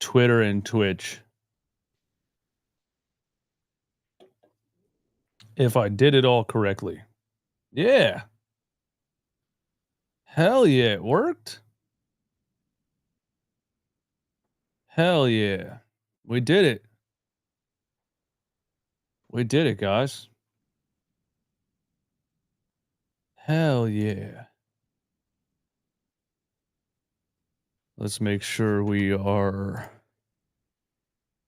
Twitter and Twitch. If I did it all correctly. Yeah. Hell yeah, it worked. Hell yeah. We did it. We did it, guys. Hell yeah. Let's make sure we are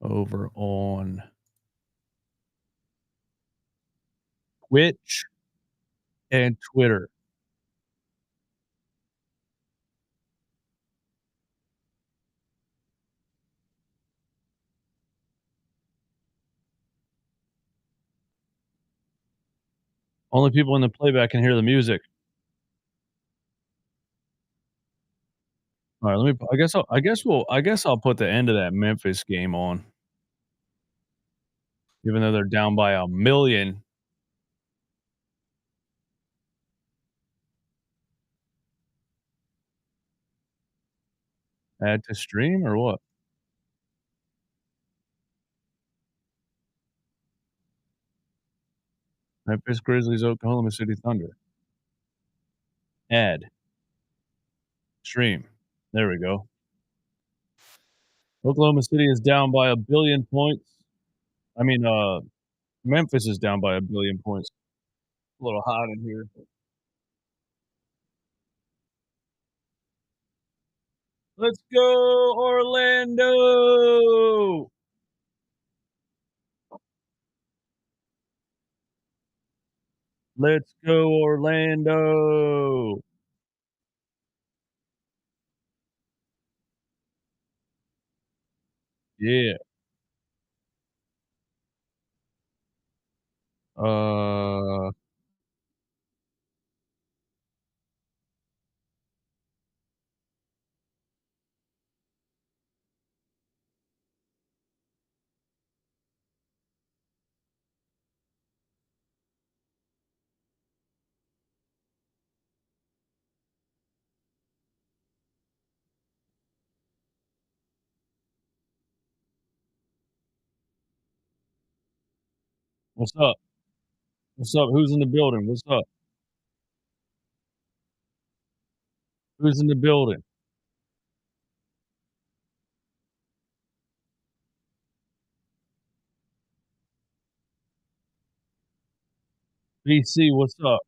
over on Twitch and Twitter. Only people in the playback can hear the music. All right, let me. I guess I'll put the end of that Memphis game on, even though they're down by 1,000,000. Add to stream or what? Memphis Grizzlies, Oklahoma City Thunder. Add. Stream. There we go. Oklahoma City is down by 1,000,000,000 points. I mean, Memphis is down by 1,000,000,000 points. A little hot in here. Let's go, Orlando! Let's go, Orlando! Yeah. Uh, what's up? What's up? Who's in the building? What's up? Who's in the building? BC, what's up?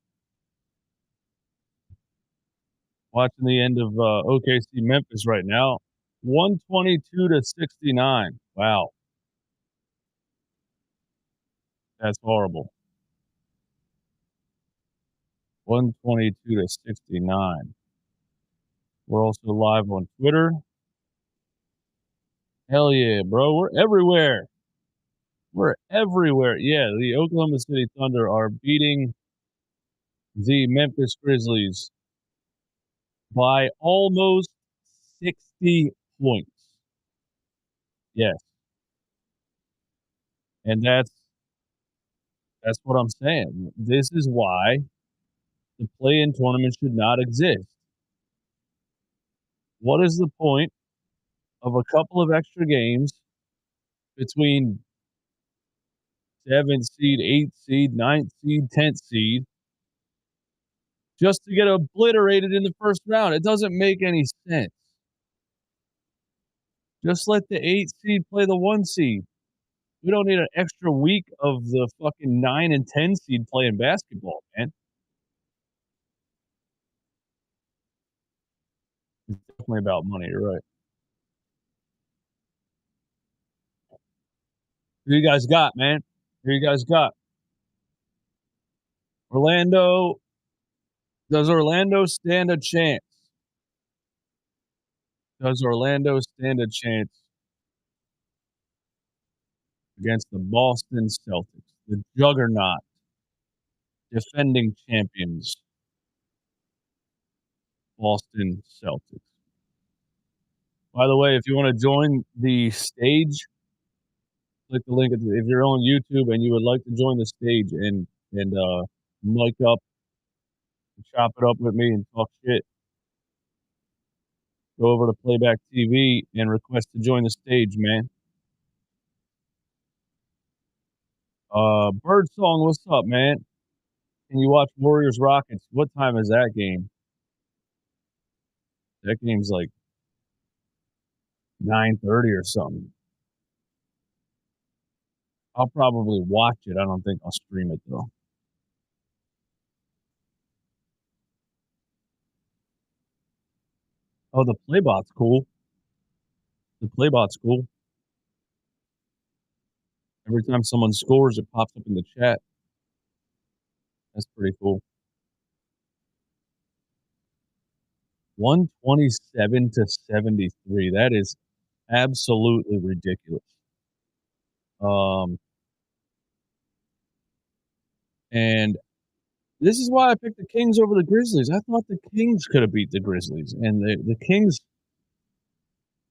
Watching the end of OKC Memphis right now. 122-69. Wow. That's horrible. 122-69. We're also live on Twitter. Hell yeah, bro. We're everywhere. We're everywhere. Yeah, the Oklahoma City Thunder are beating the Memphis Grizzlies by almost 60 points. Yes. And that's what I'm saying. This is why the play-in tournament should not exist. What is the point of a couple of extra games between 7th seed, 8th seed, 9th seed, 10th seed just to get obliterated in the first round? It doesn't make any sense. Just let the 8th seed play the 1 seed. We don't need an extra week of the fucking 9 and 10 seed playing basketball, man. It's definitely about money, you're right. Who you guys got, man? Who you guys got? Orlando. Does Orlando stand a chance? Does Orlando stand a chance against the Boston Celtics, the juggernaut, defending champions, Boston Celtics? By the way, if you want to join the stage, click the link. If you're on YouTube and you would like to join the stage and mic up, chop it up with me and talk shit, go over to Playback TV and request to join the stage, man. Birdsong, what's up, man? Can you watch Warriors Rockets? What time is that game? That game's like 9:30 or something. I'll probably watch it. I don't think I'll stream it though. Oh, the Playbot's cool. The Playbot's cool. Every time someone scores, it pops up in the chat. That's pretty cool. 127 to 73. That is absolutely ridiculous. And this is why I picked the Kings over the Grizzlies. I thought the Kings could have beat the Grizzlies, and the Kings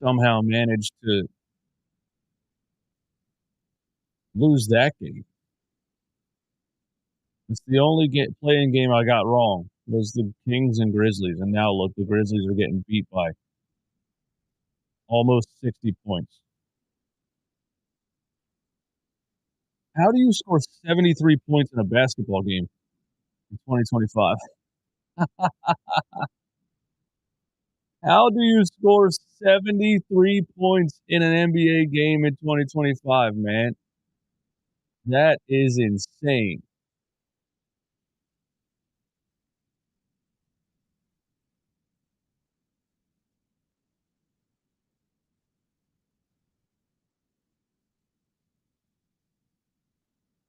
somehow managed to lose that game. It's the only playing game I got wrong was the Kings and Grizzlies, and now look, the Grizzlies are getting beat by almost 60 points. How do you score 73 points in a basketball game in 2025? How do you score 73 points in an NBA game in 2025, man? That is insane.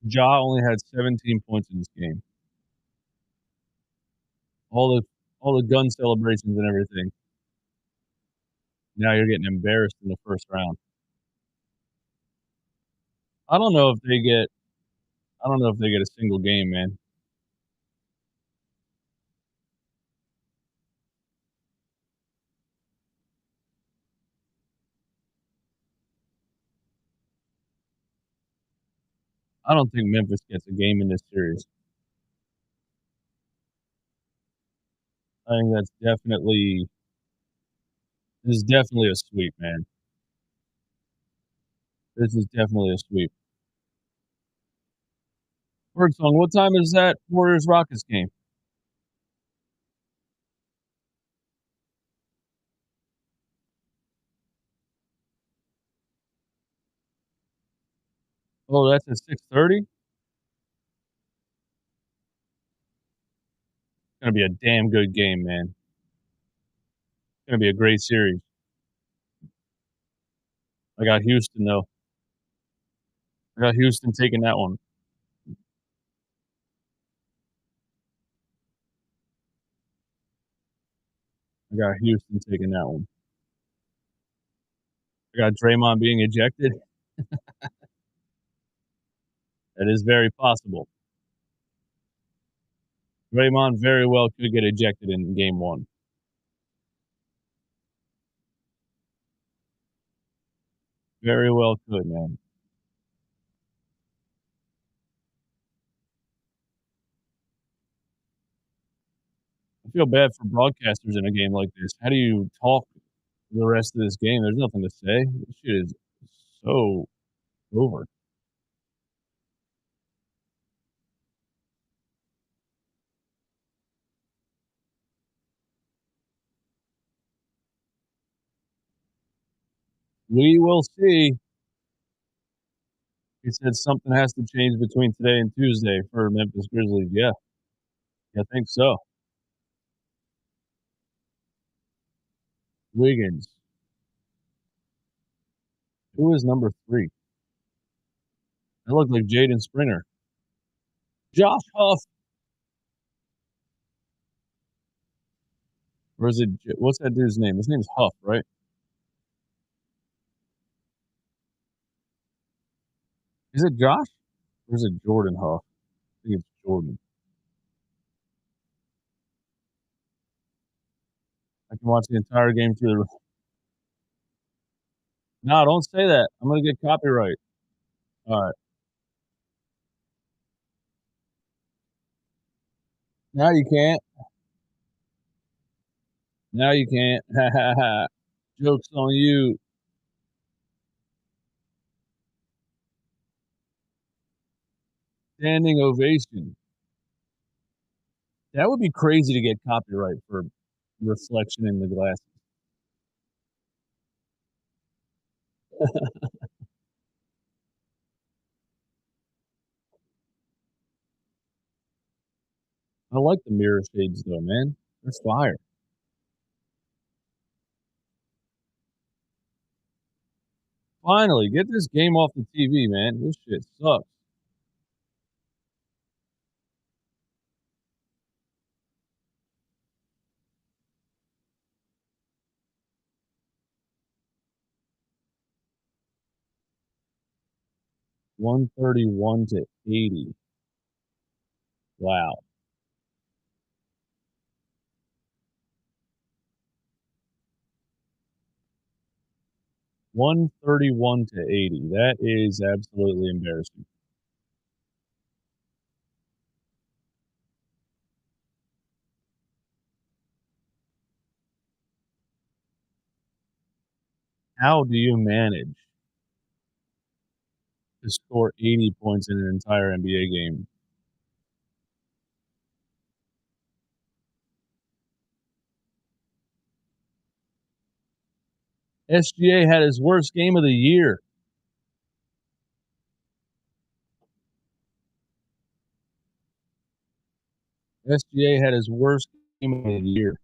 Ja only had 17 points in this game. All the gun celebrations and everything. Now you're getting embarrassed in the first round. I don't know if they get a single game, man. I don't think Memphis gets a game in this series. I think this is definitely a sweep, man. This is definitely a sweep. Birdsong, what time is that Warriors Rockets game? Oh, that's at 6:30? It's gonna be a damn good game, man. It's gonna be a great series. I got Houston though. I got Houston taking that one. I got Houston taking that one. I got Draymond being ejected. That is very possible. Draymond very well could get ejected in game one. Very well could, man. I feel bad for broadcasters in a game like this. How do you talk the rest of this game? There's nothing to say. This shit is so over. We will see. He said something has to change between today and Tuesday for Memphis Grizzlies. Yeah, I think so. Wiggins. Who is number 3? That looked like Jaden Springer. Josh Huff. Or is it, what's that dude's name? His name's Huff, right? Is it Josh? Or is it Jordan Huff? I think it's Jordan. I can watch the entire game through the. No, don't say that. I'm going to get copyright. All right. Now you can't. Now you can't. Ha ha ha. Joke's on you. Standing ovation. That would be crazy to get copyright for reflection in the glass. I like the mirror shades though, man. They're fire. Finally, get this game off the TV, man. This shit sucks. $131 to $80. Wow. 131 to 80. That is absolutely embarrassing. How do you manage to score 80 points in an entire NBA game? SGA had his worst game of the year. SGA had his worst game of the year.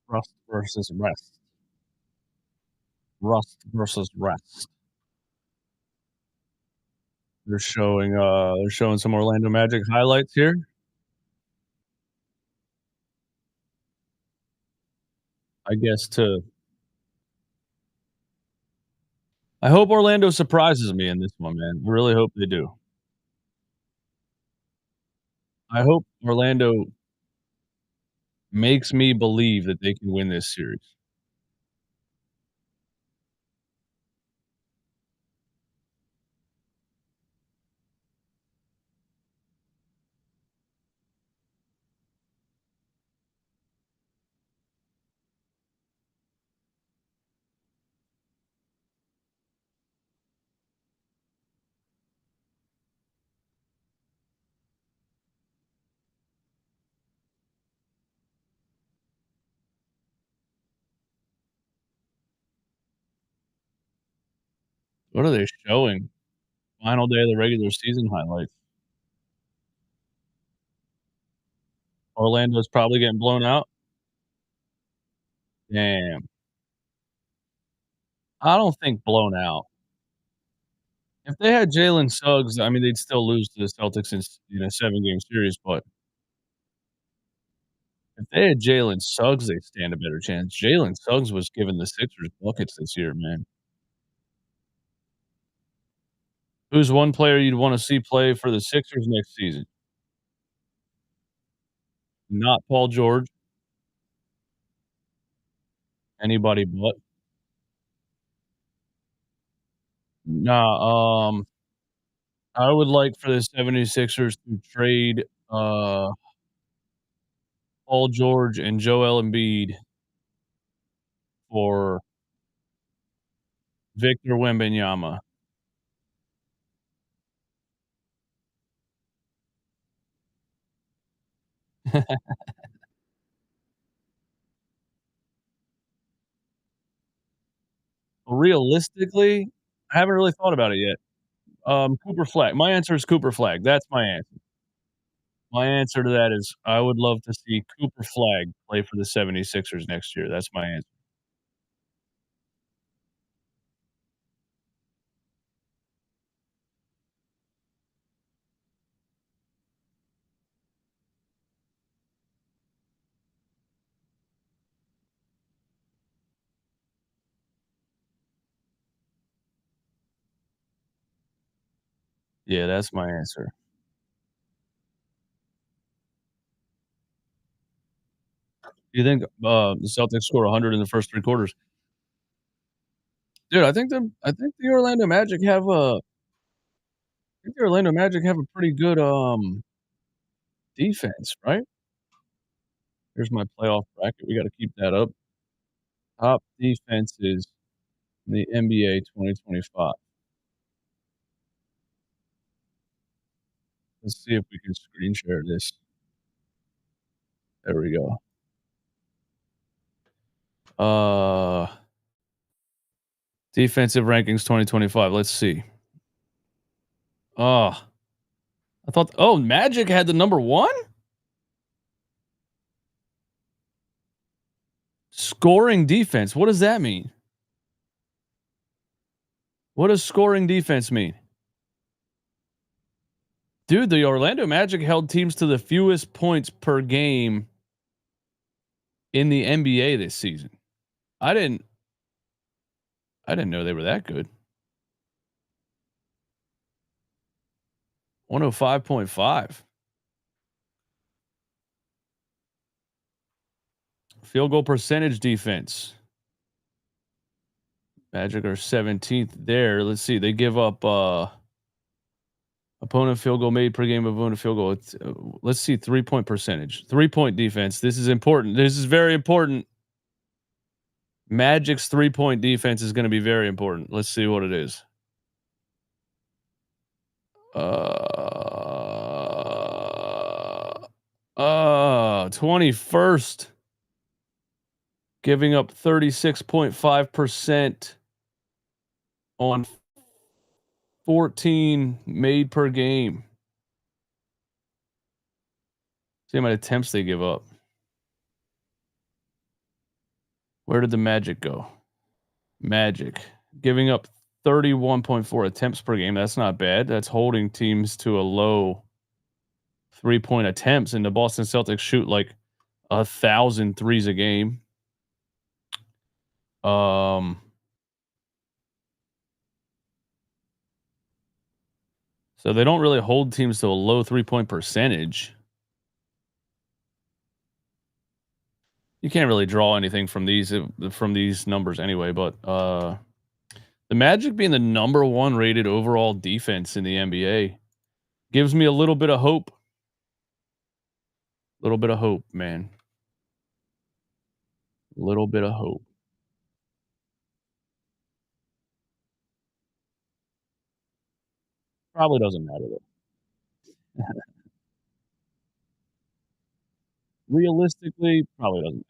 Rust versus rest. Rust versus rest. They're showing some Orlando Magic highlights here. I guess to I hope Orlando surprises me in this one, man. I really hope they do. I hope Orlando makes me believe that they can win this series. What are they showing? Final day of the regular season highlights. Orlando's probably getting blown out. Damn. I don't think blown out. If they had Jalen Suggs, I mean, they'd still lose to the Celtics in a 7-game series, but if they had Jalen Suggs, they'd stand a better chance. Jalen Suggs was giving the Sixers buckets this year, man. Who's one player you'd wanna see play for the Sixers next season? Not Paul George, anybody but. Nah, I would like for the 76ers to trade, Paul George and Joel Embiid for Victor Wembanyama. Realistically, I haven't really thought about it yet. Cooper Flag. My answer is Cooper Flag. That's my answer. My answer to that is I would love to see Cooper Flag play for the 76ers next year. That's my answer. Yeah, that's my answer. Do you think, the Celtics score 100 in the first 3 quarters? Dude, I think the Orlando Magic have a pretty good, defense, right? Here's my playoff bracket, we gotta keep that up. Top defenses in the NBA 2025. Let's see if we can screen share this. There we go. Uh, Defensive rankings 2025, let's see. Oh, Magic had the number 1? Scoring defense, what does that mean? What does scoring defense mean? Dude, the Orlando Magic held teams to the fewest points per game in the NBA this season. I didn't know they were that good. 105.5. Field goal percentage defense. Magic are 17th there. Let's see. They give up opponent field goal made per game, opponent field goal. It's, let's see 3-point percentage. 3-point defense. This is important. This is very important. Magic's 3-point defense is going to be very important. Let's see what it is. 21st. Giving up 36.5% on 14 made per game. See how many attempts they give up. Where did the Magic go? Magic giving up 31.4 attempts per game. That's not bad. That's holding teams to a low 3-point attempts. And the Boston Celtics shoot like 1,000 threes a game. So they don't really hold teams to a low 3-point percentage. You can't really draw anything from these numbers anyway, but the Magic being the number 1 rated overall defense in the NBA gives me a little bit of hope. Little bit of hope, man. Little bit of hope. Probably doesn't matter though. Realistically, probably doesn't matter.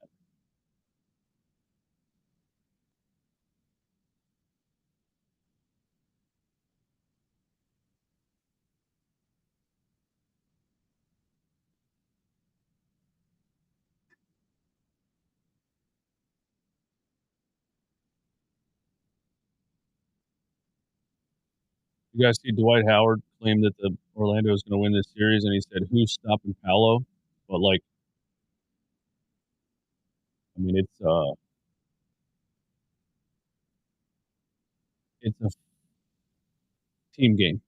You guys see Dwight Howard claim that the Orlando is going to win this series, and he said, "Who's stopping Paolo?" But like, I mean, it's a team game,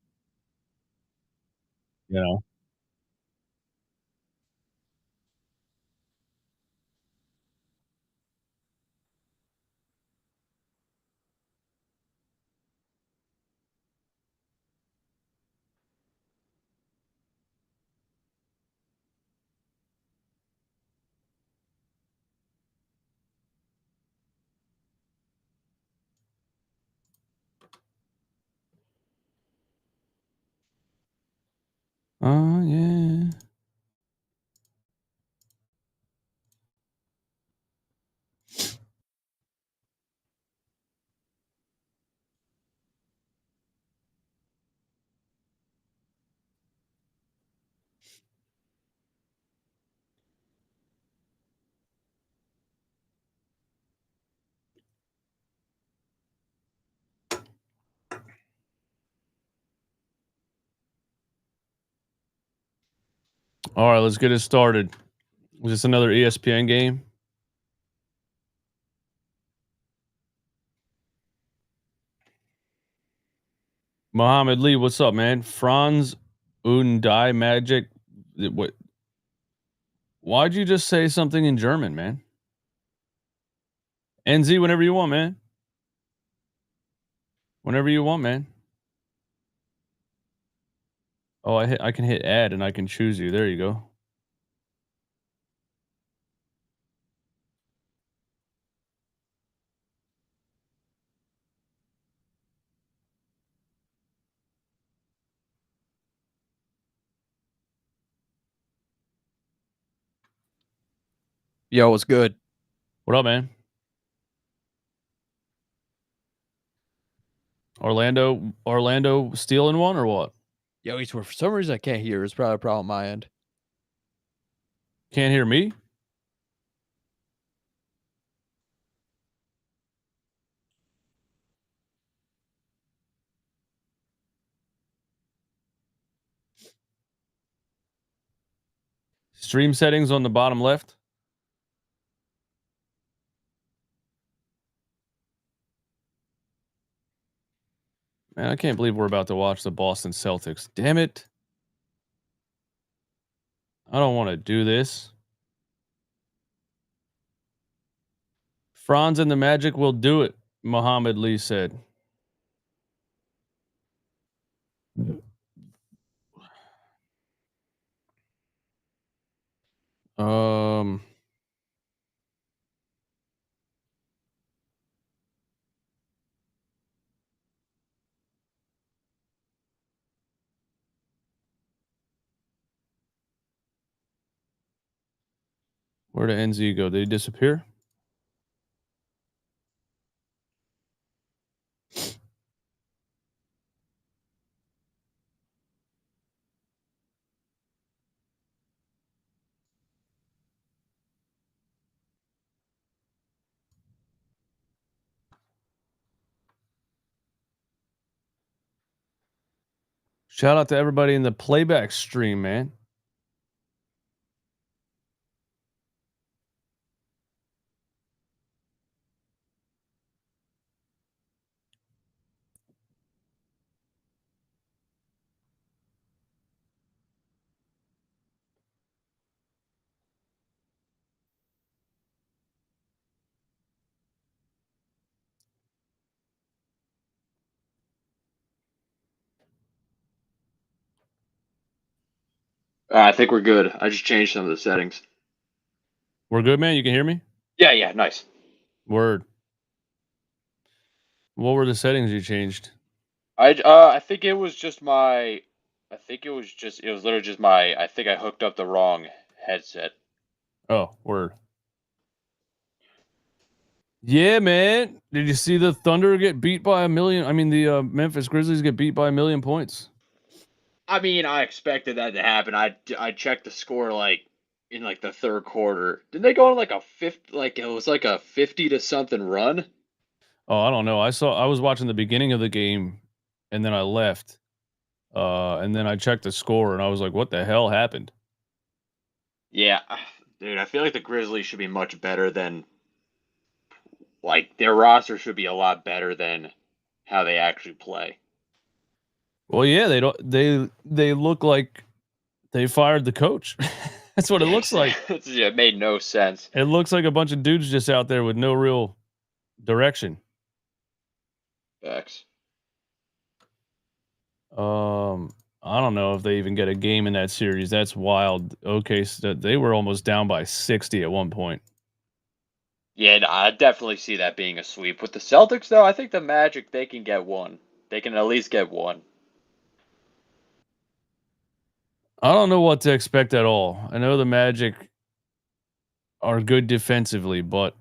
you know. Oh yeah. All right, let's get it started. Was this another ESPN game? Muhammad Lee, what's up, man? Franz Undai Magic. What? Why'd you just say something in German, man? NZ, whenever you want, man. Whenever you want, man. Oh, I can hit add and I can choose you. There you go. Yo, what's good? What up, man? Orlando stealing one or what? Yo, Eastwood, for some reason I can't hear. It's probably a problem on my end. Can't hear me? Stream settings on the bottom left. Man, I can't believe we're about to watch the Boston Celtics. Damn it. I don't want to do this. Franz and the Magic will do it, Muhammad Lee said. Um, where did NZ go? Did he disappear? Shout out to everybody in the playback stream, man. I think we're good. I just changed some of the settings. We're good, man. You can hear me? Yeah, nice. Word. What were the settings you changed? I think it was just my. I think it was literally just my. I think I hooked up the wrong headset. Oh, word. Yeah, man. Did you see the Thunder get beat by a million? I mean, the Memphis Grizzlies get beat by 1,000,000 points. I mean, I expected that to happen. I checked the score like in like the third quarter. Did they go on like a fifth? Like it was like a 50 to something run. Oh, I don't know. I was watching the beginning of the game and then I left. And then I checked the score and I was like, what the hell happened? Yeah, dude. I feel like the Grizzlies should be much better than. Like their roster should be a lot better than how they actually play. Well, yeah, they look like they fired the coach. That's what it looks like. Yeah, it made no sense. It looks like a bunch of dudes just out there with no real direction. Facts. I don't know if they even get a game in that series. That's wild. Okay, so they were almost down by 60 at one point. Yeah, no, I definitely see that being a sweep. With the Celtics, though, I think the Magic, they can get one. They can at least get one. I don't know what to expect at all. I know the Magic are good defensively, but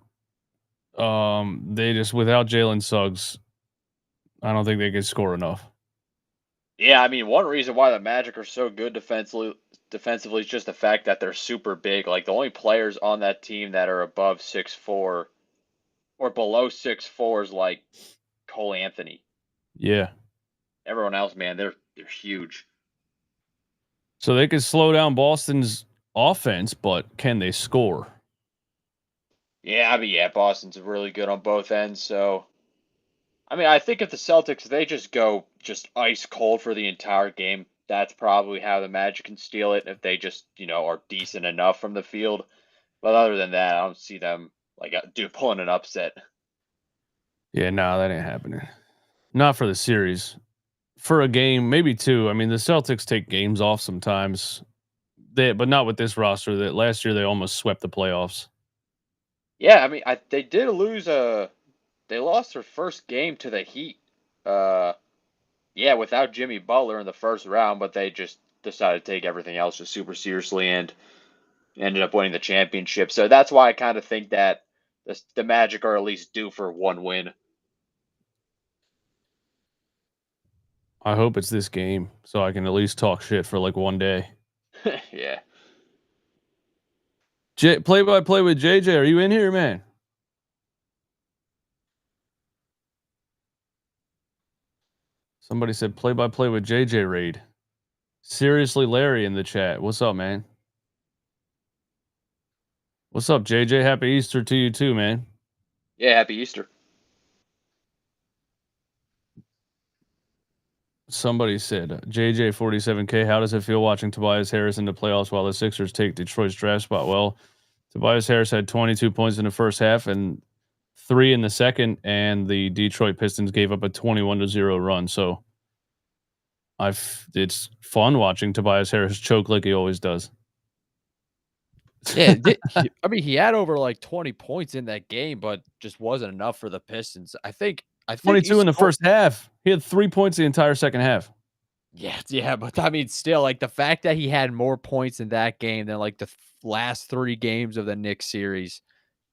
they just without Jalen Suggs, I don't think they can score enough. Yeah, I mean, one reason why the Magic are so good defensively is just the fact that they're super big. Like, the only players on that team that are above 6'4" or below 6'4" is like Cole Anthony. Yeah. Everyone else, man, they're huge. So they can slow down Boston's offense, but can they score? Yeah, I mean, yeah, Boston's really good on both ends, so I mean, I think if the Celtics they just go just ice cold for the entire game, that's probably how the Magic can steal it if they just, are decent enough from the field. But other than that, I don't see them pulling an upset. Yeah, no, that ain't happening. Not for the series. For a game, maybe 2. I mean, the Celtics take games off sometimes. But not with this roster. That last year they almost swept the playoffs. Yeah, I mean, they did lose they lost their first game to the Heat. Yeah, without Jimmy Butler in the first round, but they just decided to take everything else just super seriously and ended up winning the championship. So that's why I kind of think that the Magic are at least due for one win. I hope it's this game so I can at least talk shit for like one day. Yeah. Play-by-play with JJ. Are you in here, man? Somebody said play-by-play with JJ raid. Seriously, Larry in the chat. What's up, man? What's up, JJ? Happy Easter to you too, man. Yeah, happy Easter. Somebody said, JJ47K, how does it feel watching Tobias Harris in the playoffs while the Sixers take Detroit's draft spot? Well, Tobias Harris had 22 points in the first half and 3 in the second, and the Detroit Pistons gave up a 21-0 run. So it's fun watching Tobias Harris choke like he always does. Yeah, I mean, he had over like 20 points in that game, but just wasn't enough for the Pistons. I think 22 in the first half. He had 3 points the entire second half. Yeah, but I mean, still, like the fact that he had more points in that game than like the last 3 games of the Knicks series,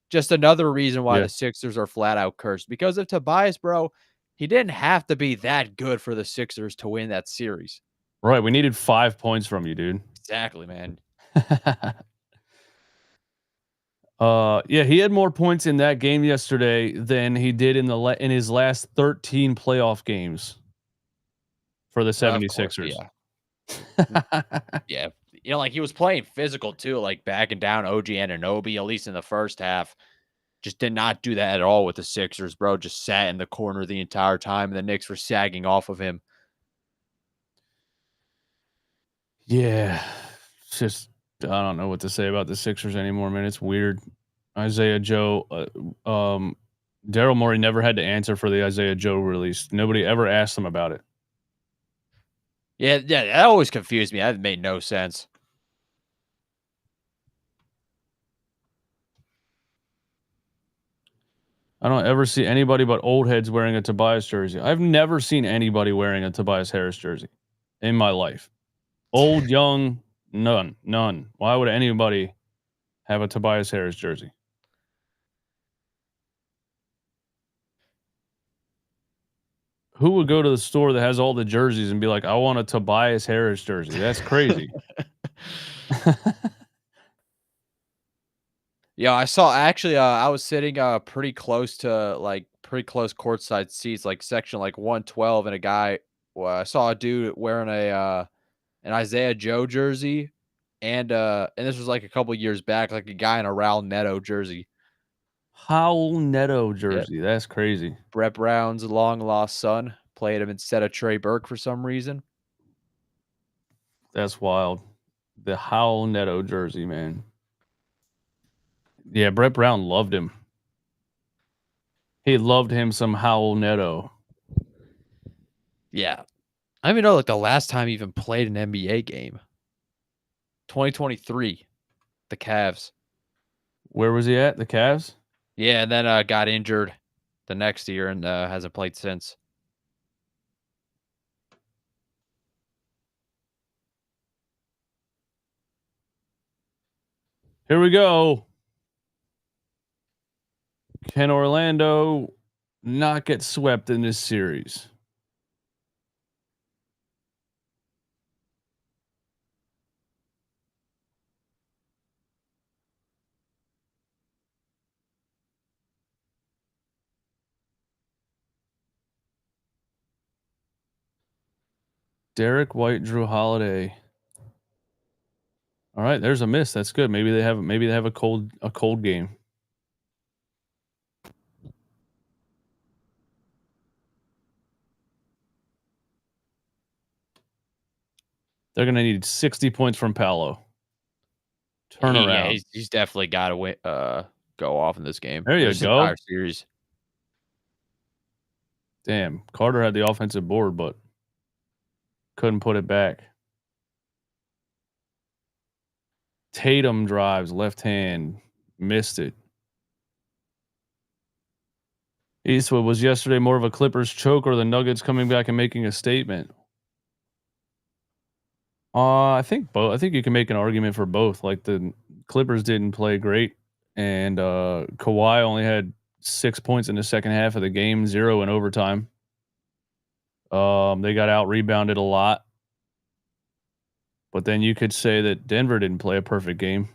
just another reason why the Sixers are flat out cursed. Because of Tobias, bro, he didn't have to be that good for the Sixers to win that series. Right, we needed 5 points from you, dude. Exactly, man. Yeah, he had more points in that game yesterday than he did in his last 13 playoff games for the 76ers. Yeah. You know, like he was playing physical too, like backing down OG Anunoby, at least in the first half. Just did not do that at all with the Sixers, bro. Just sat in the corner the entire time, and the Knicks were sagging off of him. Yeah, it's just I don't know what to say about the Sixers anymore, man. It's weird. Isaiah Joe, Daryl Morey never had to answer for the Isaiah Joe release. Nobody ever asked him about it. Yeah, that always confused me. That made no sense. I don't ever see anybody but old heads wearing a Tobias jersey. I've never seen anybody wearing a Tobias Harris jersey in my life. Old, young, none. Why would anybody have a Tobias Harris jersey? Who would go to the store that has all the jerseys and be like, I want a Tobias Harris jersey? That's crazy. Yeah, I saw actually I was sitting pretty close courtside seats, like section like 112, and I saw a dude wearing an Isaiah Joe jersey, and this was like a couple years back, like a guy in a Raul Neto jersey. Raul Neto jersey. Yep. That's crazy. Brett Brown's long lost son played him instead of Trey Burke for some reason. That's wild. The Raul Neto jersey, man. Yeah, Brett Brown loved him. He loved him some Raul Neto. Yeah. I don't even know like the last time he even played an NBA game. 2023. The Cavs. Where was he at? The Cavs? Yeah, and then got injured the next year and hasn't played since. Here we go. Can Orlando not get swept in this series? Derek White, Drew Holiday. All right, there's a miss. That's good. Maybe they have a cold game. They're going to need 60 points from Paolo. Turn around. Yeah, he's definitely got to go off in this game. There you go. Series. Damn, Carter had the offensive board, but couldn't put it back. Tatum drives, left hand, missed it. Eastwood, was yesterday more of a Clippers choke or the Nuggets coming back and making a statement? I think both. I think you can make an argument for both. Like the Clippers didn't play great, and Kawhi only had 6 points in the second half of the game, 0 in overtime. They got out rebounded a lot, but then you could say that Denver didn't play a perfect game.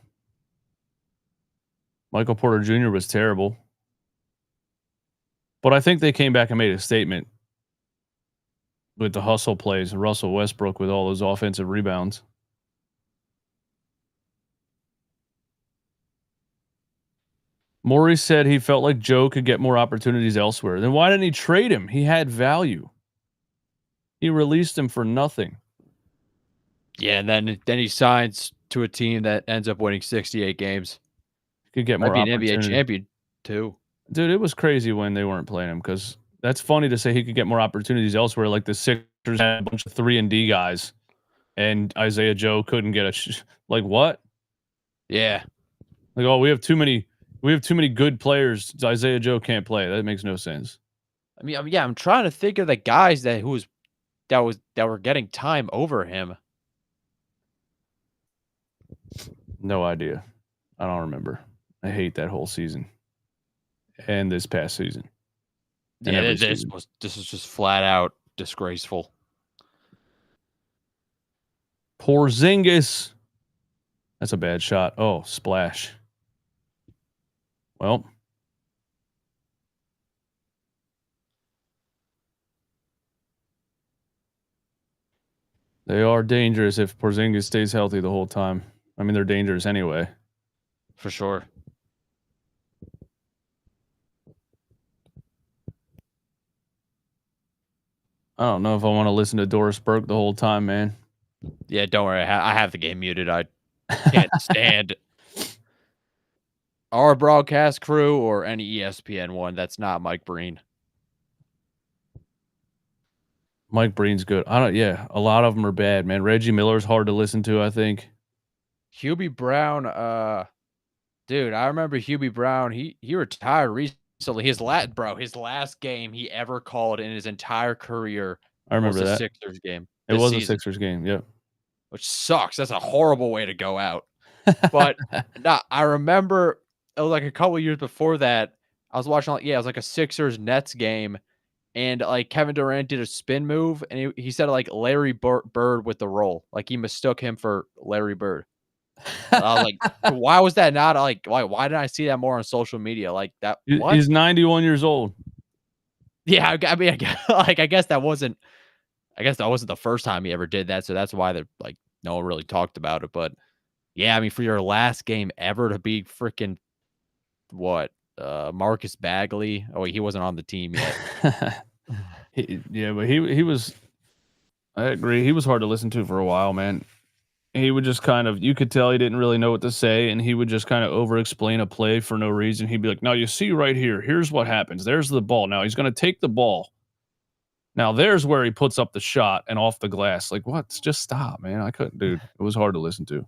Michael Porter Jr. was terrible, but I think they came back and made a statement with the hustle plays. Russell Westbrook with all those offensive rebounds. Maury said he felt like Joe could get more opportunities elsewhere. Then why didn't he trade him? He had value. He released him for nothing. Yeah, and then he signs to a team that ends up winning 68 games. Could get more Might be an opportunity. NBA champion too. Dude, it was crazy when they weren't playing him because that's funny to say he could get more opportunities elsewhere. Like the Sixers had a bunch of 3-and-D guys, and Isaiah Joe couldn't get like what? Yeah. Like, oh, we have too many good players. Isaiah Joe can't play. That makes no sense. I mean, yeah, I'm trying to think of the guys that were getting time over him. No idea. I don't remember. I hate that whole season. And this past season. Yeah, this is just flat out disgraceful. Porzingis. That's a bad shot. Oh, splash. Well. They are dangerous if Porzingis stays healthy the whole time. I mean, they're dangerous anyway. For sure. I don't know if I want to listen to Doris Burke the whole time, man. Yeah, don't worry. I have the game muted. I can't stand our broadcast crew or any ESPN one. That's not Mike Breen. Mike Breen's good. Yeah, a lot of them are bad, man. Reggie Miller's hard to listen to, I think. Hubie Brown, dude, I remember Hubie Brown. He retired recently. His last game he ever called in his entire career. I remember was that a Sixers game. It was a Sixers game, yep. Which sucks. That's a horrible way to go out. But I remember it was like a couple years before that. I was watching, it was like a Sixers Nets game, and like Kevin Durant did a spin move, and he said like Larry Bird with the roll, like he mistook him for Larry Bird. I was like, why was that not like why didn't I see that more on social media? Like that. What? He's 91 years old. Yeah, I mean, I guess that wasn't the first time he ever did that, so that's why no one really talked about it. But yeah, I mean, for your last game ever to be freaking Marcus Bagley. Oh, wait, he wasn't on the team yet. But he was. I agree. He was hard to listen to for a while, man. He would just you could tell he didn't really know what to say, and he would just kind of over-explain a play for no reason. He'd be like, "Now you see right here. Here's what happens. There's the ball. Now he's going to take the ball. Now there's where he puts up the shot and off the glass." Like, what? Just stop, man. I couldn't, dude. It was hard to listen to.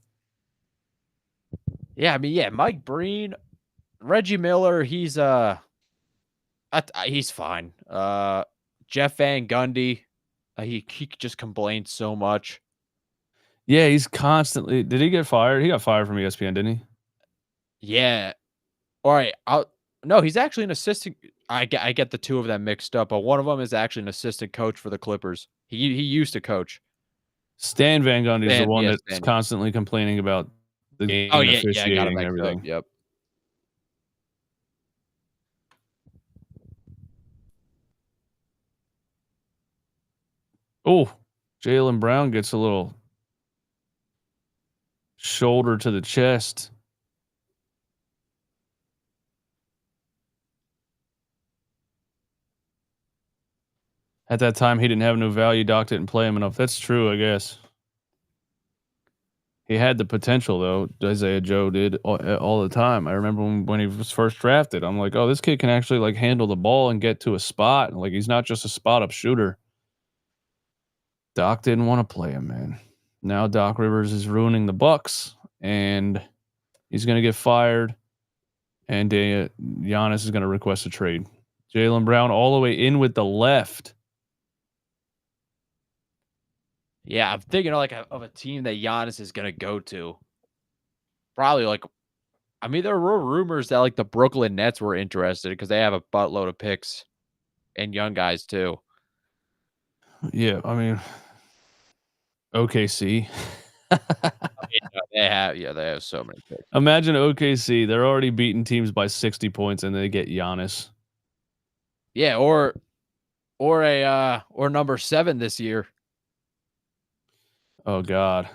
Yeah, I mean, yeah, Mike Breen, Reggie Miller, he's fine. Jeff Van Gundy, he just complained so much. Yeah, he's constantly. Did he get fired? He got fired from ESPN, didn't he? Yeah. All right. No, he's actually an assistant. I get the two of them mixed up, but one of them is actually an assistant coach for the Clippers. He used to coach. Stan Van Gundy is the one that's constantly complaining about the game officiating and everything. Yep. Oh, Jaylen Brown gets a little shoulder to the chest. At that time, he didn't have no value. Doc didn't play him enough. That's true, I guess. He had the potential, though. Isaiah Joe did all the time. I remember when he was first drafted. I'm like, oh, this kid can actually like handle the ball and get to a spot. Like he's not just a spot up shooter. Doc didn't want to play him, man. Now Doc Rivers is ruining the Bucks, and he's going to get fired. And Giannis is going to request a trade. Jaylen Brown all the way in with the left. Yeah, I'm thinking of a team that Giannis is gonna go to. Probably I mean, there were rumors that like the Brooklyn Nets were interested because they have a buttload of picks and young guys too. Yeah, I mean, OKC. They have so many picks. Imagine OKC. They're already beating teams by 60 points, and they get Giannis. Yeah, or number 7 this year. Oh God,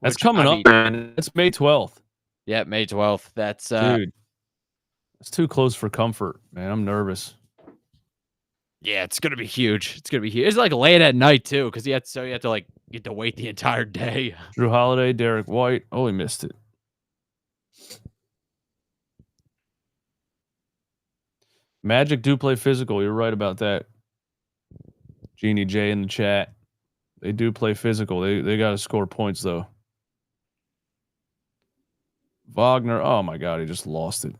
that's coming up, man. It's May 12th. Yeah, May 12th. That's dude. It's too close for comfort, man. I'm nervous. Yeah, it's gonna be huge. It's gonna be huge. It's like late at night too, because you have to wait the entire day. Drew Holiday, Derek White. Oh, he missed it. Magic do play physical. You're right about that. Jeannie J in the chat. They do play physical. They got to score points though. Wagner. Oh my God, he just lost it.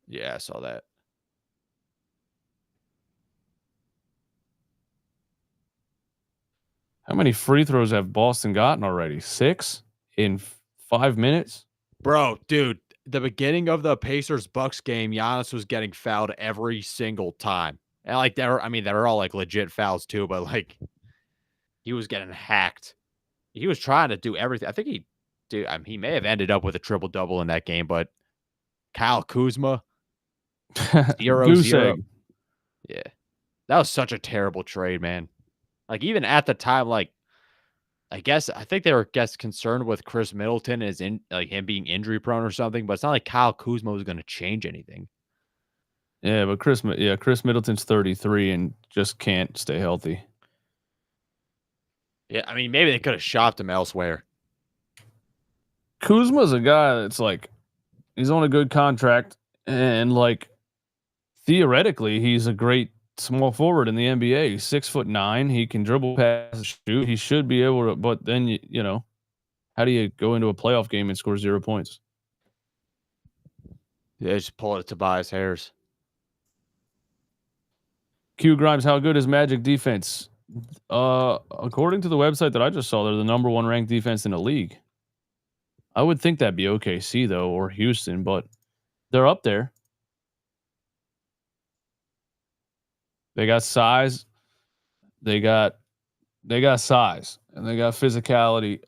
Yeah, I saw that. How many free throws have Boston gotten already? 6 in 5 minutes? Bro, dude, the beginning of the Pacers-Bucks game, Giannis was getting fouled every single time. And like they're all like legit fouls too, but like he was getting hacked. He was trying to do everything. I think he may have ended up with a triple-double in that game, but Kyle Kuzma 0-0. Yeah. That was such a terrible trade, man. Like, even at the time, like, I think they were concerned with Chris Middleton him being injury prone or something, but it's not like Kyle Kuzma was going to change anything. Yeah, but Chris Middleton's 33 and just can't stay healthy. Yeah, I mean, maybe they could have shopped him elsewhere. Kuzma's a guy that's like, he's on a good contract, and like, theoretically, he's a great small forward in the NBA. He's 6'9". He can dribble, pass, shoot. He should be able to. But then you know, how do you go into a playoff game and score 0 points? Yeah, just pull it to Tobias Harris. Q Grimes, how good is Magic defense? According to the website that I just saw, they're the number 1 ranked defense in the league. I would think that'd be OKC though, or Houston, but they're up there. They got size. They got size and they got physicality.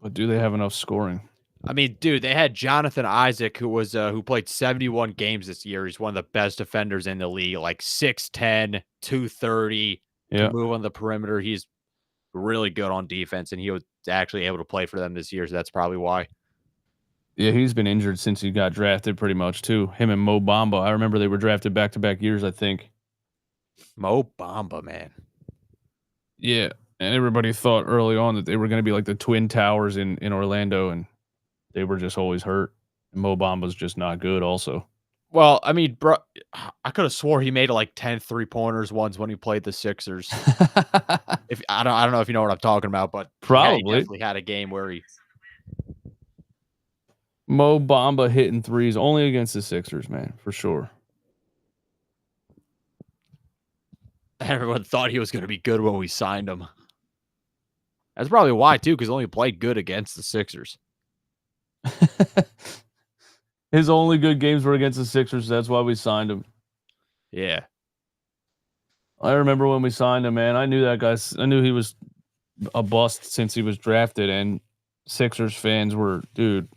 But do they have enough scoring? I mean, dude, they had Jonathan Isaac, who played 71 games this year. He's one of the best defenders in the league, like 6'10", 230, to move on the perimeter. He's really good on defense, and he was actually able to play for them this year, so that's probably why. Yeah, he's been injured since he got drafted pretty much, too. Him and Mo Bamba. I remember they were drafted back-to-back years, I think. Mo Bamba, man. Yeah, and everybody thought early on that they were going to be like the Twin Towers in Orlando, and they were just always hurt. And Mo Bamba's just not good also. Well, I mean, bro, I could have swore he made like 10 3-pointers once when he played the Sixers. If I don't know if you know what I'm talking about, but probably he definitely had a game where Mo Bamba hitting threes only against the Sixers, man, for sure. Everyone thought he was going to be good when we signed him. That's probably why, too, because he only played good against the Sixers. His only good games were against the Sixers. That's why we signed him. Yeah. I remember when we signed him, man. I knew that guy. I knew he was a bust since he was drafted, and Sixers fans were, dude.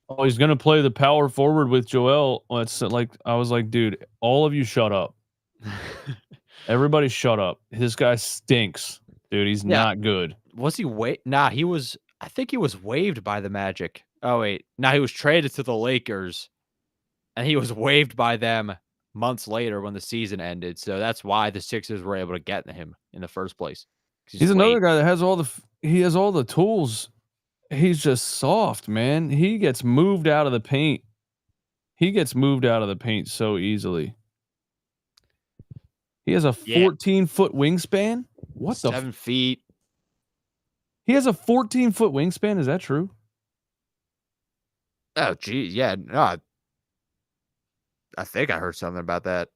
Oh, he's going to play the power forward with Joel. It's like, I was like, dude, all of you shut up. Everybody shut up. This guy stinks, dude. He's not good. Was he I think he was waived by the Magic. Oh wait, he was traded to the Lakers, and he was waived by them months later when the season ended. So that's why the Sixers were able to get him in the first place. He's another guy that has all the he has all the tools. He's just soft, man. He gets moved out of the paint. He gets moved out of the paint so easily. He has a 14-foot wingspan. What 7 feet. He has a 14-foot wingspan. Is that true? Oh, geez. Yeah. No, I think I heard something about that.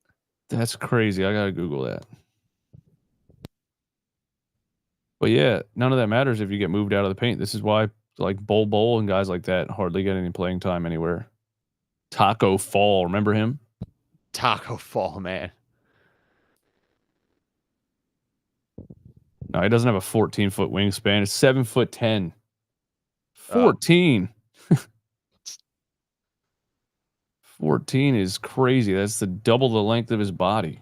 That's crazy. I gotta Google that. But yeah, none of that matters if you get moved out of the paint. This is why, like Bol and guys like that hardly get any playing time anywhere. Taco Fall, remember him? Taco Fall, man. No, he doesn't have a 14-foot wingspan. It's 7'10". 14. 14 is crazy. That's the double the length of his body.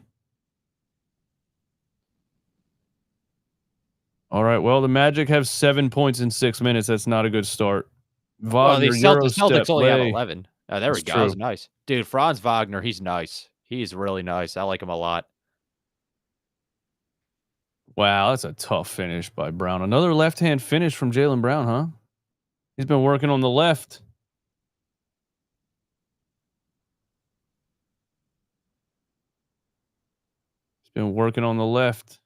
All right. Well, the Magic have 7 points in 6 minutes. That's not a good start. Wagner, the Celtics only have 11. Oh, there we go. That was nice. Dude, Franz Wagner, he's nice. He's really nice. I like him a lot. Wow, that's a tough finish by Brown. Another left-hand finish from Jaylen Brown, huh? He's been working on the left. He's been working on the left.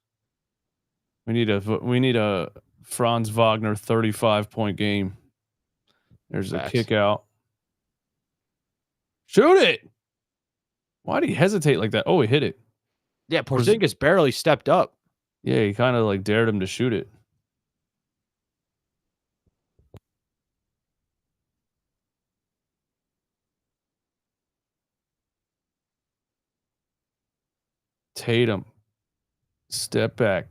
We need a Franz Wagner 35-point game. There's a kick out. Shoot it. Why did he hesitate like that? Oh, he hit it. Yeah, Porzingis barely stepped up. Yeah, he kind of like dared him to shoot it. Tatum. Step back.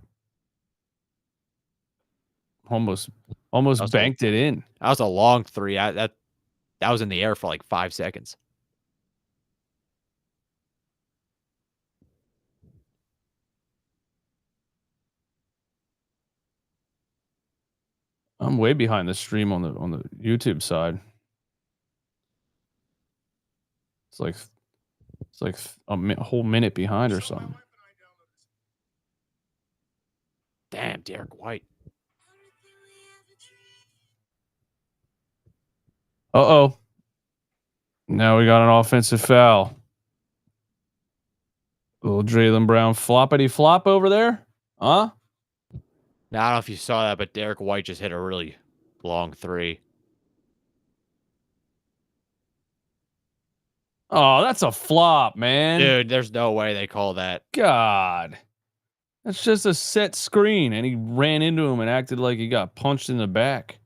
Almost banked it in. That was a long three. That was in the air for like 5 seconds. I'm way behind the stream on the YouTube side. It's like a whole minute behind or something. Damn, Derek White. Uh-oh. Now we got an offensive foul. Little Jaylen Brown floppity flop over there. Huh? Now, I don't know if you saw that, but Derek White just hit a really long three. Oh, that's a flop, man. Dude, there's no way they call that. God. That's just a set screen, and he ran into him and acted like he got punched in the back.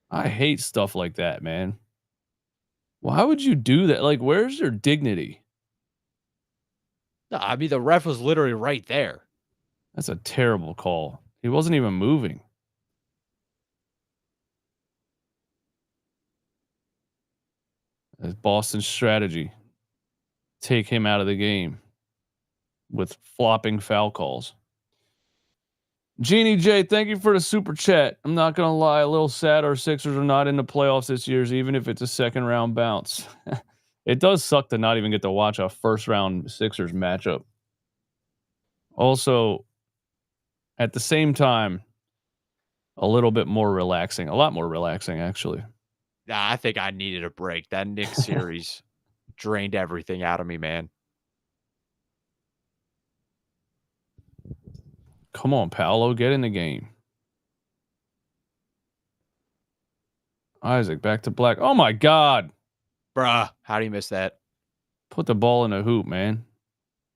I hate stuff like that, man. Why would you do that? Like, where's your dignity? No, I mean, the ref was literally right there. That's a terrible call. He wasn't even moving. That's Boston's strategy. Take him out of the game with flopping foul calls. Jeannie J, thank you for the super chat. I'm not going to lie, a little sad our Sixers are not in the playoffs this year, even if it's a second round bounce. It does suck to not even get to watch a first round Sixers matchup. Also, at the same time, a little bit more relaxing, a lot more relaxing, actually. Nah, I think I needed a break. That Knicks series drained everything out of me, man. Come on, Paolo, get in the game. Isaac, back to Black. Oh, my God. Bruh, how do you miss that? Put the ball in a hoop, man.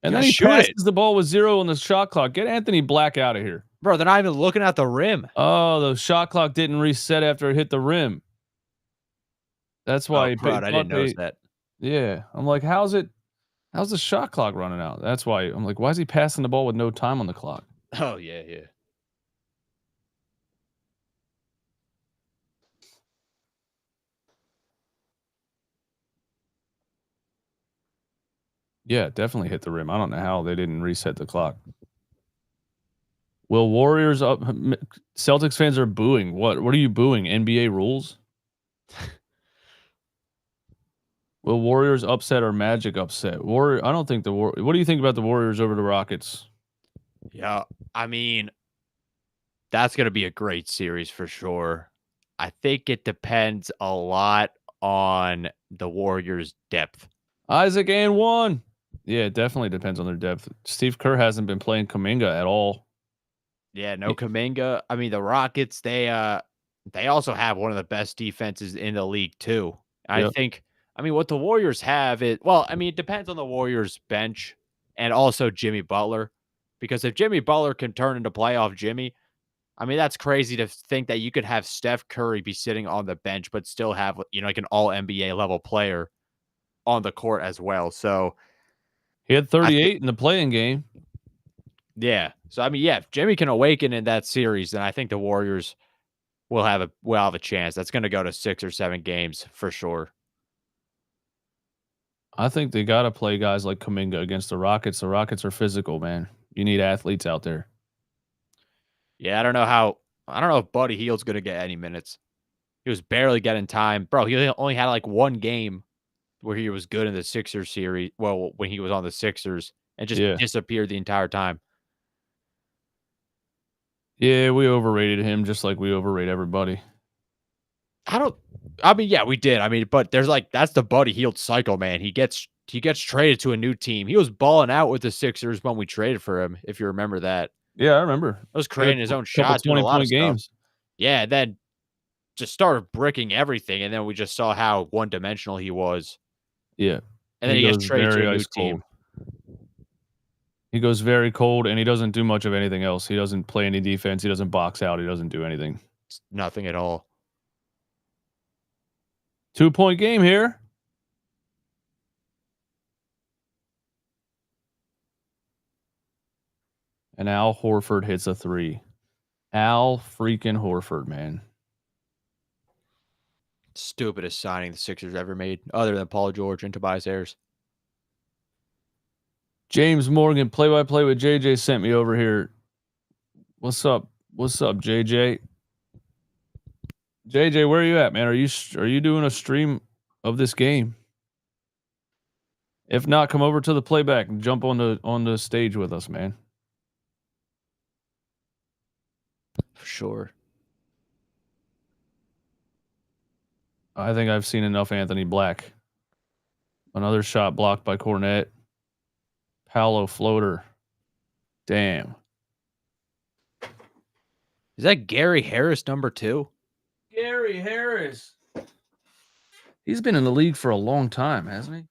And then he passes the ball with 0 on the shot clock. Get Anthony Black out of here. Bro, they're not even looking at the rim. Oh, the shot clock didn't reset after it hit the rim. That's why I didn't notice that. Yeah. I'm like, how's the shot clock running out? That's why I'm like, why is he passing the ball with no time on the clock? Oh, yeah, yeah. Yeah, definitely hit the rim. I don't know how they didn't reset the clock. Will Warriors up? Celtics fans are booing. What are you booing? NBA rules? Will Warriors upset or Magic upset? I don't think what do you think about the Warriors over the Rockets? Yeah, I mean, That's going to be a great series for sure. I think it depends a lot on the Warriors' depth. Isaac and one. Yeah, it definitely depends on their depth. Steve Kerr hasn't been playing Kuminga at all. Yeah, no Kuminga. I mean, the Rockets, they also have one of the best defenses in the league too. I think, I mean, what the Warriors have is, well, I mean, it depends on the Warriors bench and also Jimmy Butler, because if Jimmy Butler can turn into playoff Jimmy, I mean, that's crazy to think that you could have Steph Curry be sitting on the bench, but still have, like an all NBA level player on the court as well. So he had 38 in the playing game. Yeah. So I mean, yeah, if Jimmy can awaken in that series, then I think the Warriors will have a chance. That's going to go to 6 or 7 games for sure. I think they got to play guys like Kuminga against the Rockets. The Rockets are physical, man. You need athletes out there. Yeah, I don't know if Buddy Hield's going to get any minutes. He was barely getting time. Bro, he only had like one game where he was good in the Sixers series. Well, when he was on the Sixers, and just disappeared the entire time. Yeah, we overrated him just like we overrate everybody. I mean, yeah, we did. I mean, but there's that's the Buddy Hield cycle, man. He gets traded to a new team. He was balling out with the Sixers when we traded for him, if you remember that. Yeah, I remember. He was creating his own shots, doing a lot of games. Stuff. Yeah, then just started bricking everything, and then we just saw how one-dimensional he was. Yeah. And then he gets traded to a new team. He goes very cold, and he doesn't do much of anything else. He doesn't play any defense. He doesn't box out. He doesn't do anything. It's nothing at all. 2-point game here. And Al Horford hits a 3. Al freaking Horford, man. Stupidest signing the Sixers ever made, other than Paul George and Tobias Harris. James Morgan, play-by-play with JJ, sent me over here. What's up? What's up, JJ? JJ, where are you at, man? Are you doing a stream of this game? If not, come over to the playback and jump on the stage with us, man. For sure. I think I've seen enough Anthony Black. Another shot blocked by Cornette. Paolo floater. Damn. Is that Gary Harris number 2? Gary Harris. He's been in the league for a long time, hasn't he?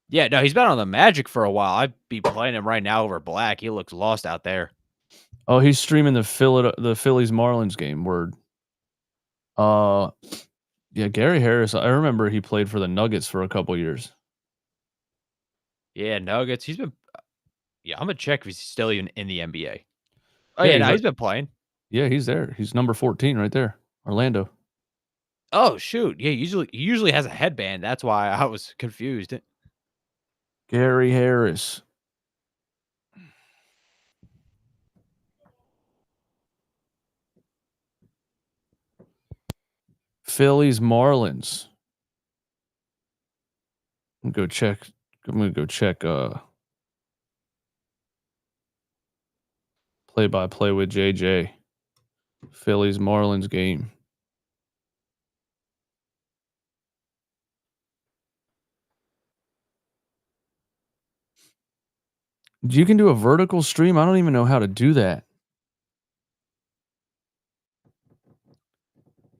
Yeah, no, he's been on the Magic for a while. I'd be playing him right now over Black. He looks lost out there. Oh, he's streaming the Phillies Marlins game. Word. Yeah, Gary Harris. I remember he played for the Nuggets for a couple years. Yeah, Nuggets. He's been. Yeah, I'm gonna check if he's still even in the NBA. Oh yeah, no, he's been playing. Yeah, he's there. He's number 14 right there. Orlando. Oh shoot! Yeah, he usually has a headband. That's why I was confused. Gary Harris. Phillies Marlins. I'm gonna go check play-by-play with JJ. Phillies Marlins game. You can do a vertical stream. I don't even know how to do that.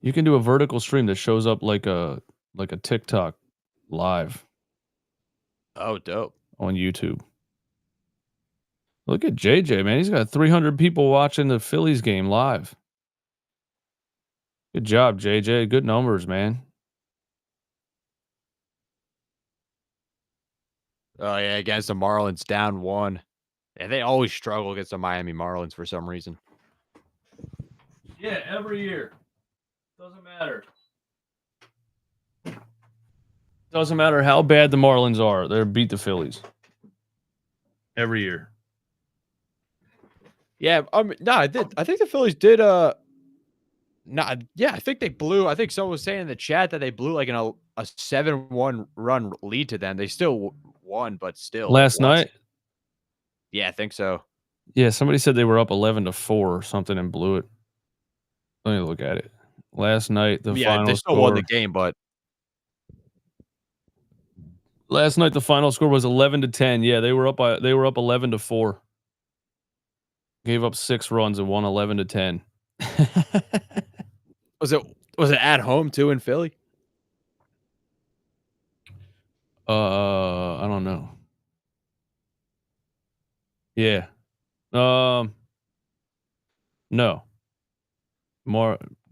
You can do a vertical stream that shows up like a TikTok live. Oh, dope. On YouTube. Look at JJ, man. He's got 300 people watching the Phillies game live. Good job, JJ. Good numbers, man. Oh, yeah, against the Marlins, down 1. And they always struggle against the Miami Marlins for some reason. Yeah, every year. Doesn't matter. Doesn't matter how bad the Marlins are. They beat the Phillies. Every year. Yeah, no, I think the Phillies did I think they blew. I think someone was saying in the chat that they blew like a 7-1 run lead to them. They still won, but still. Last night? Yeah, I think so. Yeah, somebody said they were up 11-4 or something and blew it. Let me look at it. Last night, the Yeah, final they still won the score. game, but Last night, the final score was 11-10. Yeah, they were up 11-4. Gave up 6 runs and won 11-10. was it at home too in Philly? I don't know. Yeah. No.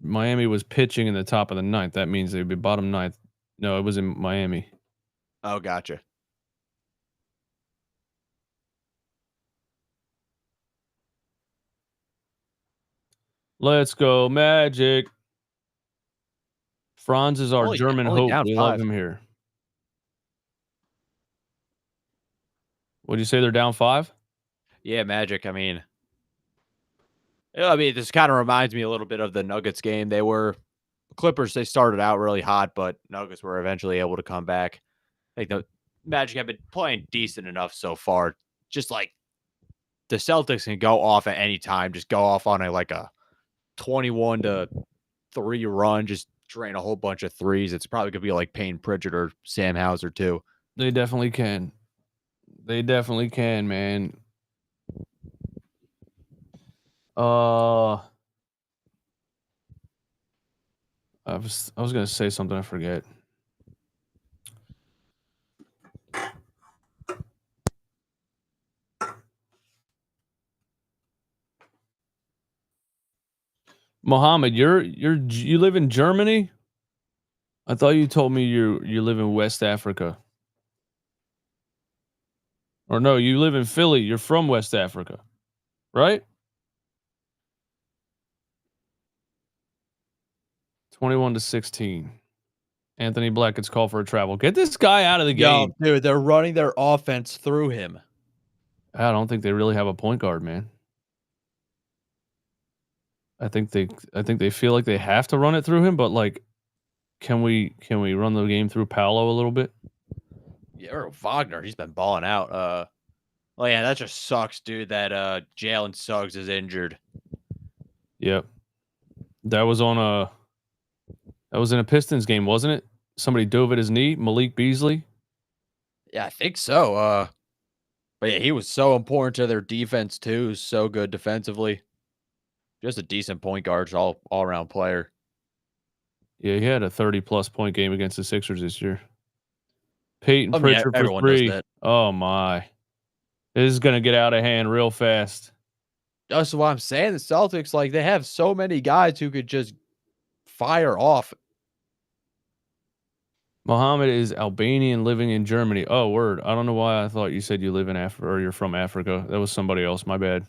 Miami was pitching in the top of the ninth. That means they'd be bottom ninth. No, it was in Miami. Oh, gotcha. Let's go, Magic. Franz is our German only hope. down We 5. love him here. What'd you say? They're down 5? Yeah, Magic. I mean, this kind of reminds me a little bit of the Nuggets game. The Clippers, they started out really hot, but Nuggets were eventually able to come back. I think the Magic have been playing decent enough so far. Just like the Celtics can go off at any time, just go off on a 21-3 run, just drain a whole bunch of threes. It's probably gonna be like Payne Pritchard or Sam Hauser too. They definitely can. They definitely can, man. I was gonna say something, I forget. Mohammed, you live in Germany? I thought you told me you live in West Africa. Or no, you live in Philly. You're from West Africa, right? 21-16. Anthony Black gets called for a travel. Get this guy out of the game. Dude, they're running their offense through him. I don't think they really have a point guard, man. I think they feel like they have to run it through him, but like, can we run the game through Paolo a little bit? Yeah, or Wagner, he's been balling out. Oh yeah, that just sucks, dude. That Jalen Suggs is injured. Yep. That was in a Pistons game, wasn't it? Somebody dove at his knee, Malik Beasley. Yeah, I think so. But yeah, he was so important to their defense too. So good defensively. Just a decent point guard, all around player. Yeah, he had a 30+ point game against the Sixers this year. Peyton Pritchard for 3. Oh my. This is gonna get out of hand real fast. That's what I'm saying. The Celtics, like, they have so many guys who could just fire off. Mohammed is Albanian living in Germany. Oh, word. I don't know why I thought you said you live in Africa or you're from Africa. That was somebody else. My bad.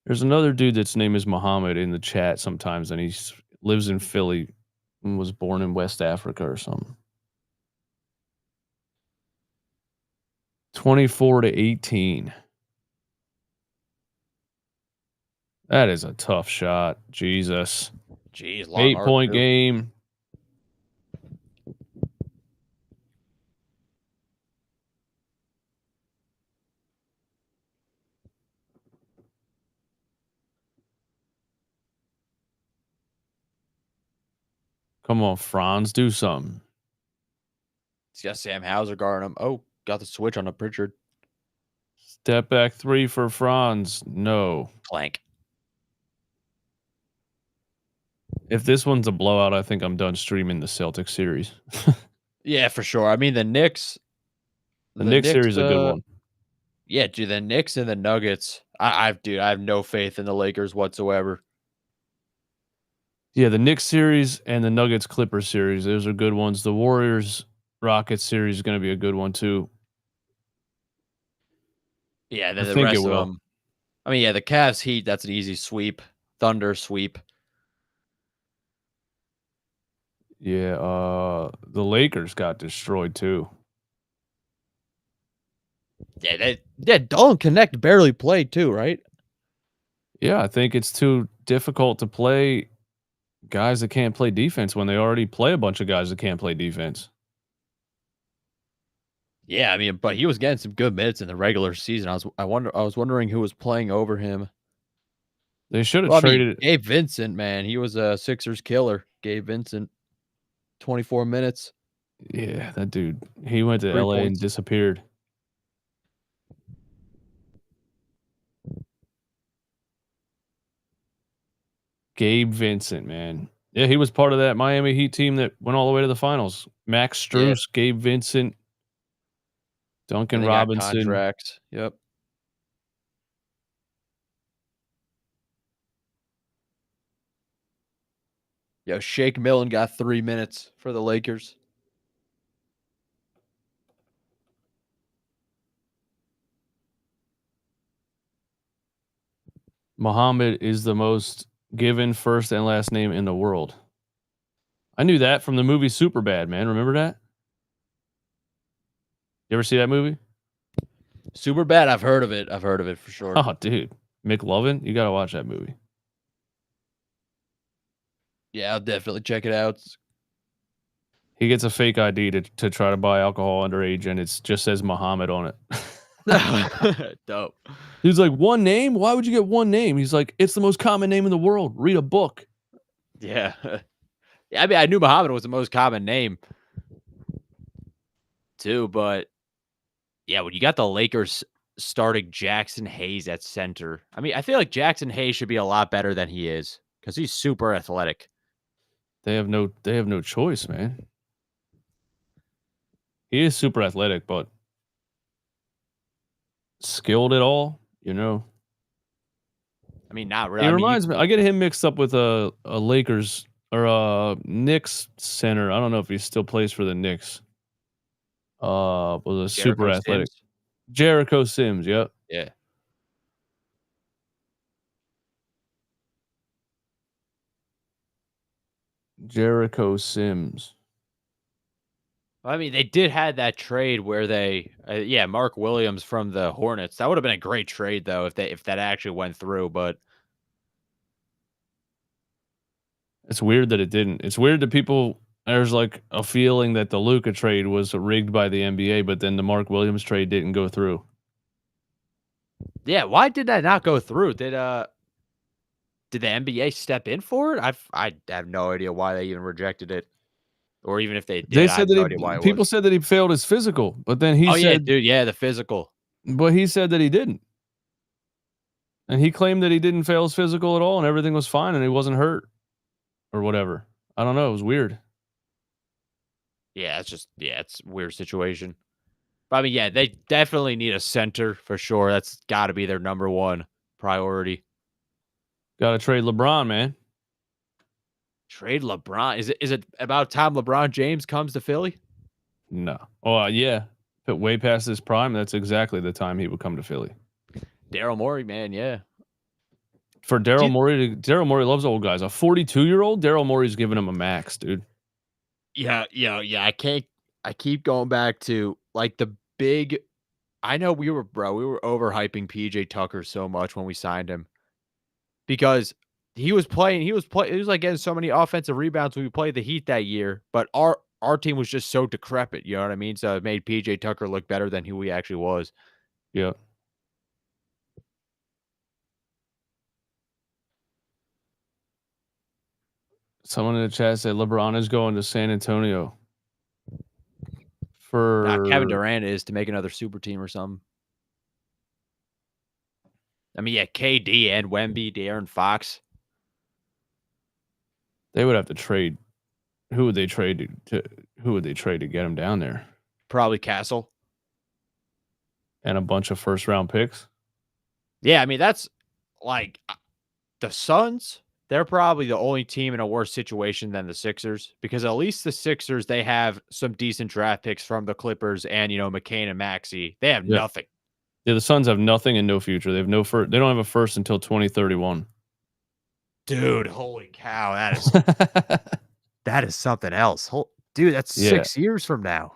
There's another dude that's name is Mohammed in the chat sometimes, and he lives in Philly and was born in West Africa or something. 24-18. That is a tough shot. Jesus. Jeez, 8-point game. Come on, Franz, do something. He's got Sam Hauser guarding him. Oh, got the switch on the Pritchard. Step back 3 for Franz. No. Clank. If this one's a blowout, I think I'm done streaming the Celtics series. Yeah, for sure. I mean, the Knicks. The Knicks series is a good one. Yeah, dude, the Knicks and the Nuggets. I have no faith in the Lakers whatsoever. Yeah, the Knicks series and the Nuggets Clippers series, those are good ones. The Warriors Rockets series is going to be a good one too. Yeah, the rest of them. I mean, yeah, the Cavs Heat, that's an easy sweep. Thunder sweep. Yeah, the Lakers got destroyed too. Yeah, Dolan Connect barely played too, right? Yeah, I think it's too difficult to play guys that can't play defense when they already play a bunch of guys that can't play defense. Yeah, I mean, but he was getting some good minutes in the regular season. I was wondering who was playing over him. They should have Well, I mean, traded. Gabe Vincent, man, he was a Sixers killer. Gabe Vincent, 24 minutes, Yeah, that dude. He went to 3 LA and points. disappeared. Gabe Vincent, man. Yeah, he was part of that Miami Heat team that went all the way to the finals. Max Yeah, Strus, Gabe Vincent, Duncan and they got Robinson. contracts. Yep. Yo, Shake Millen got 3 minutes for the Lakers. Muhammad is the most given first and last name in the world. I knew that from the movie Superbad, man. Remember that? You ever see that movie? Super bad. I've heard of it. I've heard of it for sure. Oh, dude. McLovin, you got to watch that movie. Yeah, I'll definitely check it out. He gets a fake ID to try to buy alcohol underage, and it just says Muhammad on it. Dope. He's like, one name? Why would you get one name? He's like, it's the most common name in the world. Read a book. Yeah. Yeah, I mean, I knew Muhammad was the most common name too, but yeah, when you got the Lakers starting Jackson Hayes at center, I mean, I feel like Jackson Hayes should be a lot better than he is because he's super athletic. They have no choice, man. He is super athletic, but skilled at all, you know. I mean, not really. He I mean, reminds me. I get him mixed up with a Lakers or a Knicks center. I don't know if he still plays for the Knicks. Was a super Jericho athletic Sims? Jericho Sims. Yep. Yeah. Jericho Sims. I mean, they did have that trade where they, yeah, Mark Williams from the Hornets. That would have been a great trade though if that actually went through. But It's weird that it didn't. It's weird that people. There's like a feeling that the Luka trade was rigged by the NBA, but then the Mark Williams trade didn't go through. yeah, why did that not go through? Did the NBA step in for it? I have no idea why they even rejected it, or even if they They did, I said have that no idea why it people was. said that he failed his physical, but then he Oh yeah, said, dude, yeah, the physical. but he said that he didn't, and he claimed that he didn't fail his physical at all, and everything was fine, and he wasn't hurt or whatever. I don't know. It was weird. Yeah, it's a weird situation. But I mean, yeah, they definitely need a center for sure. That's got to be their number one priority. Got to trade LeBron, man. Trade LeBron. Is it about time LeBron James comes to Philly? No. Oh yeah. If it way past his prime, that's exactly the time he would come to Philly. Daryl Morey, man, yeah. For Daryl Morey, Daryl Morey loves old guys. A 42-year-old, Daryl Morey's giving him a max, dude. Yeah. I keep going back to like the big. I know we were overhyping PJ Tucker so much when we signed him because he was like getting so many offensive rebounds when we played the Heat that year, but our team was just so decrepit, you know what I mean? So it made PJ Tucker look better than who he actually was. Yeah. Someone in the chat said LeBron is going to San Antonio. For Kevin Durant is to make another super team or something. I mean, yeah, KD and Wemby, De'Aaron Fox. They would have to trade. Who would they trade to? Who would they trade to get him down there? Probably Castle. And a bunch of first round picks. Yeah, I mean that's like the Suns. They're probably the only team in a worse situation than the Sixers because at least the Sixers they have some decent draft picks from the Clippers and McCain and Maxey. They have nothing. Yeah, the Suns have nothing and no future. They have no first. They don't have a first until 2031. Dude, holy cow! That is something else. Dude, that's 6 years from now.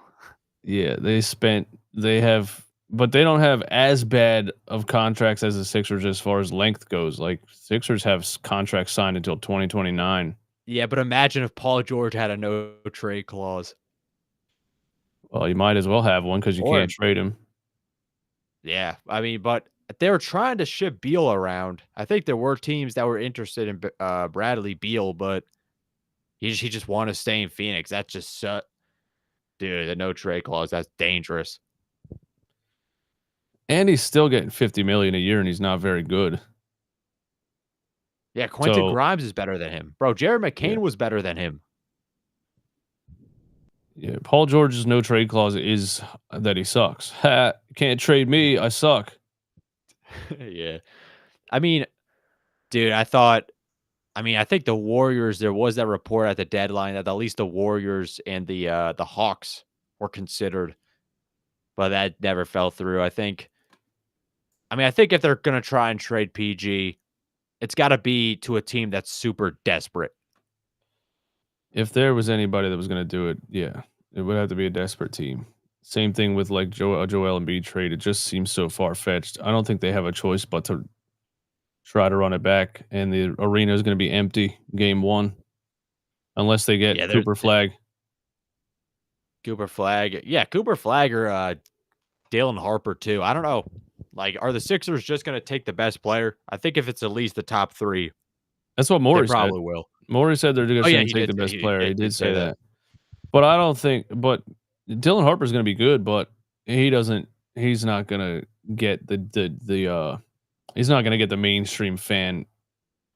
Yeah, they have, but they don't have as bad of contracts as the Sixers as far as length goes. Like Sixers have contracts signed until 2029. Yeah, but imagine if Paul George had a no trade clause. Well, you might as well have one because you Or can't trade him. yeah, I mean, but they were trying to ship Beal around. I think there were teams that were interested in Bradley Beal, but he just wanted to stay in Phoenix. That's just dude, the no trade clause. That's dangerous. And he's still getting $50 million a year, and he's not very good. Yeah, Quentin So Grimes is better than him, bro. Jared McCain yeah. was better than him. Yeah, Paul George's no trade clause is that he sucks. Ha, can't trade me. I suck. Yeah, I mean, dude, I think the Warriors. There was that report at the deadline that at least the Warriors and the Hawks were considered, but that never fell through. I think if they're gonna try and trade PG, it's got to be to a team that's super desperate. If there was anybody that was going to do it, yeah, it would have to be a desperate team. Same thing with like Joel Embiid trade. It just seems so far fetched. I don't think they have a choice but to try to run it back, and the arena is going to be empty game 1 unless they get Cooper Flag. Cooper Flag, yeah, Cooper Flag or Dalen Harper too. I don't know. Like, are the Sixers just going to take the best player? I think if it's at least the top 3, that's what Morey said. Probably will. Morey said they're just going to take the best player. He did say that. But I don't think. But Dylan Harper's going to be good, but he doesn't. He's not going to get he's not going to get the mainstream fan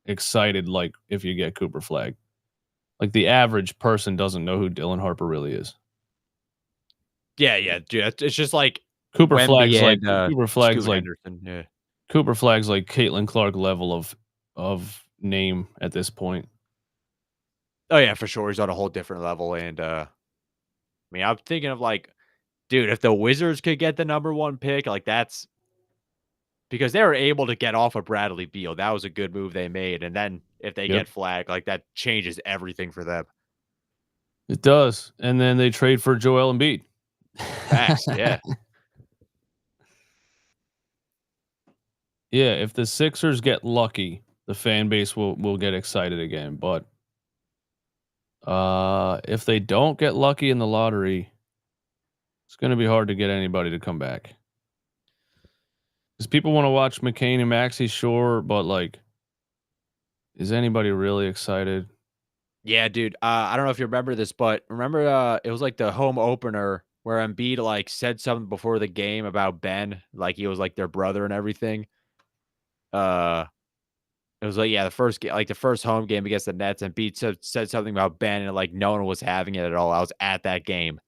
excited like if you get Cooper Flag. Like the average person doesn't know who Dylan Harper really is. Yeah, it's just like Cooper Flag's yeah. Cooper Flag's like Caitlin Clark level of name at this point. Oh yeah, for sure. He's on a whole different level. And I mean, I'm thinking of like, dude, if the Wizards could get the number 1 pick, like that's because they were able to get off of Bradley Beal. That was a good move they made. And then if they get Flag, like that changes everything for them. It does. And then they trade for Joel Embiid. Facts, yeah. Yeah, if the Sixers get lucky, the fan base will get excited again. But if they don't get lucky in the lottery, it's going to be hard to get anybody to come back. Because people want to watch McCain and Maxey, sure, but like, is anybody really excited? Yeah, dude. I don't know if you remember this, but remember it was like the home opener where Embiid like said something before the game about Ben, like he was like their brother and everything. It was like, yeah, the first home game against the Nets, and Embiid said something about Ben, and like no one was having it at all. I was at that game.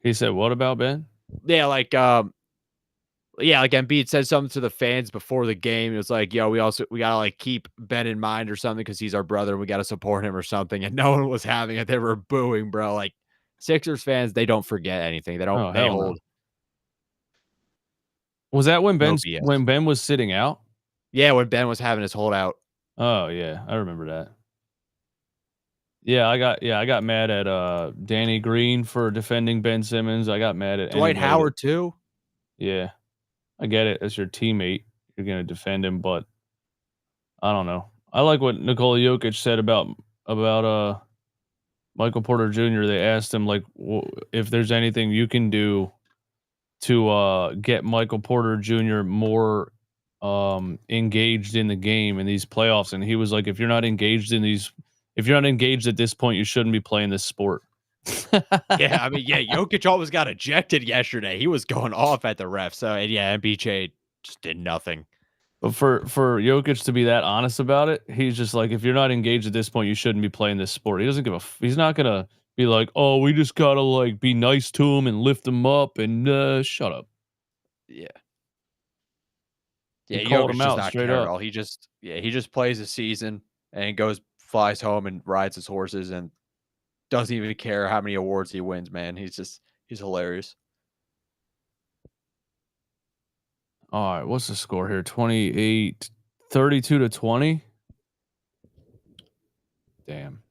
He said what about Ben? Yeah, like Embiid said something to the fans before the game. It was like, yo, we gotta like keep Ben in mind or something because he's our brother and we gotta support him or something. And no one was having it. They were booing, bro. Like Sixers fans, they don't forget anything. They don't. They hold. No. Was that when Ben was sitting out? Yeah, when Ben was having his holdout. Oh yeah, I remember that. Yeah, I got mad at Danny Green for defending Ben Simmons. I got mad at Dwight Howard too. Yeah. I get it. As your teammate, you're going to defend him, but I don't know. I like what Nikola Jokic said about Michael Porter Jr. They asked him like if there's anything you can do to get Michael Porter Jr. more engaged in the game in these playoffs, and he was like, if you're not engaged at this point, you shouldn't be playing this sport. Yeah, I mean, yeah, Jokic almost got ejected yesterday. He was going off at the ref. So, and yeah, MPJ just did nothing. But for Jokic to be that honest about it, he's just like, if you're not engaged at this point, you shouldn't be playing this sport. He doesn't give he's not gonna be like, oh, we just gotta like be nice to him and lift him up and shut up. Yeah. Yeah, he called him out straight up. He just plays a season and flies home and rides his horses and doesn't even care how many awards he wins, man. He's hilarious. All right, what's the score here? 32-20. Damn.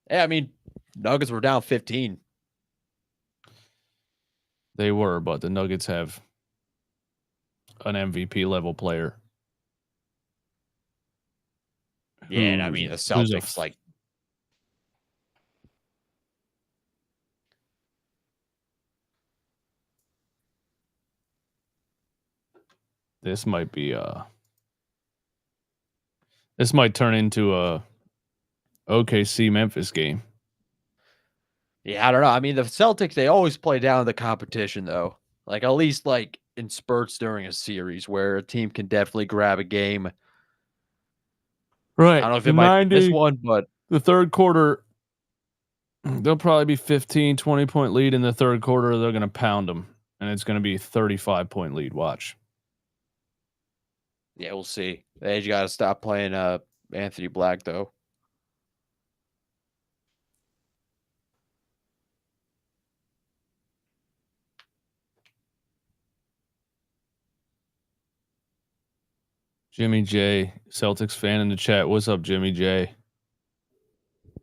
Yeah, I mean, Nuggets were down 15. They were, but the Nuggets have an MVP level player. Yeah, and I mean the Celtics This might be this might turn into a OKC Memphis game. Yeah, I don't know. I mean, the Celtics, they always play down the competition, though. Like, at least, like, in spurts during a series where a team can definitely grab a game. Right. I don't know if it might be this one, but the third quarter, they'll probably be 15, 20-point lead in the third quarter. They're going to pound them, and it's going to be 35-point lead. Watch. yeah, we'll see. They just got to stop playing Anthony Black, though. Jimmy J, Celtics fan in the chat. What's up, Jimmy J?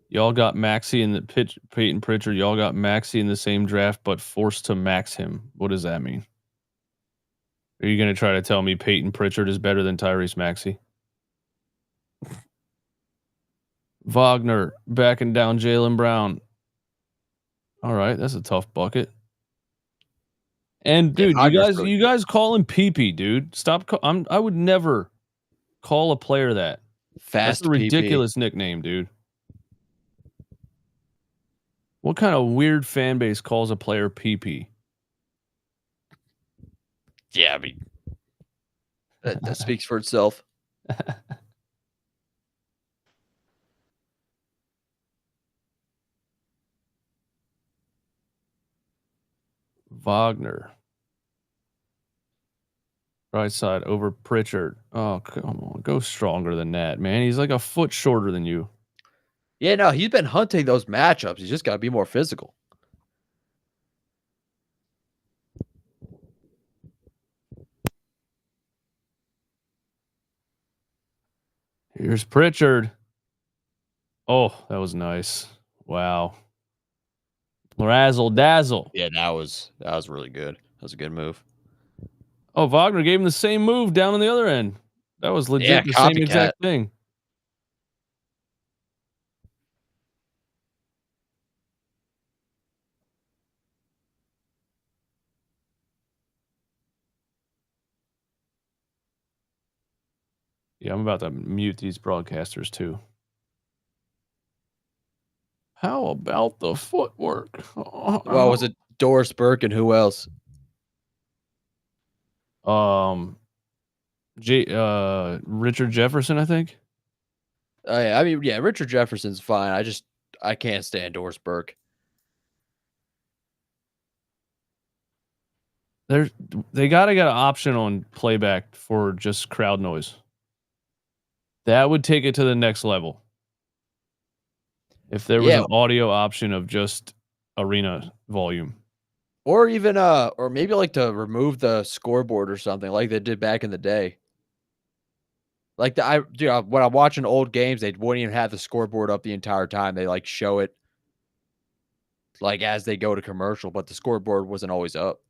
Y'all got Maxey in the pitch. Peyton Pritchard. Y'all got Maxey in the same draft, but forced to max him. What does that mean? Are you going to try to tell me Peyton Pritchard is better than Tyrese Maxey? Wagner backing down Jaylen Brown. All right, that's a tough bucket. And dude, you guys call him PP, dude. Stop. I would never call a player that. Fast. That's a ridiculous nickname, dude. What kind of weird fan base calls a player PP? Yeah, I mean, that speaks for itself. Wagner. Right side over Pritchard. Oh, come on. Go stronger than that, man. He's like a foot shorter than you. Yeah, no, he's been hunting those matchups. He's just got to be more physical. Here's Pritchard. Oh, that was nice. Wow. Razzle dazzle. Yeah, that was really good. That was a good move. Oh, Wagner gave him the same move down on the other end. That was legit the same exact thing. Yeah, I'm about to mute these broadcasters too. How about the footwork? Well, was it Doris Burke and who else? Richard Jefferson, I think. Yeah, I mean, yeah, Richard Jefferson's fine. I can't stand Doris Burke. They gotta get an option on playback for just crowd noise. That would take it to the next level. If there was an audio option of just arena volume. Or even or maybe like to remove the scoreboard or something like they did back in the day. Like when I'm watching old games, they wouldn't even have the scoreboard up the entire time. They like show it like as they go to commercial, but the scoreboard wasn't always up.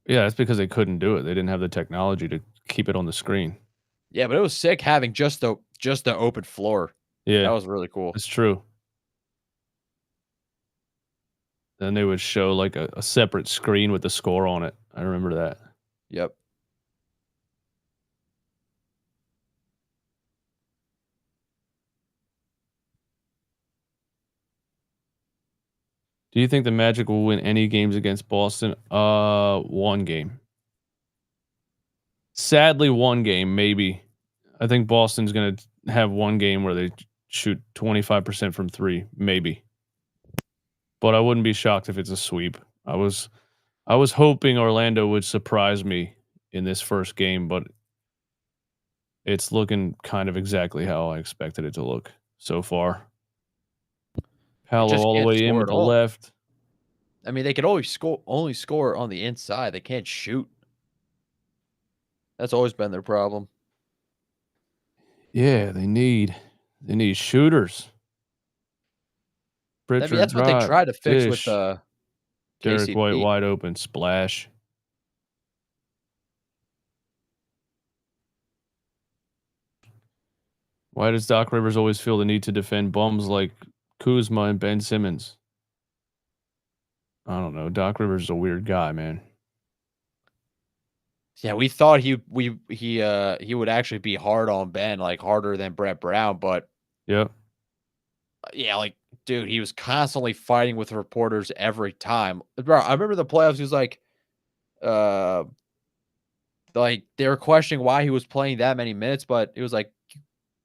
Yeah, that's because they couldn't do it. They didn't have the technology to keep it on the screen. Yeah, but it was sick having just the open floor. Yeah, that was really cool. It's true. Then they would show like a separate screen with the score on it. I remember that. Yep. Do you think the Magic will win any games against Boston? One game. Sadly, one game, maybe. I think Boston's going to have one game where they shoot 25% from three, maybe. But I wouldn't be shocked if it's a sweep. I was hoping Orlando would surprise me in this first game, but it's looking kind of exactly how I expected it to look so far. Paolo all the way in with the left. I mean, they could always only score on the inside. They can't shoot. That's always been their problem. Yeah, they need shooters. Pritchard, that's what they tried to fix with Derek White wide open splash. Why does Doc Rivers always feel the need to defend bums like Kuzma and Ben Simmons? I don't know. Doc Rivers is a weird guy, man. Yeah, we thought he would actually be hard on Ben, like harder than Brett Brown, but Yep. yeah, like dude, he was constantly fighting with reporters every time. Bro, I remember the playoffs. He was uh, like they were questioning why he was playing that many minutes, but it was like,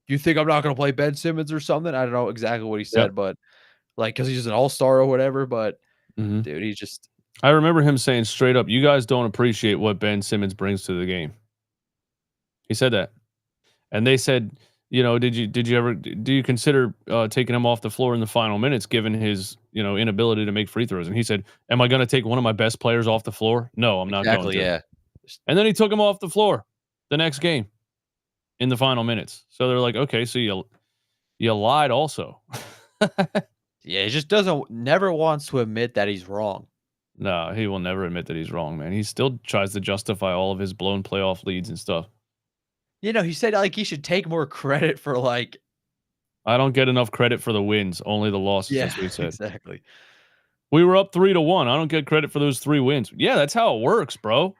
"You think I'm not going to play Ben Simmons or something?" I don't know exactly what he Yep. said, but like because he's an all-star or whatever. But Mhm. dude, he just I remember him saying straight up, "You guys don't appreciate what Ben Simmons brings to the game." He said that. And they said, you know, do you consider taking him off the floor in the final minutes given his, inability to make free throws? And he said, "Am I going to take one of my best players off the floor? No, I'm not going exactly, to." yeah. And then he took him off the floor the next game in the final minutes. So they're like, "Okay, so you lied also." Yeah, he just never wants to admit that he's wrong. No, he will never admit that he's wrong, man. He still tries to justify all of his blown playoff leads and stuff. He said like he should take more credit for like I don't get enough credit for the wins, only the losses. yeah, That's what he said. exactly. We were up 3-1. I don't get credit for those 3 wins. Yeah, that's how it works, bro.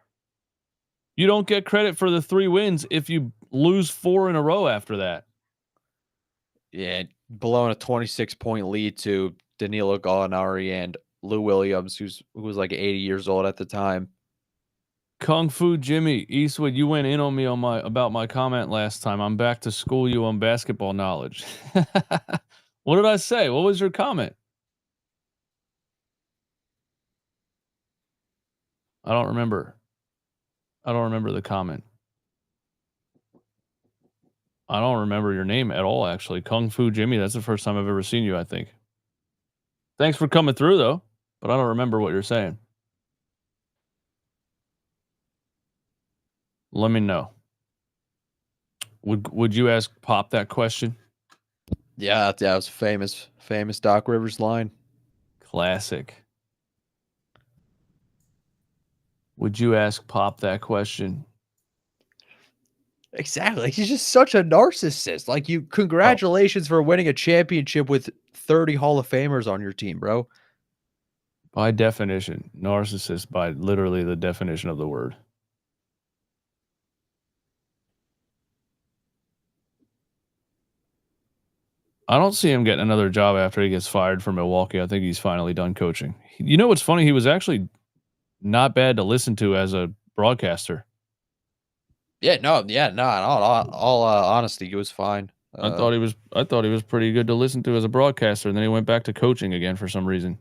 You don't get credit for the 3 wins if you lose 4 in a row after that. Yeah, blowing a 26-point lead to Danilo Gallinari and Lou Williams, who was like 80 years old at the time. Kung Fu Jimmy Eastwood, you went in on me about my comment last time. I'm back to school you on basketball knowledge. What did I say? What was your comment? I don't remember. I don't remember the comment. I don't remember your name at all, actually. Kung Fu Jimmy, that's the first time I've ever seen you, I think. Thanks for coming through, though, but I don't remember what you're saying. Let me know. Would you ask Pop that question? Yeah, that was famous Doc Rivers line. Classic. Would you ask Pop that question? Exactly. He's just such a narcissist. Like congratulations for winning a championship with 30 Hall of Famers on your team, bro. By definition, narcissist by literally the definition of the word. I don't see him getting another job after he gets fired from Milwaukee. I think he's finally done coaching. You know what's funny? He was actually not bad to listen to as a broadcaster. Yeah, no, all honesty, he was fine. I thought he was pretty good to listen to as a broadcaster, and then he went back to coaching again for some reason.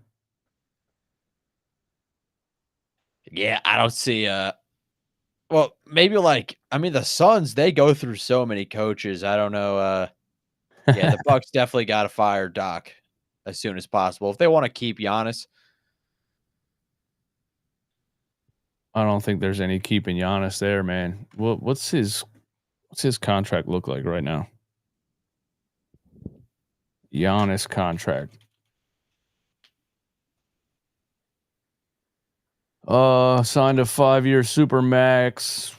Yeah, I don't see well, maybe the Suns, they go through so many coaches. I don't know. Yeah, the Bucks definitely got to fire Doc as soon as possible if they want to keep Giannis. I don't think there's any keeping Giannis there, man. What's his contract look like right now? Giannis contract. Signed a 5-year super max.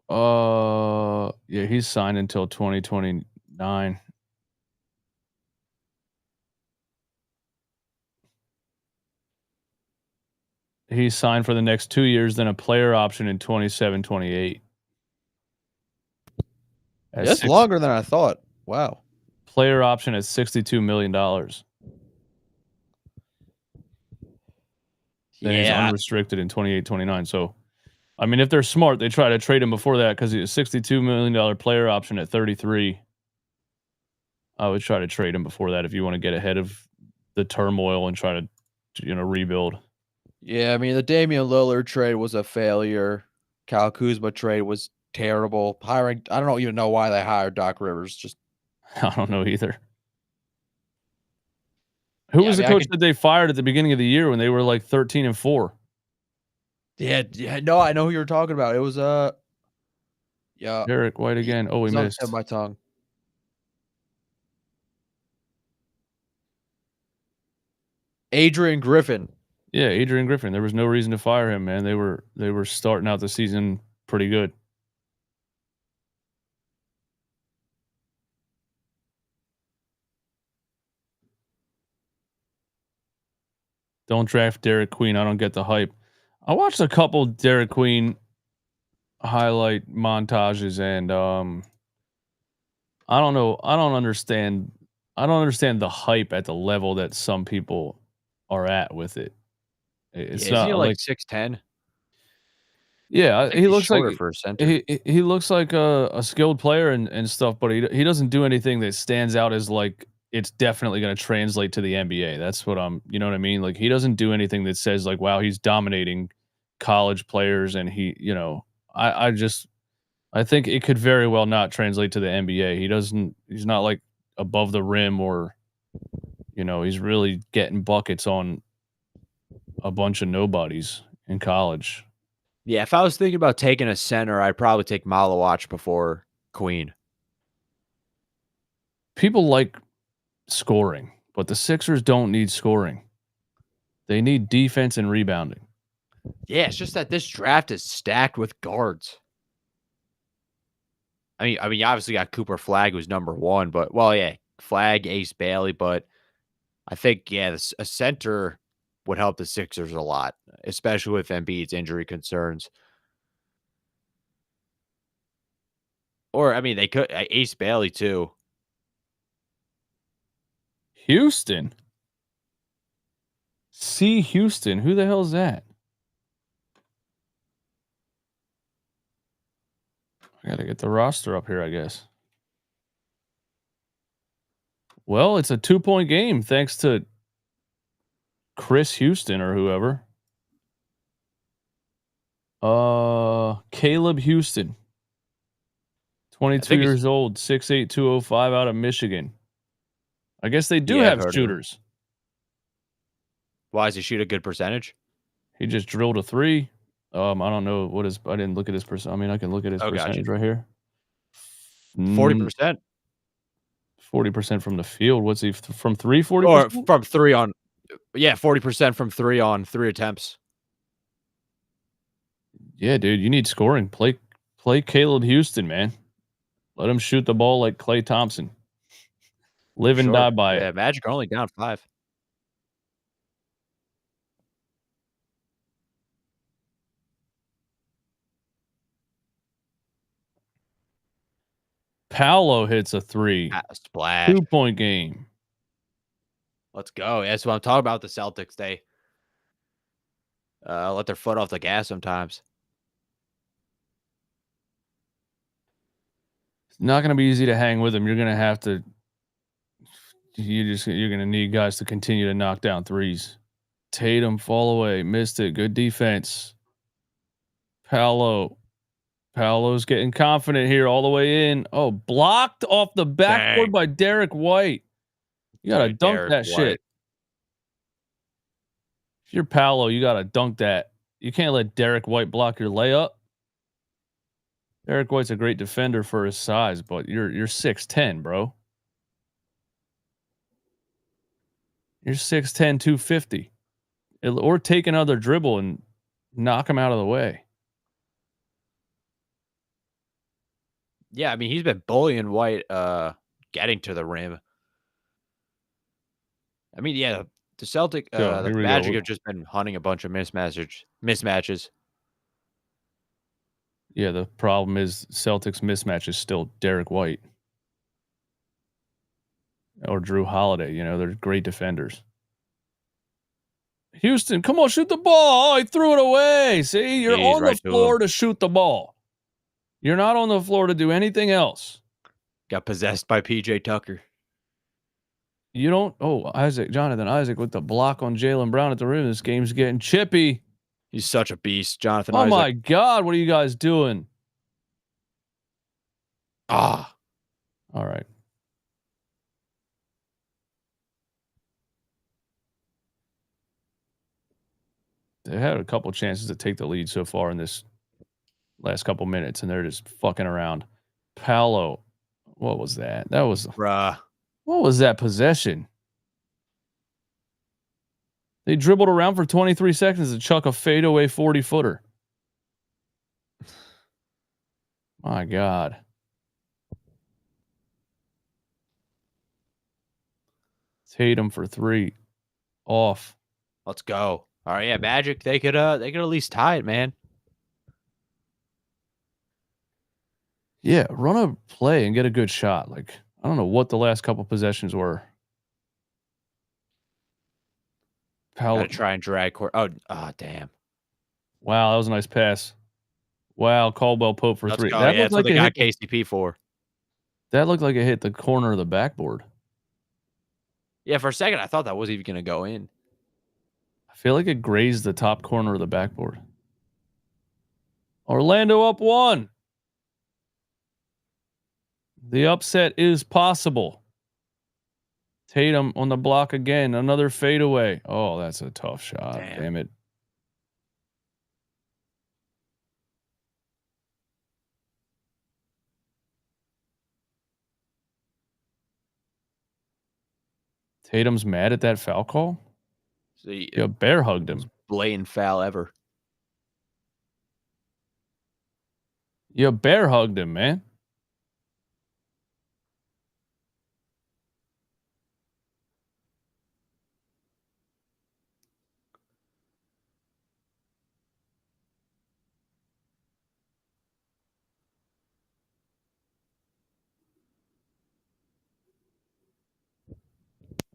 Yeah, he's signed until 2029. He's signed for the next 2 years, then a player option in 27, 28. That's longer than I thought. Wow. Player option at $62 million. Then he's unrestricted in 28, 29. So, I mean, if they're smart, they try to trade him before that because he's a $62 million player option at 33. I would try to trade him before that if you want to get ahead of the turmoil and try to, rebuild. Yeah, I mean, the Damian Lillard trade was a failure. Kyle Kuzma trade was terrible. I don't even know why they hired Doc Rivers. Just I don't know either. Who was the coach that they fired at the beginning of the year when they were like 13-4? Yeah, no, I know who you're talking about. It was yeah, Derek White again. Oh, we missed. On my tongue. Adrian Griffin. Yeah, Adrian Griffin. There was no reason to fire him, man. They were starting out the season pretty good. Don't draft Derek Queen. I don't get the hype. I watched a couple Derek Queen highlight montages and I don't know. I don't understand the hype at the level that some people are at with it. Yeah, It's isn't he not like like 6'10"? yeah, I think he he's looks like shorter for a center. he looks like a skilled player and stuff, but he doesn't do anything that stands out as like it's definitely going to translate to the NBA. That's what you know what I mean? Like he doesn't do anything that says like wow, he's dominating college players and I think it could very well not translate to the NBA. He's not like above the rim or he's really getting buckets on a bunch of nobodies in college. Yeah, if I was thinking about taking a center, I'd probably take Malawatch before Queen. People like scoring, but the Sixers don't need scoring. They need defense and rebounding. Yeah, it's just that this draft is stacked with guards. I mean, you obviously got Cooper Flag, who's number 1, but yeah, Flag, Ace Bailey, but I think a center would help the Sixers a lot, especially with Embiid's injury concerns. Or I mean, they could Ace Bailey too. Houston. See Houston. Who the hell is that? I gotta get the roster up here, I guess. Well, it's a 2-point game thanks to Chris Houston or whoever. Caleb Houston. 22 years old, 6'8", 205 out of Michigan. I guess they do have shooters. Why does he shoot a good percentage? He just drilled a 3. I don't know I didn't look at his percent. I mean, I can look at his percentage right here. 40%. 40% from the field. What's he from 3? 40%? Or from 3 on. Yeah, 40% from 3 on 3 attempts. Yeah, dude, you need scoring. Play Caleb Houston, man. Let him shoot the ball like Klay Thompson. Live and die by it. Yeah, Magic are only down 5. Paolo hits a 3. Splash. 2-point game. Let's go. That's what I'm talking about. The Celtics, they let their foot off the gas sometimes. It's not going to be easy to hang with them. You're going to have to. You're going to need guys to continue to knock down threes. Tatum fall away, missed it. Good defense. Paolo's getting confident here all the way in. Oh, blocked off the backboard by Derek White. You got to dunk that shit. If you're Paolo, you got to dunk that. You can't let Derek White block your layup. Derek White's a great defender for his size, but you're 6'10", bro. You're 6'10", 250. Or take another dribble and knock him out of the way. Yeah, I mean, he's been bullying White getting to the rim. I mean, yeah, the Magic have just been hunting a bunch of mismatches. Yeah, the problem is Celtics mismatch is still Derek White or Drew Holiday. They're great defenders. Houston, come on, shoot the ball. Oh, he threw it away. See, you're on the floor to shoot the ball. You're not on the floor to do anything else. Got possessed by PJ Tucker. You don't. Oh, Jonathan Isaac with the block on Jaylen Brown at the rim. This game's getting chippy. He's such a beast, Jonathan Isaac. Oh my God, what are you guys doing? All right. They had a couple chances to take the lead so far in this last couple minutes, and they're just fucking around. Paolo, what was that? That was bruh. What was that possession? They dribbled around for 23 seconds to chuck a fadeaway 40-footer. My God. Tatum for 3. Off. Let's go. All right, yeah, Magic, they could at least tie it, man. Yeah, run a play and get a good shot. Like, I don't know what the last couple possessions were. Gotta try and drag court. Oh, damn. Wow, that was a nice pass. Wow, Caldwell Pope for Let's 3. go. That Yeah, looked that's what like they it got hit KCP for. that looked like it hit the corner of the backboard. Yeah, for a second, I thought that was even gonna go in. I feel like it grazed the top corner of the backboard. Orlando up 1. The upset is possible. Tatum on the block again. Another fadeaway. Oh, that's a tough shot. Damn it. Tatum's mad at that foul call? See, Yeah, bear hugged him. blatant foul ever. You bear hugged him, man.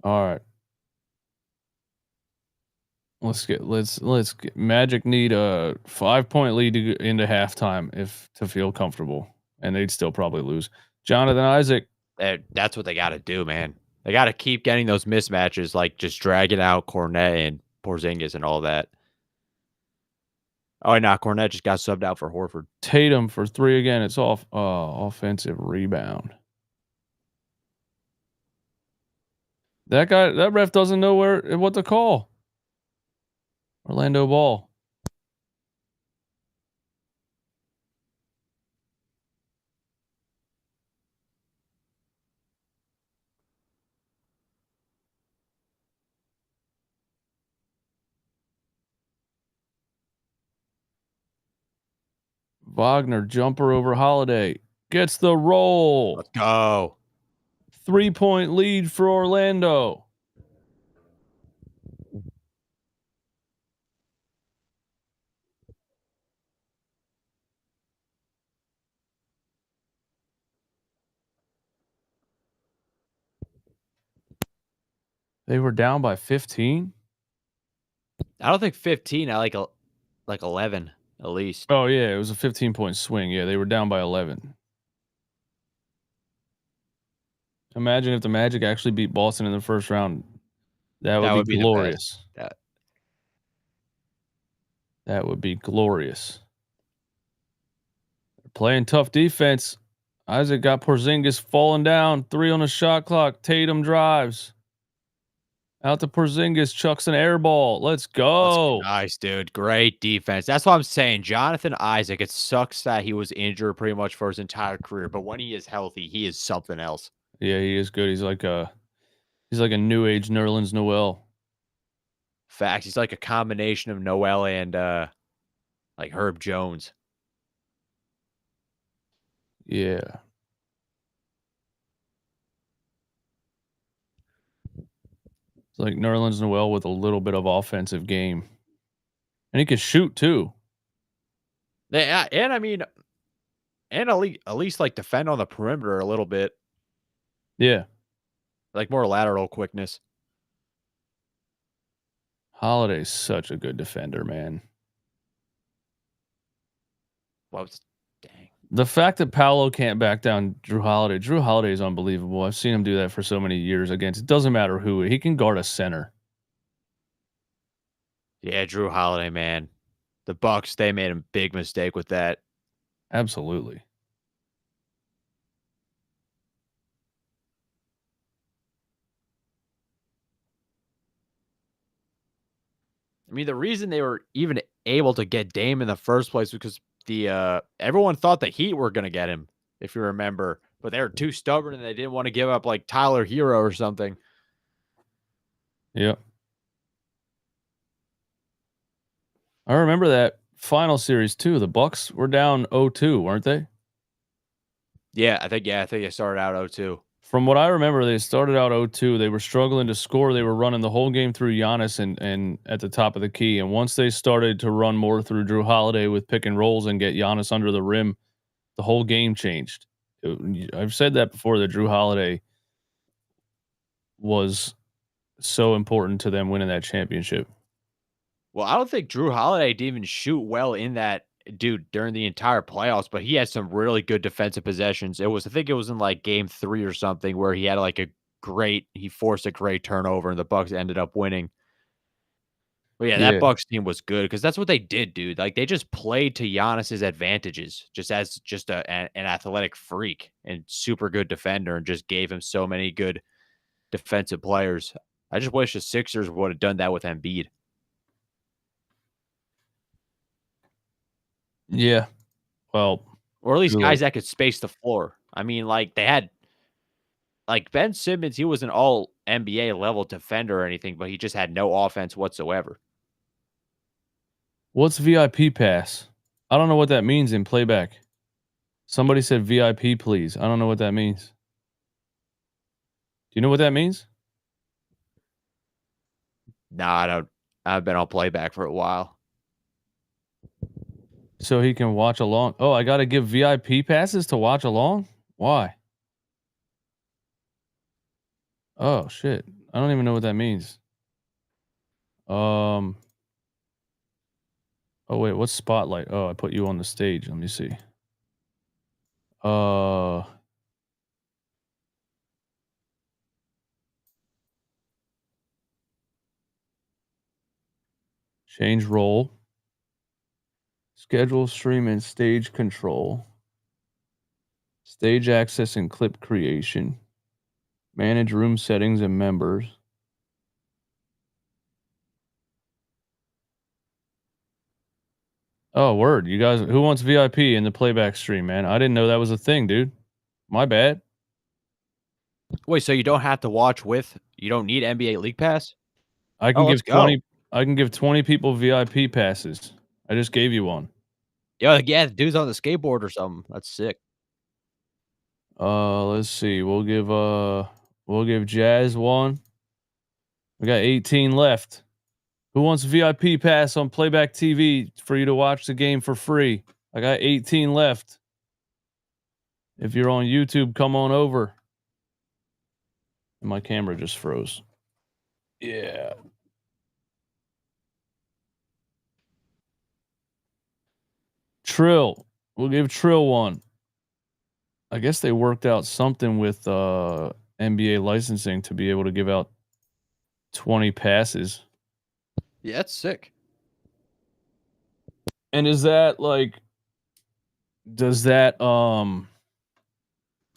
All right. Let's get Magic need a 5-point lead to go into halftime to feel comfortable, and they'd still probably lose. Jonathan Isaac. That's what they got to do, man. They got to keep getting those mismatches, like just dragging out Cornet and Porzingis and all that. Oh, no, Cornet just got subbed out for Horford. Tatum for 3 again. It's off. Offensive rebound. That ref doesn't know what to call. Orlando ball. Wagner jumper over Holiday. Gets the roll. Let's go. 3-point lead for Orlando. They were down by 15. I don't think 15. I like 11 at least. Oh yeah, it was a 15-point swing. Yeah, they were down by 11. Imagine if the Magic actually beat Boston in the first round. That would be glorious. That would be glorious. They're playing tough defense. Isaac got Porzingis falling down. 3 on the shot clock. Tatum drives. Out to Porzingis, chucks an air ball. Let's go. Nice, dude. Great defense. That's what I'm saying. Jonathan Isaac, it sucks that he was injured pretty much for his entire career, but when he is healthy, he is something else. Yeah, he is good. He's like a new age Nerlens Noel. Facts. He's like a combination of Noel and like Herb Jones. Yeah. It's like Nerlens Noel with a little bit of offensive game. And he can shoot too. Yeah, and I mean, and at least like defend on the perimeter a little bit. Yeah. Like more lateral quickness. Holiday's such a good defender, man. Dang. The fact that Paolo can't back down Drew Holiday is unbelievable. I've seen him do that for so many years against. It doesn't matter who. He can guard a center. Yeah, Drew Holiday, man. The Bucks, they made a big mistake with that. Absolutely. I mean, the reason they were even able to get Dame in the first place was because the everyone thought the Heat were going to get him, if you remember, but they were too stubborn and they didn't want to give up like Tyler Hero or something. Yep. I remember that final series too. The Bucks were down 0-2, weren't they? Yeah, I think they started out 0-2. From what I remember, they started out 0-2. They were struggling to score. They were running the whole game through Giannis and at the top of the key. And once they started to run more through Drew Holiday with pick and rolls and get Giannis under the rim, The whole game changed. I've said that before, that Drew Holiday was so important to them winning that championship. Well, I don't think Drew Holiday didn't even shoot well in that during the entire playoffs, but he had some really good defensive possessions. I think it was in like game 3 or something where he had like he forced a great turnover and the Bucks ended up winning. But yeah, that Yeah. Bucks team was good because that's what they did, dude. Like they just played to Giannis's advantages, just as just an athletic freak and super good defender, and just gave him so many good defensive players. I just wish the Sixers would have done that with Embiid. Yeah. Well, Or at least too guys late. that could space the floor. I mean, like, they had like, Ben Simmons, he was an all NBA level defender or anything, but he just had no offense whatsoever. What's VIP pass? I don't know what that means in playback. Somebody said VIP, please. I don't know what that means. Do you know what that means? Nah, I don't. I've been on playback for a while. So he can watch along. Oh, I got to give VIP passes to watch along? Why? Oh, shit. I don't even know what that means. Oh wait, what's spotlight? Oh, I put you on the stage. Let me see. Uh Change role. Schedule, stream, and stage control. Stage access and clip creation. Manage room settings and members. Oh, word. You guys, who wants VIP in the playback stream, man? I didn't know that was a thing, dude. My bad. Wait, so you don't have to watch with you don't need NBA League Pass? I Oh, can let's give go. 20 people VIP passes. I just gave you one. Yeah, the dude's on the skateboard or something. That's sick. Let's see. We'll give Jazz one. We got 18 left. Who wants VIP pass on Playback TV for you to watch the game for free? I got 18 left. If you're on YouTube, come on over. And my camera just froze. Yeah. Trill. We'll give Trill one. I guess they worked out something with NBA licensing to be able to give out 20 passes. Yeah, that's sick. And is that like does that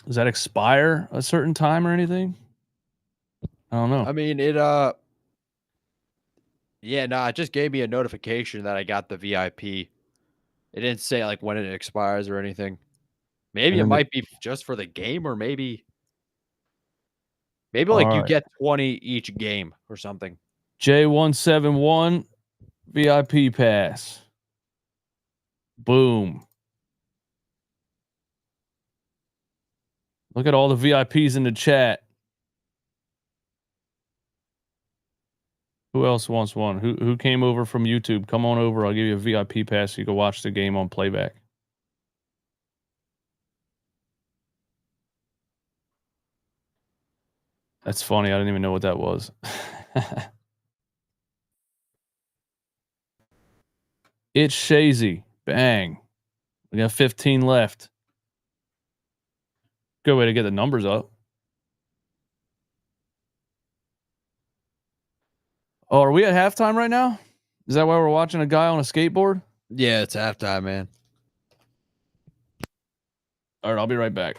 expire a certain time or anything? I don't know. I mean, it yeah, nah, it just gave me a notification that I got the VIP. It didn't say like when it expires or anything. Maybe And it then might be just for the game, or maybe like all you right. get 20 each game or something. J171 VIP pass. Boom. Look at all the VIPs in the chat. Who else wants one? Who came over from YouTube? Come on over. I'll give you a VIP pass so you can watch the game on playback. That's funny. I didn't even know what that was. It's Shazy. Bang. We got 15 left. Good way to get the numbers up. Oh, are we at halftime right now? Is that why we're watching a guy on a skateboard? Yeah, it's halftime, man. All right, I'll be right back.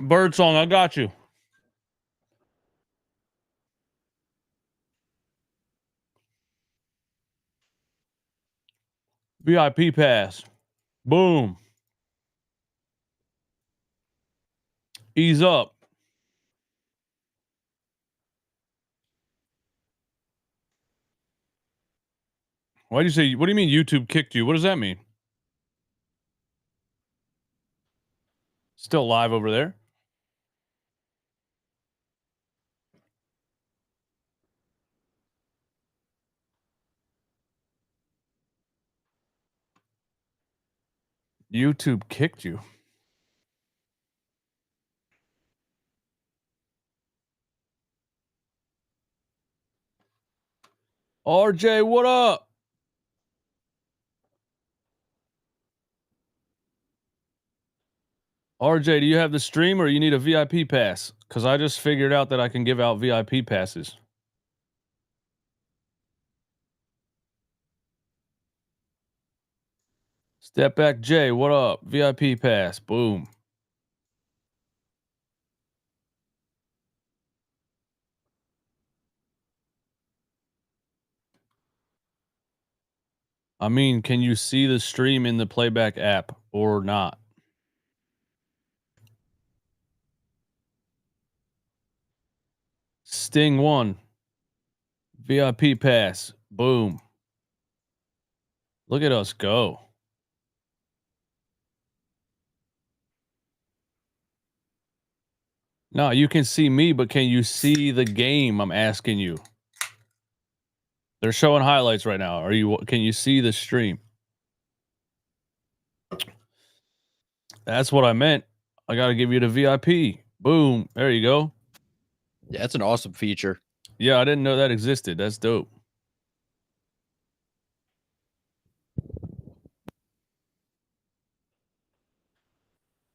Bird song, I got you. VIP pass. Boom. Ease up. Why do you say, what do you mean YouTube kicked you? What does that mean? Still live over there? YouTube kicked you. RJ, what up? RJ, do you have the stream or you need a VIP pass? Because I just figured out that I can give out VIP passes. Step back Jay, what up? VIP pass. Boom. I mean, can you see the stream in the Playback app or not? Sting 1. VIP pass. Boom. Look at us go. No, you can see me, but can you see the game? I'm asking you. They're showing highlights right now. Can you see the stream? That's what I meant. I got to give you the VIP. Boom. There you go. Yeah, it's an awesome feature. Yeah, I didn't know that existed. That's dope.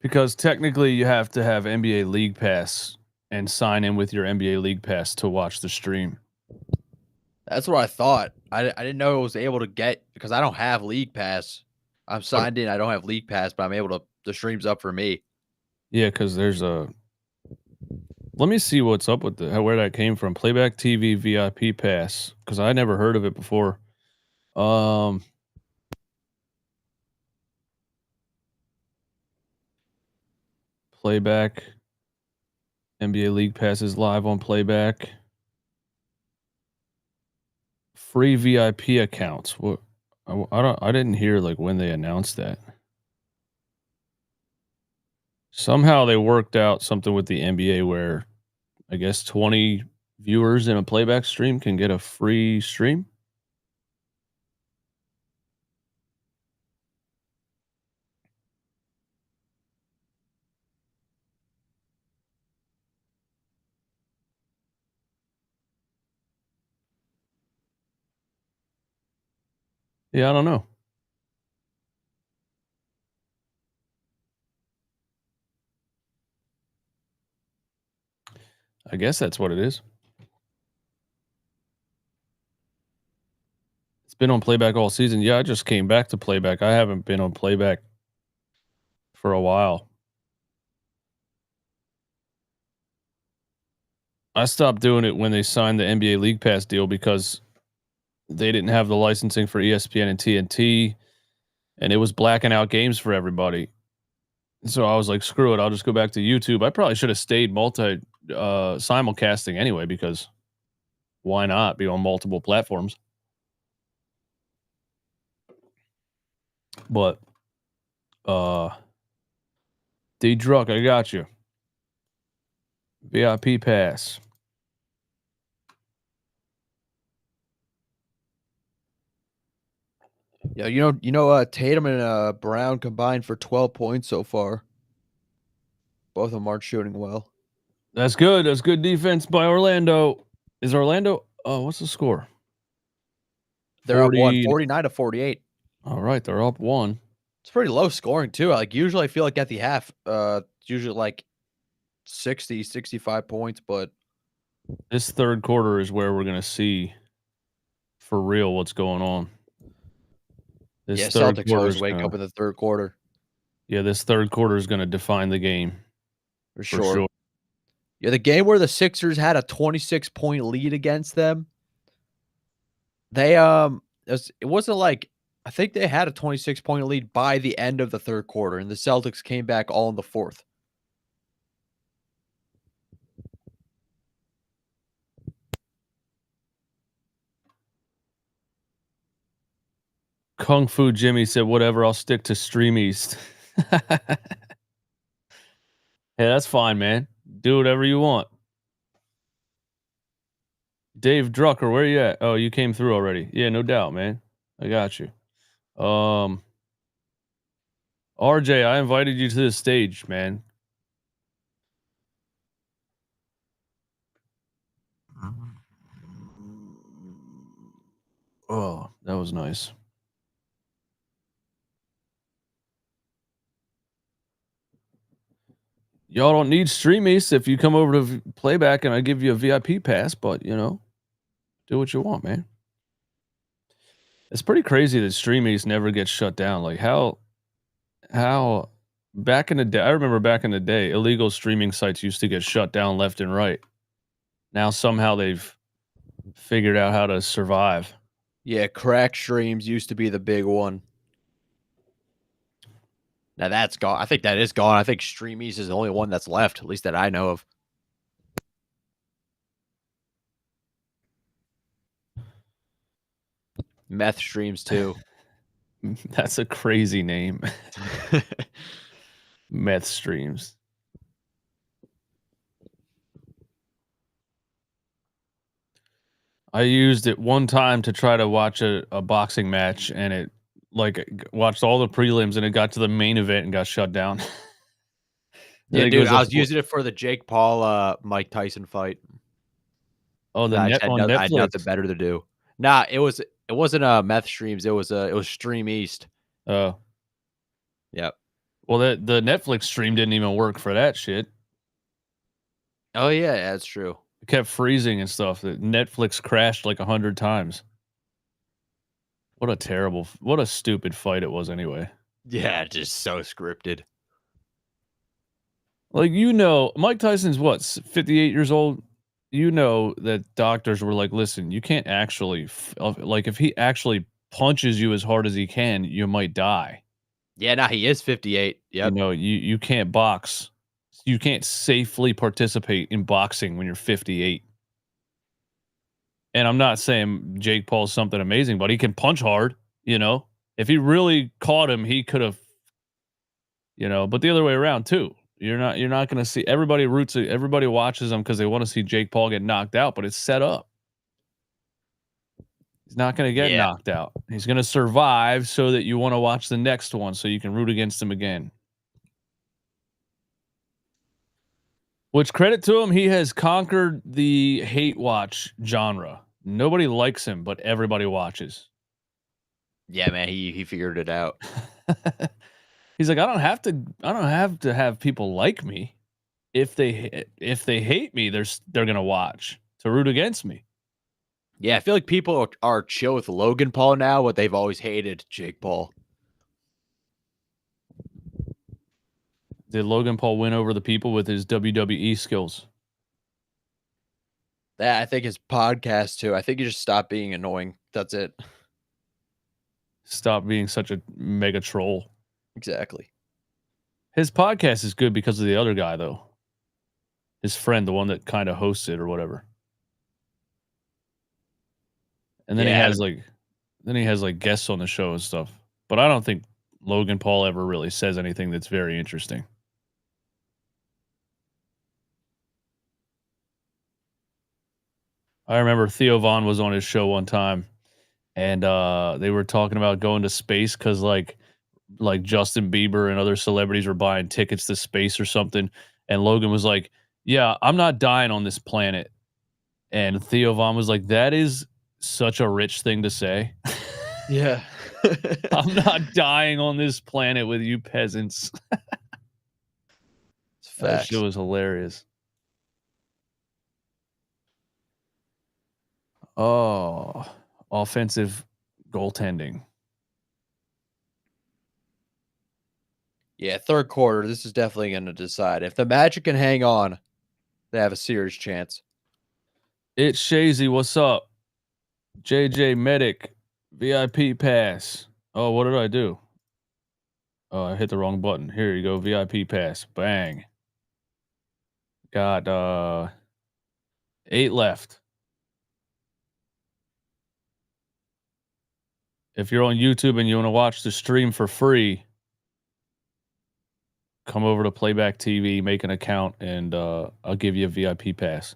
Because technically you have to have NBA League Pass and sign in with your NBA League Pass to watch the stream. That's what I thought. I didn't know it was able to get, because I don't have League Pass. I'm signed in. I don't have League Pass, but I'm able to, the stream's up for me. Yeah, because there's a, let me see what's up with where that came from. Playback TV VIP Pass, because I never heard of it before. Playback NBA League Pass is live on Playback. Free VIP accounts. What? I didn't hear like when they announced that. Somehow they worked out something with the NBA where I guess 20 viewers in a Playback stream can get a free stream. Yeah, I don't know. I guess that's what it is. It's been on Playback all season. Yeah, I just came back to Playback. I haven't been on Playback for a while. I stopped doing it when they signed the NBA League Pass deal because they didn't have the licensing for ESPN and TNT, and it was blacking out games for everybody. So I was like, screw it. I'll just go back to YouTube. I probably should have stayed simulcasting anyway, because why not be on multiple platforms? But D-Druck, I got you. VIP pass. Yeah, Tatum and Brown combined for 12 points so far. Both of them aren't shooting well. That's good. That's good defense by Orlando. Is Orlando? Oh, what's the score? They're up 49-48. All right, they're up 1. It's pretty low scoring too. Like usually I feel like at the half, it's usually like 60, 65 points, but this third quarter is where we're going to see for real what's going on. Celtics always wake up in the third quarter. Yeah, this third quarter is going to define the game. For For sure. sure. Yeah, the game where the Sixers had a 26-point lead against them, they, it wasn't like I think they had a 26-point lead by the end of the 3rd quarter, and the Celtics came back all in the 4th. Kung Fu Jimmy said, "Whatever, I'll stick to Stream East." Hey, that's fine, man. Do whatever you want. Dave Drucker, where you at? Oh, you came through already. Yeah, no doubt, man. I got you. RJ, I invited you to the stage, man. Oh, that was nice. Y'all don't need Stream East if you come over to Playback and I give you a VIP pass, but you know, do what you want, man. It's pretty crazy that Stream East never gets shut down. Like how back in the day, I remember back in the day, illegal streaming sites used to get shut down left and right. Now somehow they've figured out how to survive. Yeah, crack streams used to be the big one. Now that's gone. I think that is gone. I think Streamies is the only one that's left, at least that I know of. Meth streams too. That's a crazy name. Meth streams. I used it one time to try to watch a boxing match, and it watched all the prelims, and it got to the main event and got shut down. Yeah, dude, I was using it for the Jake Paul, Mike Tyson fight. Oh, I had on I had Netflix. nothing better to do. Nah, it wasn't meth streams. It was Stream East. Oh, Yep. well, the Netflix stream didn't even work for that shit. Oh yeah, that's true. It kept freezing and stuff. That Netflix crashed like 100 times. What a stupid fight it was anyway. Yeah, just so scripted. Like, you know, Mike Tyson's what, 58 years old? You know that doctors were like, listen, you can't actually, like, if he actually punches you as hard as he can, you might die. Yeah, nah, he is 58. Yep. You know, you can't box. You can't safely participate in boxing when you're 58. And I'm not saying Jake Paul's something amazing, but he can punch hard, you know? If he really caught him, he could have, you know, but the other way around too. You're not going to see everybody watches him because they want to see Jake Paul get knocked out, but it's set up. He's not going to get knocked out. He's going to survive so that you want to watch the next one so you can root against him again. Which, credit to him, he has conquered the hate watch genre. Nobody likes him, but everybody watches. Yeah, man, he figured it out. He's like, I don't have to have people like me. If they hate me, they're gonna watch to root against me. Yeah, I feel like people are chill with Logan Paul now, but they've always hated Jake Paul. Did Logan Paul win over the people with his WWE skills? Yeah, I think his podcast too. I think he just stopped being annoying. That's it. Stop being such a mega troll. Exactly. His podcast is good because of the other guy, though. His friend, the one that kind of hosts it or whatever. And then he has like guests on the show and stuff. But I don't think Logan Paul ever really says anything that's very interesting. I remember Theo Von was on his show one time, and they were talking about going to space because like Justin Bieber and other celebrities were buying tickets to space or something. And Logan was like, yeah, I'm not dying on this planet. And Theo Von was like, that is such a rich thing to say. Yeah. I'm not dying on this planet with you peasants. That shit was hilarious. Oh, offensive goaltending. Yeah, third quarter, this is definitely going to decide. If the Magic can hang on, they have a serious chance. It's Shazy. What's up? JJ Medic. VIP pass. Oh, what did I do? Oh, I hit the wrong button. Here you go. VIP pass. Bang. Got 8 left. If you're on YouTube and you want to watch the stream for free, come over to Playback TV, make an account, and I'll give you a VIP pass.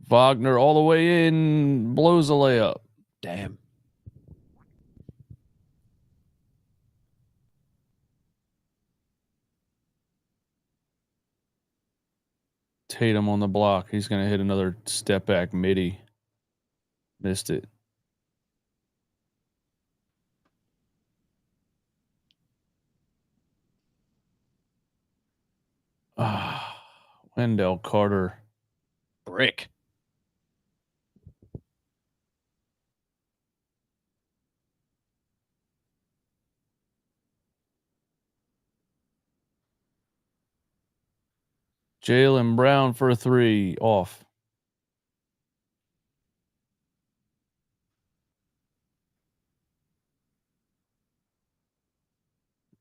Wagner all the way in, blows a layup. Damn. Tatum on the block. He's going to hit another step back midi. Missed it. Wendell Carter. Brick. Jaylen Brown for a 3. Off.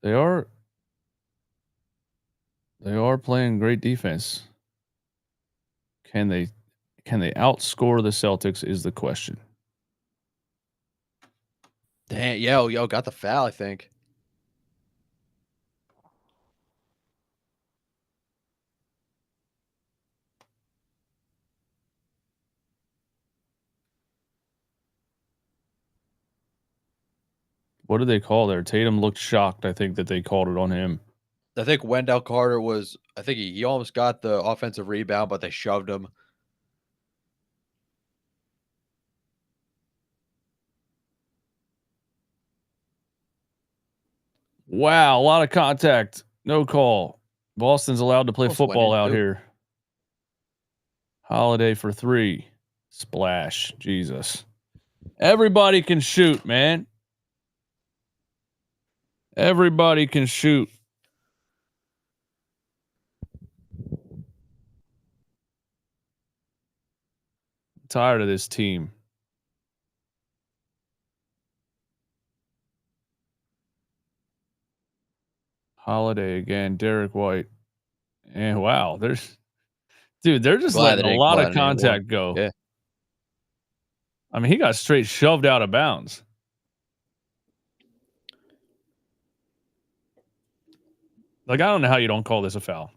They are playing great defense. Can they outscore the Celtics is the question. Damn, yo, got the foul, I think. What did they call there? Tatum looked shocked, I think, that they called it on him. I think Wendell Carter was, I think he almost got the offensive rebound, but they shoved him. Wow, a lot of contact. No call. Boston's allowed to play football out here. Holiday for 3. Splash. Jesus. Everybody can shoot, man. Everybody can shoot. I'm tired of this team. Holiday again. Derek White. And wow, they're just letting a lot of contact go. Yeah. I mean, he got straight shoved out of bounds. Like, I don't know how you don't call this a foul.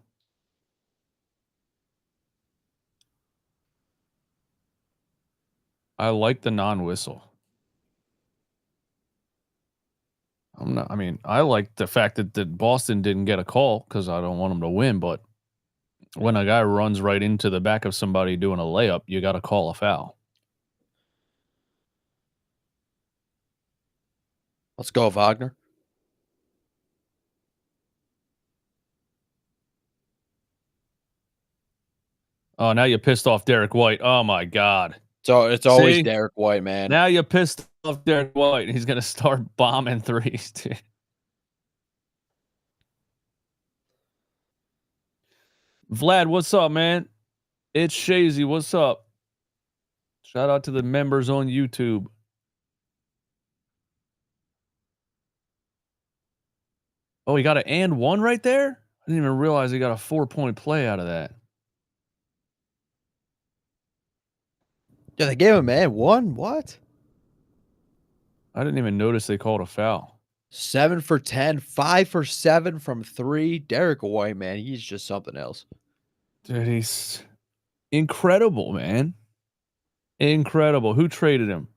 I like the non-whistle. I like the fact that Boston didn't get a call because I don't want them to win, but when a guy runs right into the back of somebody doing a layup, you got to call a foul. Let's go, Wagner. Oh, now you pissed off Derek White. Oh my God. So it's always Derek White, man. Now you pissed off Derek White. He's gonna start bombing threes, dude. Vlad, what's up, man? It's Shazy. What's up? Shout out to the members on YouTube. Oh, he got an and 1 right there? I didn't even realize he got a 4-point play out of that. Yeah, they gave him and 1. What? I didn't even notice they called a foul. 7 for 10, 5 for 7 from 3. Derek White, man, he's just something else. Dude, he's incredible, man. Incredible. Who traded him?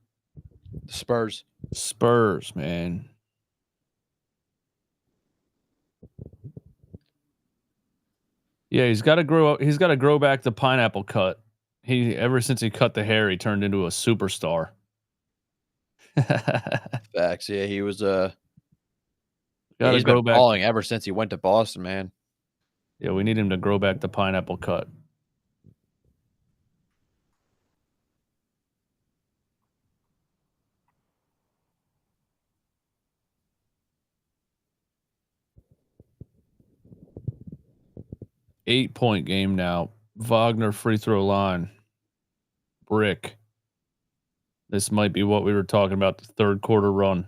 The Spurs. Spurs, man. Yeah, he's got to grow up. He's got to grow back the pineapple cut. Ever since he cut the hair, he turned into a superstar. Facts. Yeah, he was Gotta he's grow been back. balling ever since he went to Boston, man. Yeah, we need him to grow back the pineapple cut. 8-point game now. Wagner free throw line. Brick. This might be what we were talking about, the third quarter run.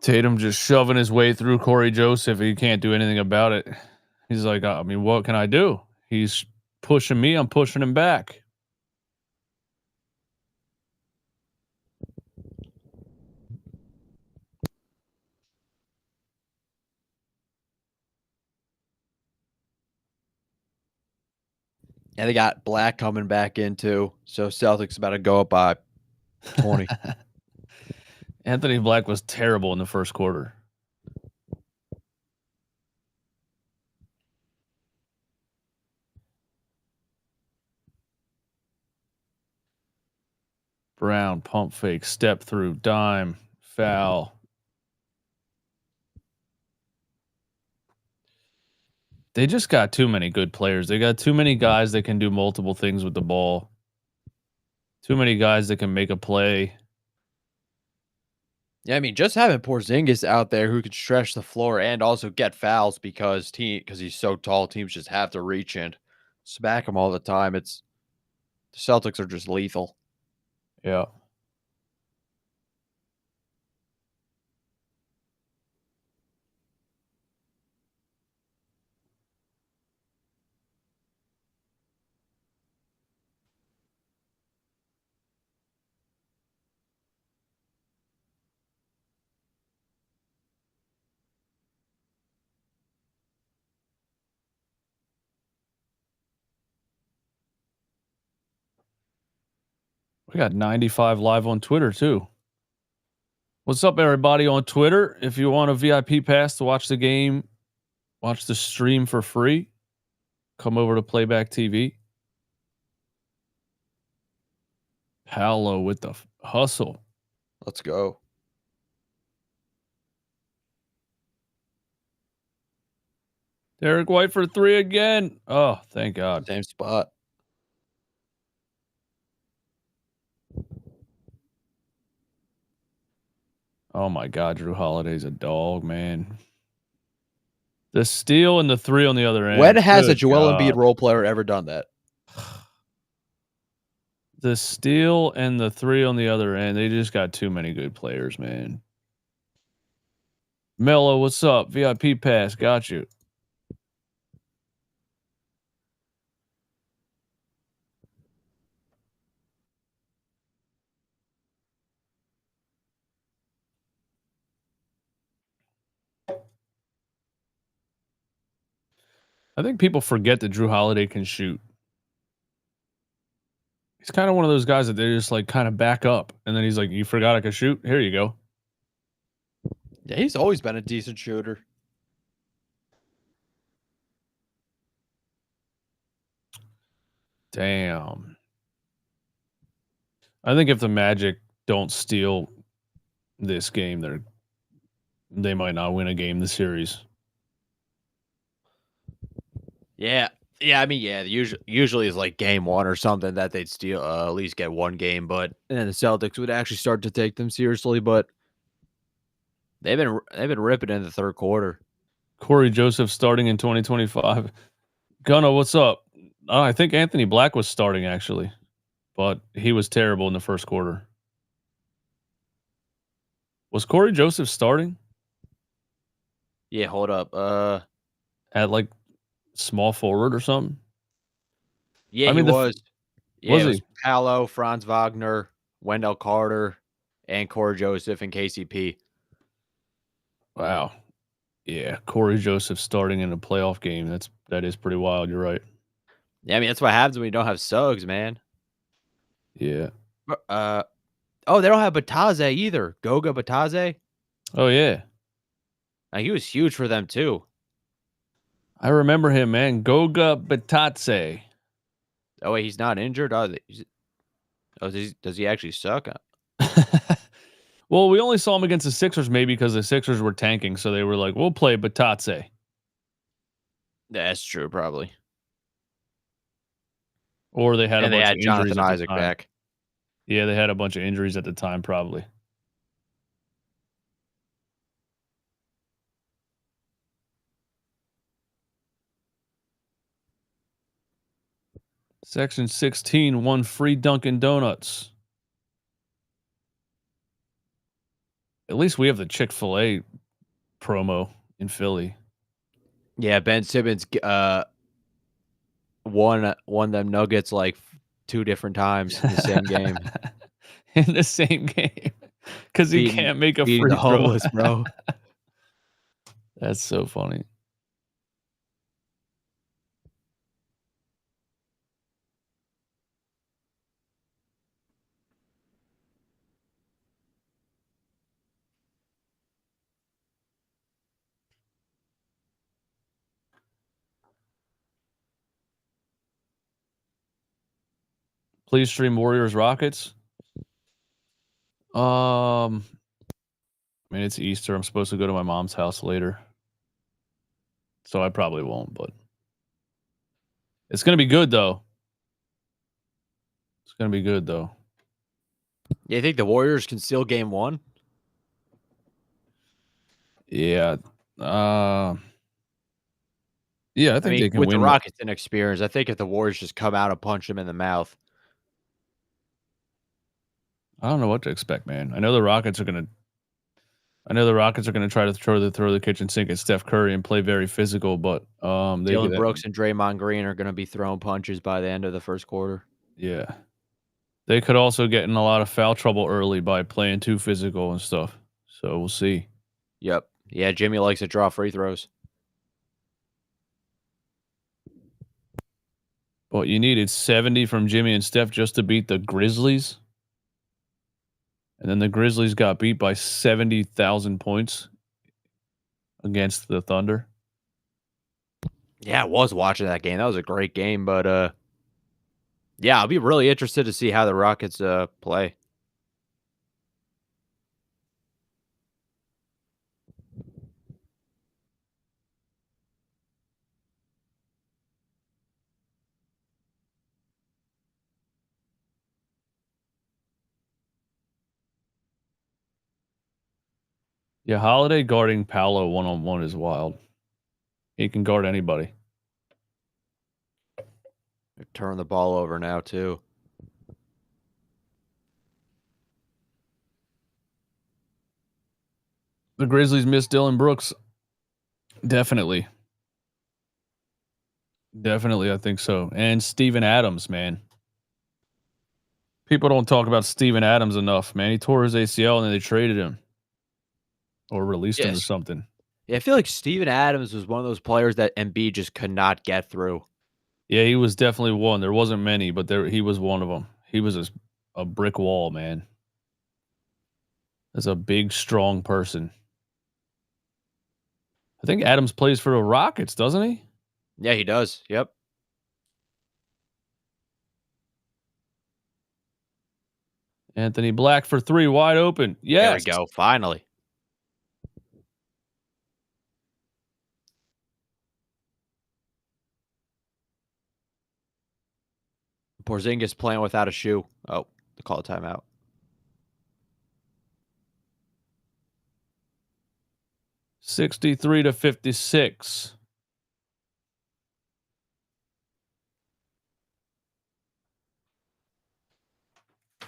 Tatum just shoving his way through Corey Joseph. He can't do anything about it. He's like, I mean, what can I do? He's pushing me. I'm pushing him back. And they got Black coming back in too. So Celtics about to go up by 20. Anthony Black was terrible in the first quarter. Brown, pump fake, step through, dime, foul. They just got too many good players. They got too many guys that can do multiple things with the ball. Too many guys that can make a play. Yeah, I mean, just having Porzingis out there who can stretch the floor and also get fouls because he's so tall, teams just have to reach and smack him all the time. The Celtics are just lethal. Yeah. We got 95 live on Twitter too. What's up, everybody on Twitter? If you want a VIP pass to watch the game, watch the stream for free, come over to Playback TV. Paolo with the hustle. Let's go. Derek White for 3 again. Oh, thank God. Same spot. Oh my God, Drew Holiday's a dog, man. The steal and the 3 on the other end. When has a Good Joel God. Embiid role player ever done that? The steal and the 3 on the other end. They just got too many good players, man. Mello, what's up? VIP pass, got you. I think people forget that Drew Holiday can shoot. He's kind of one of those guys that they just like kind of back up, and then he's like, "You forgot I could shoot? Here you go." Yeah, he's always been a decent shooter. Damn. I think if the Magic don't steal this game, they might not win a game this series. Yeah. Yeah, I mean, yeah, usually is like game 1 or something that they'd steal, at least get one game, and then the Celtics would actually start to take them seriously, but they've been ripping in the third quarter. Corey Joseph starting in 2025. Gunna, what's up? I think Anthony Black was starting actually, but he was terrible in the first quarter. Was Corey Joseph starting? Yeah, hold up. At like small forward or something? Yeah, I mean, he was. Yeah, was it was he? Paolo, Franz Wagner, Wendell Carter, and Corey Joseph and KCP. Wow. Yeah, Corey Joseph starting in a playoff game. That is pretty wild. You're right. Yeah, I mean, that's what happens when you don't have Suggs, man. Yeah. Oh, they don't have Bataze either. Goga Bataze. Oh yeah. He was huge for them too. I remember him, man. Goga Batatse. Oh wait, he's not injured. Oh, does he actually suck? Well, we only saw him against the Sixers maybe because the Sixers were tanking, so they were like, "We'll play Batatse." That's true, probably. Or they had and a bunch they of had injuries Jonathan at the Isaac time. back. Yeah, they had a bunch of injuries at the time, probably. Section 16 won free Dunkin' Donuts. At least we have the Chick-fil-A promo in Philly. Yeah, Ben Simmons won them Nuggets like 2 different times in the same game. In the same game. Because he can't make a beating free the throw. homeless, bro. That's so funny. Please stream Warriors Rockets. I mean, it's Easter. I'm supposed to go to my mom's house later. So I probably won't, but it's going to be good, though. It's going to be good, though. You think the Warriors can steal game 1? Yeah. Yeah, I think they can with win. The Rockets' inexperience, I think if the Warriors just come out and punch them in the mouth. I don't know what to expect, man. I know the Rockets are going to try to throw the kitchen sink at Steph Curry and play very physical, but Dylan Brooks and Draymond Green are going to be throwing punches by the end of the first quarter. Yeah. They could also get in a lot of foul trouble early by playing too physical and stuff. So we'll see. Yep. Yeah, Jimmy likes to draw free throws. But you needed 70 from Jimmy and Steph just to beat the Grizzlies. And then the Grizzlies got beat by 70,000 points against the Thunder. Yeah, I was watching that game. That was a great game, but yeah, I'll be really interested to see how the Rockets play. Yeah, Holiday guarding Paolo one-on-one is wild. He can guard anybody. They're turning the ball over now, too. The Grizzlies miss Dylan Brooks. Definitely. Definitely, I think so. And Steven Adams, man. People don't talk about Steven Adams enough, man. He tore his ACL and then they traded him. Or released him or something. Yeah, I feel like Steven Adams was one of those players that Embiid just could not get through. Yeah, he was definitely one. There wasn't many, but he was one of them. He was a brick wall, man. As a big, strong person. I think Adams plays for the Rockets, doesn't he? Yeah, he does. Yep. Anthony Black for 3, wide open. Yes. There we go. Finally. Porzingis playing without a shoe. Oh, they call a timeout. $63-56. I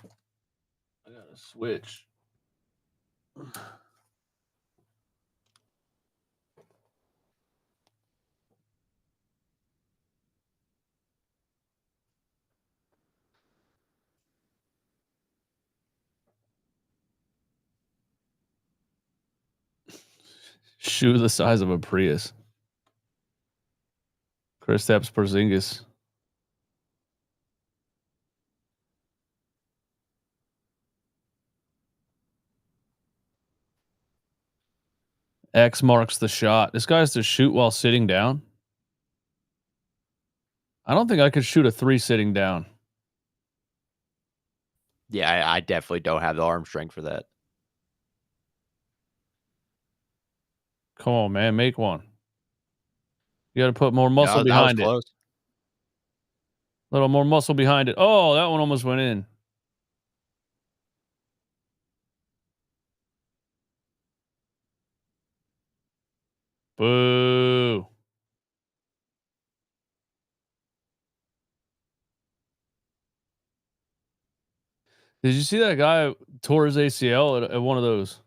gotta switch. Shoe the size of a Prius. Kristaps Porzingis. X marks the shot. This guy has to shoot while sitting down. I don't think I could shoot a 3 sitting down. Yeah, I definitely don't have the arm strength for that. Come on, man. Make one. You got to put more muscle behind it. Close. A little more muscle behind it. Oh, that one almost went in. Boo. Did you see that guy tore his ACL at one of those?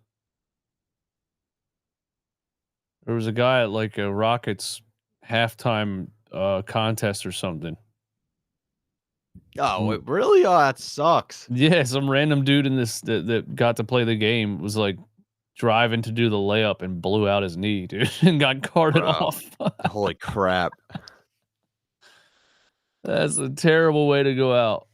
There was a guy at like a Rockets halftime contest or something. Oh, it really? Oh, that sucks. Yeah, some random dude in this that got to play the game was like driving to do the layup and blew out his knee, dude, and got carted off. Holy crap. That's a terrible way to go out.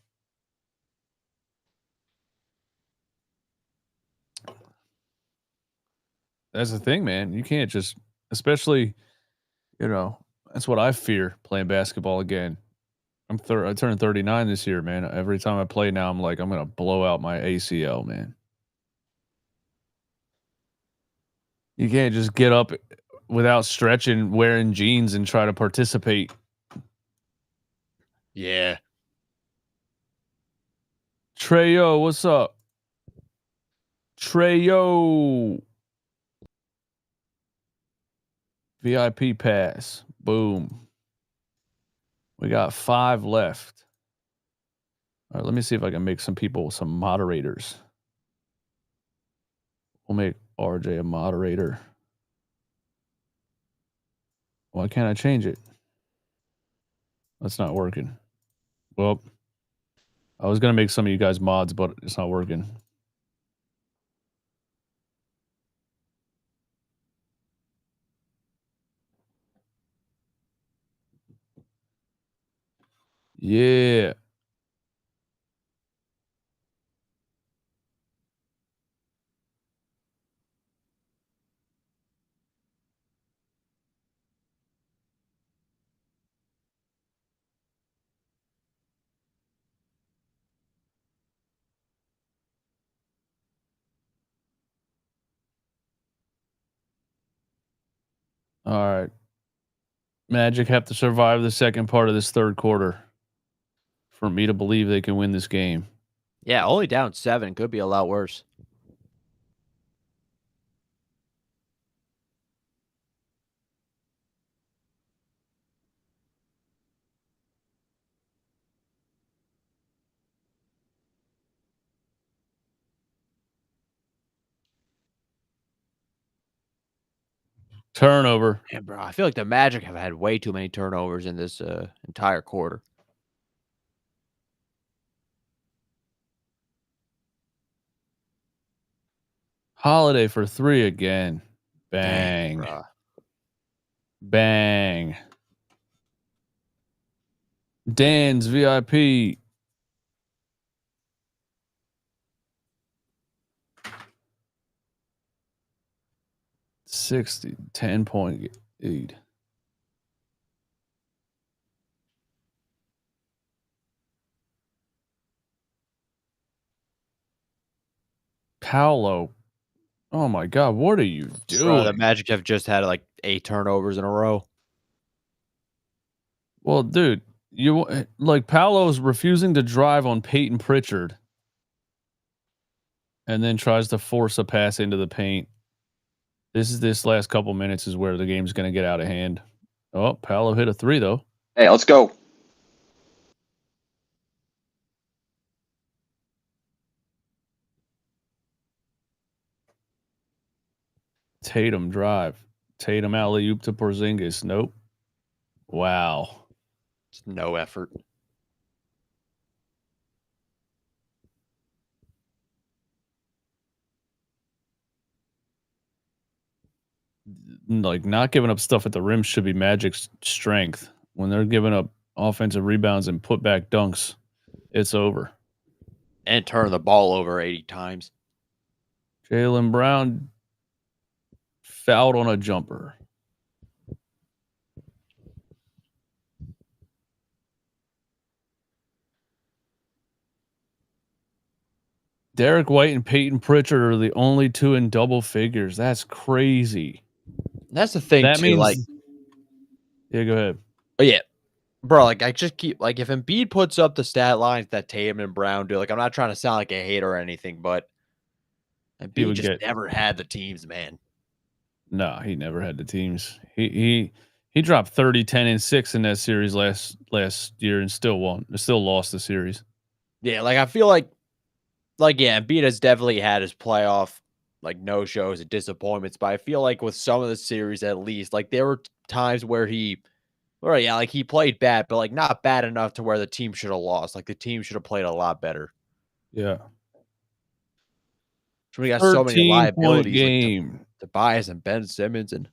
That's the thing, man. You can't just, especially, that's what I fear playing basketball again. I turned 39 this year, man. Every time I play now, I'm like, I'm gonna blow out my ACL, man. You can't just get up without stretching, wearing jeans, and try to participate. Yeah. Treyo, what's up? Treyo. VIP pass. Boom. We got 5 left. All right, let me see if I can make some people some moderators. We'll make RJ a moderator. Why can't I change it? That's not working. Well, I was going to make some of you guys mods, but it's not working. Yeah. All right. Magic have to survive the second part of this third quarter for me to believe they can win this game. Yeah, only down 7. Could be a lot worse. Turnover. Yeah, bro. I feel like the Magic have had way too many turnovers in this entire quarter. Holiday for 3 again. Bang. Dang, Bang. Dan's VIP. $60, 10-point lead. Paolo. Oh my God, what are you doing? Bro, the Magic have just had like 8 turnovers in a row. Well, dude, Paolo's refusing to drive on Peyton Pritchard and then tries to force a pass into the paint. This last couple minutes is where the game's going to get out of hand. Oh, Paolo hit a 3 though. Hey, let's go. Tatum drive. Tatum alley-oop to Porzingis. Nope. Wow. It's no effort. Like, not giving up stuff at the rim should be Magic's strength. When they're giving up offensive rebounds and put back dunks, it's over. And turn the ball over 80 times. Jaylen Brown fouled on a jumper. Derek White and Peyton Pritchard are the only 2 in double figures. That's crazy. That's the thing, That too. means, Like, yeah, go ahead. oh, yeah. Bro, like, I just keep, like, if Embiid puts up the stat lines that Tatum and Brown do, like, I'm not trying to sound like a hater or anything, but Embiid just never had the teams, man. No, he never had the teams. He dropped 30, 10, and 6 in that series last year and still lost the series. Yeah, like, I feel like like, yeah, Embiid has definitely had his playoff, like, no-shows and disappointments, but I feel like with some of the series at least, like, there were times where yeah, like, he played bad, but, like, not bad enough to where the team should have lost. Like, the team should have played a lot better. Yeah. So we got so many 13-point liabilities, like game. Tobias and Ben Simmons and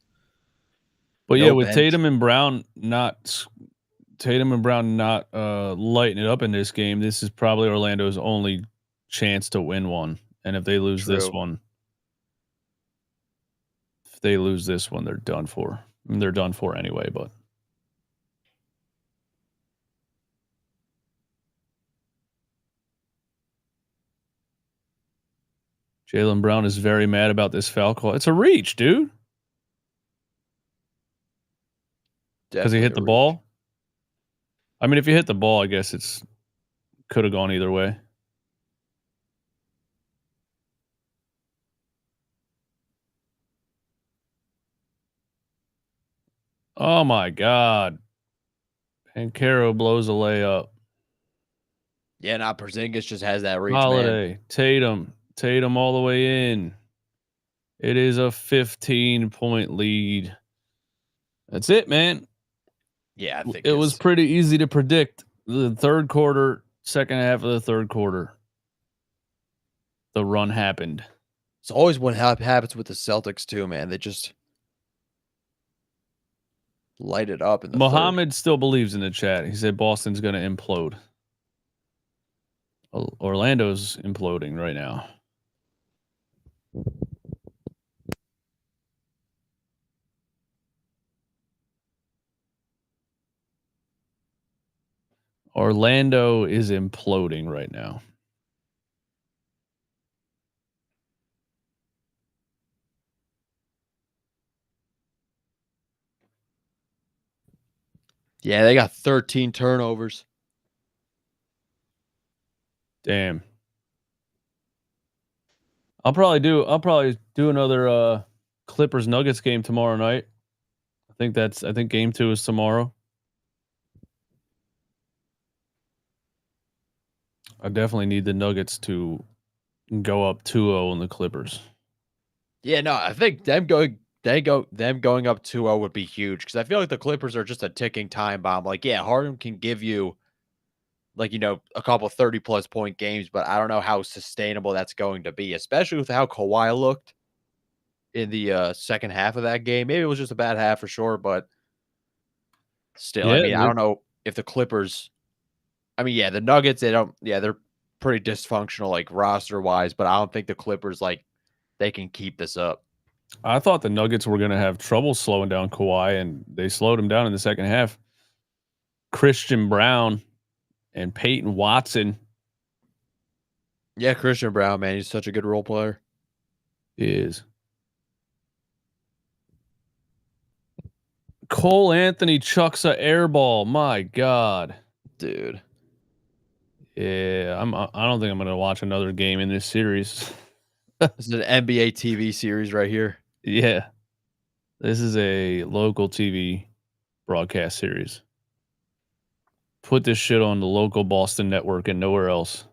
But no yeah, with bench. Tatum and Brown not lighting it up in this game, this is probably Orlando's only chance to win one. And if they lose this True. one, they're done for. I mean, they're done for anyway, but Jaylen Brown is very mad about this foul call. It's a reach, dude. Because he hit the ball. I mean, if you hit the ball, I guess it's could have gone either way. Oh my God. Pancaro blows a layup. Yeah, now Porzingis just has that reach, man. Holiday, Tatum all the way in. It is a 15-point lead. That's it, man. Yeah, I think it was pretty easy to predict. The third quarter, second half of the third quarter, the run happened. It's always what happens with the Celtics too, man. They just light it up in the Muhammad still believes in the chat. He said Boston's going to implode. Orlando's imploding right now. Orlando is imploding right now. Yeah, they got 13 turnovers. Damn. I'll probably do another Clippers Nuggets game tomorrow night. I think game 2 is tomorrow. I definitely need the Nuggets to go up 2-0 on the Clippers. Yeah, no, I think them going up 2-0 would be huge because I feel like the Clippers are just a ticking time bomb. Like, yeah, Harden can give you like, you know, a couple 30+ point games, but I don't know how sustainable that's going to be, especially with how Kawhi looked in the second half of that game. Maybe it was just a bad half for sure, but still, I mean, I don't know if the Clippers. I mean, yeah, the Nuggets, they're pretty dysfunctional, like roster wise, but I don't think the Clippers, like, they can keep this up. I thought the Nuggets were going to have trouble slowing down Kawhi, and they slowed him down in the second half. Christian Brown and Peyton Watson. Yeah, Christian Brown, man, he's such a good role player. He is. Cole Anthony chucks a air ball. My God, dude. Yeah, I don't think I'm going to watch another game in this series. This is an NBA TV series right here. Yeah, this is a local TV broadcast series. Put this shit on the local Boston network and nowhere else.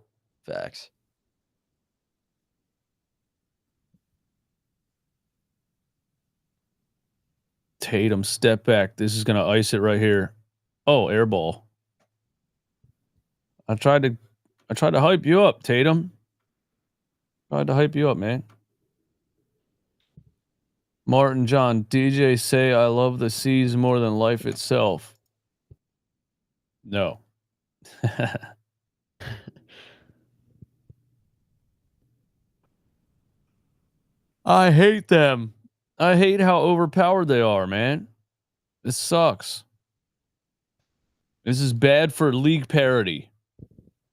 Facts. Tatum, step back. This is going to ice it right here. Oh, air ball. I tried to hype you up, Tatum. Tried to hype you up, man. Martin John, DJ say I love the seas more than life itself. No. I hate them. I hate how overpowered they are, man. This sucks. This is bad for league parity.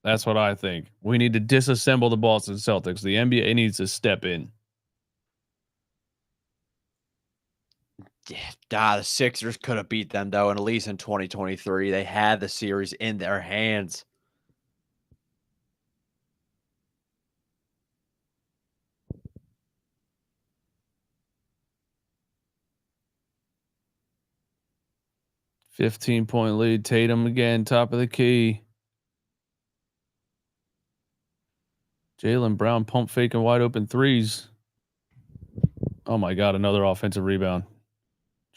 That's what I think. We need to disassemble the Boston Celtics. The NBA needs to step in. Yeah, the Sixers could have beat them, though, and at least in 2023. They had the series in their hands. $15-point lead. Tatum again, top of the key. Jaylen Brown pump faking wide open threes. Oh my God, another offensive rebound.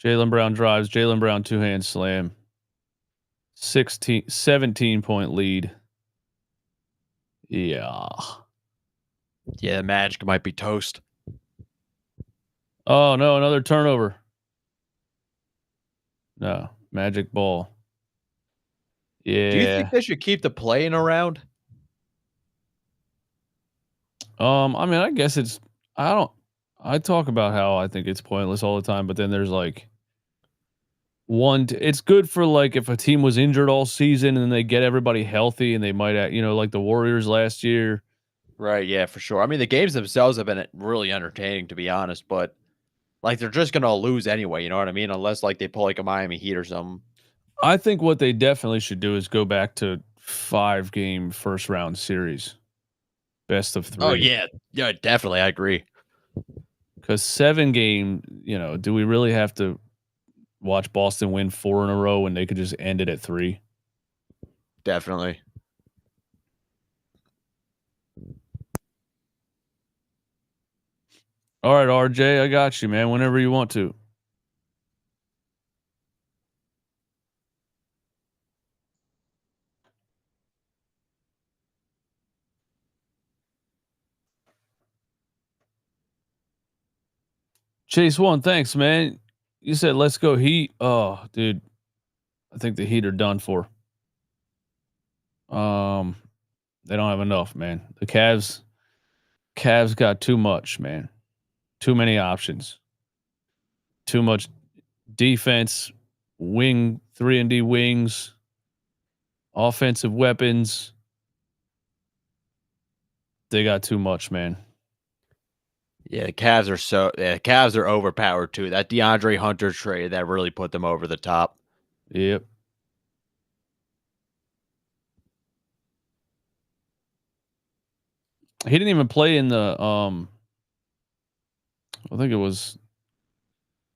Jaylen Brown drives. Jaylen Brown two-hand slam. 17-point lead. Yeah. Yeah, the Magic might be toast. Oh no, another turnover. No, Magic ball. Yeah. Do you think they should keep the playing around? I mean, I guess I talk about how I think it's pointless all the time, but then there's like it's good for like if a team was injured all season and they get everybody healthy and they might, like the Warriors last year. Right, yeah, for sure. I mean, the games themselves have been really entertaining, to be honest, but like they're just gonna lose anyway, you know what I mean? Unless like they pull like a Miami Heat or something. I think what they definitely should do is go back to 5-game first round series, best of 3. Oh yeah, yeah, definitely, I agree. Because 7-game, do we really have to watch Boston win 4 in a row when they could just end it at 3? Definitely. All right, RJ, I got you, man. Whenever you want to. Chase One, thanks, man. You said let's go Heat. Oh, dude, I think the Heat are done for. They don't have enough, man. The Cavs got too much, man. Too many options. Too much defense, 3-and-D wings, offensive weapons. They got too much, man. Yeah, the Cavs are overpowered too. That DeAndre Hunter trade that really put them over the top. Yep. He didn't even play in the I think it was,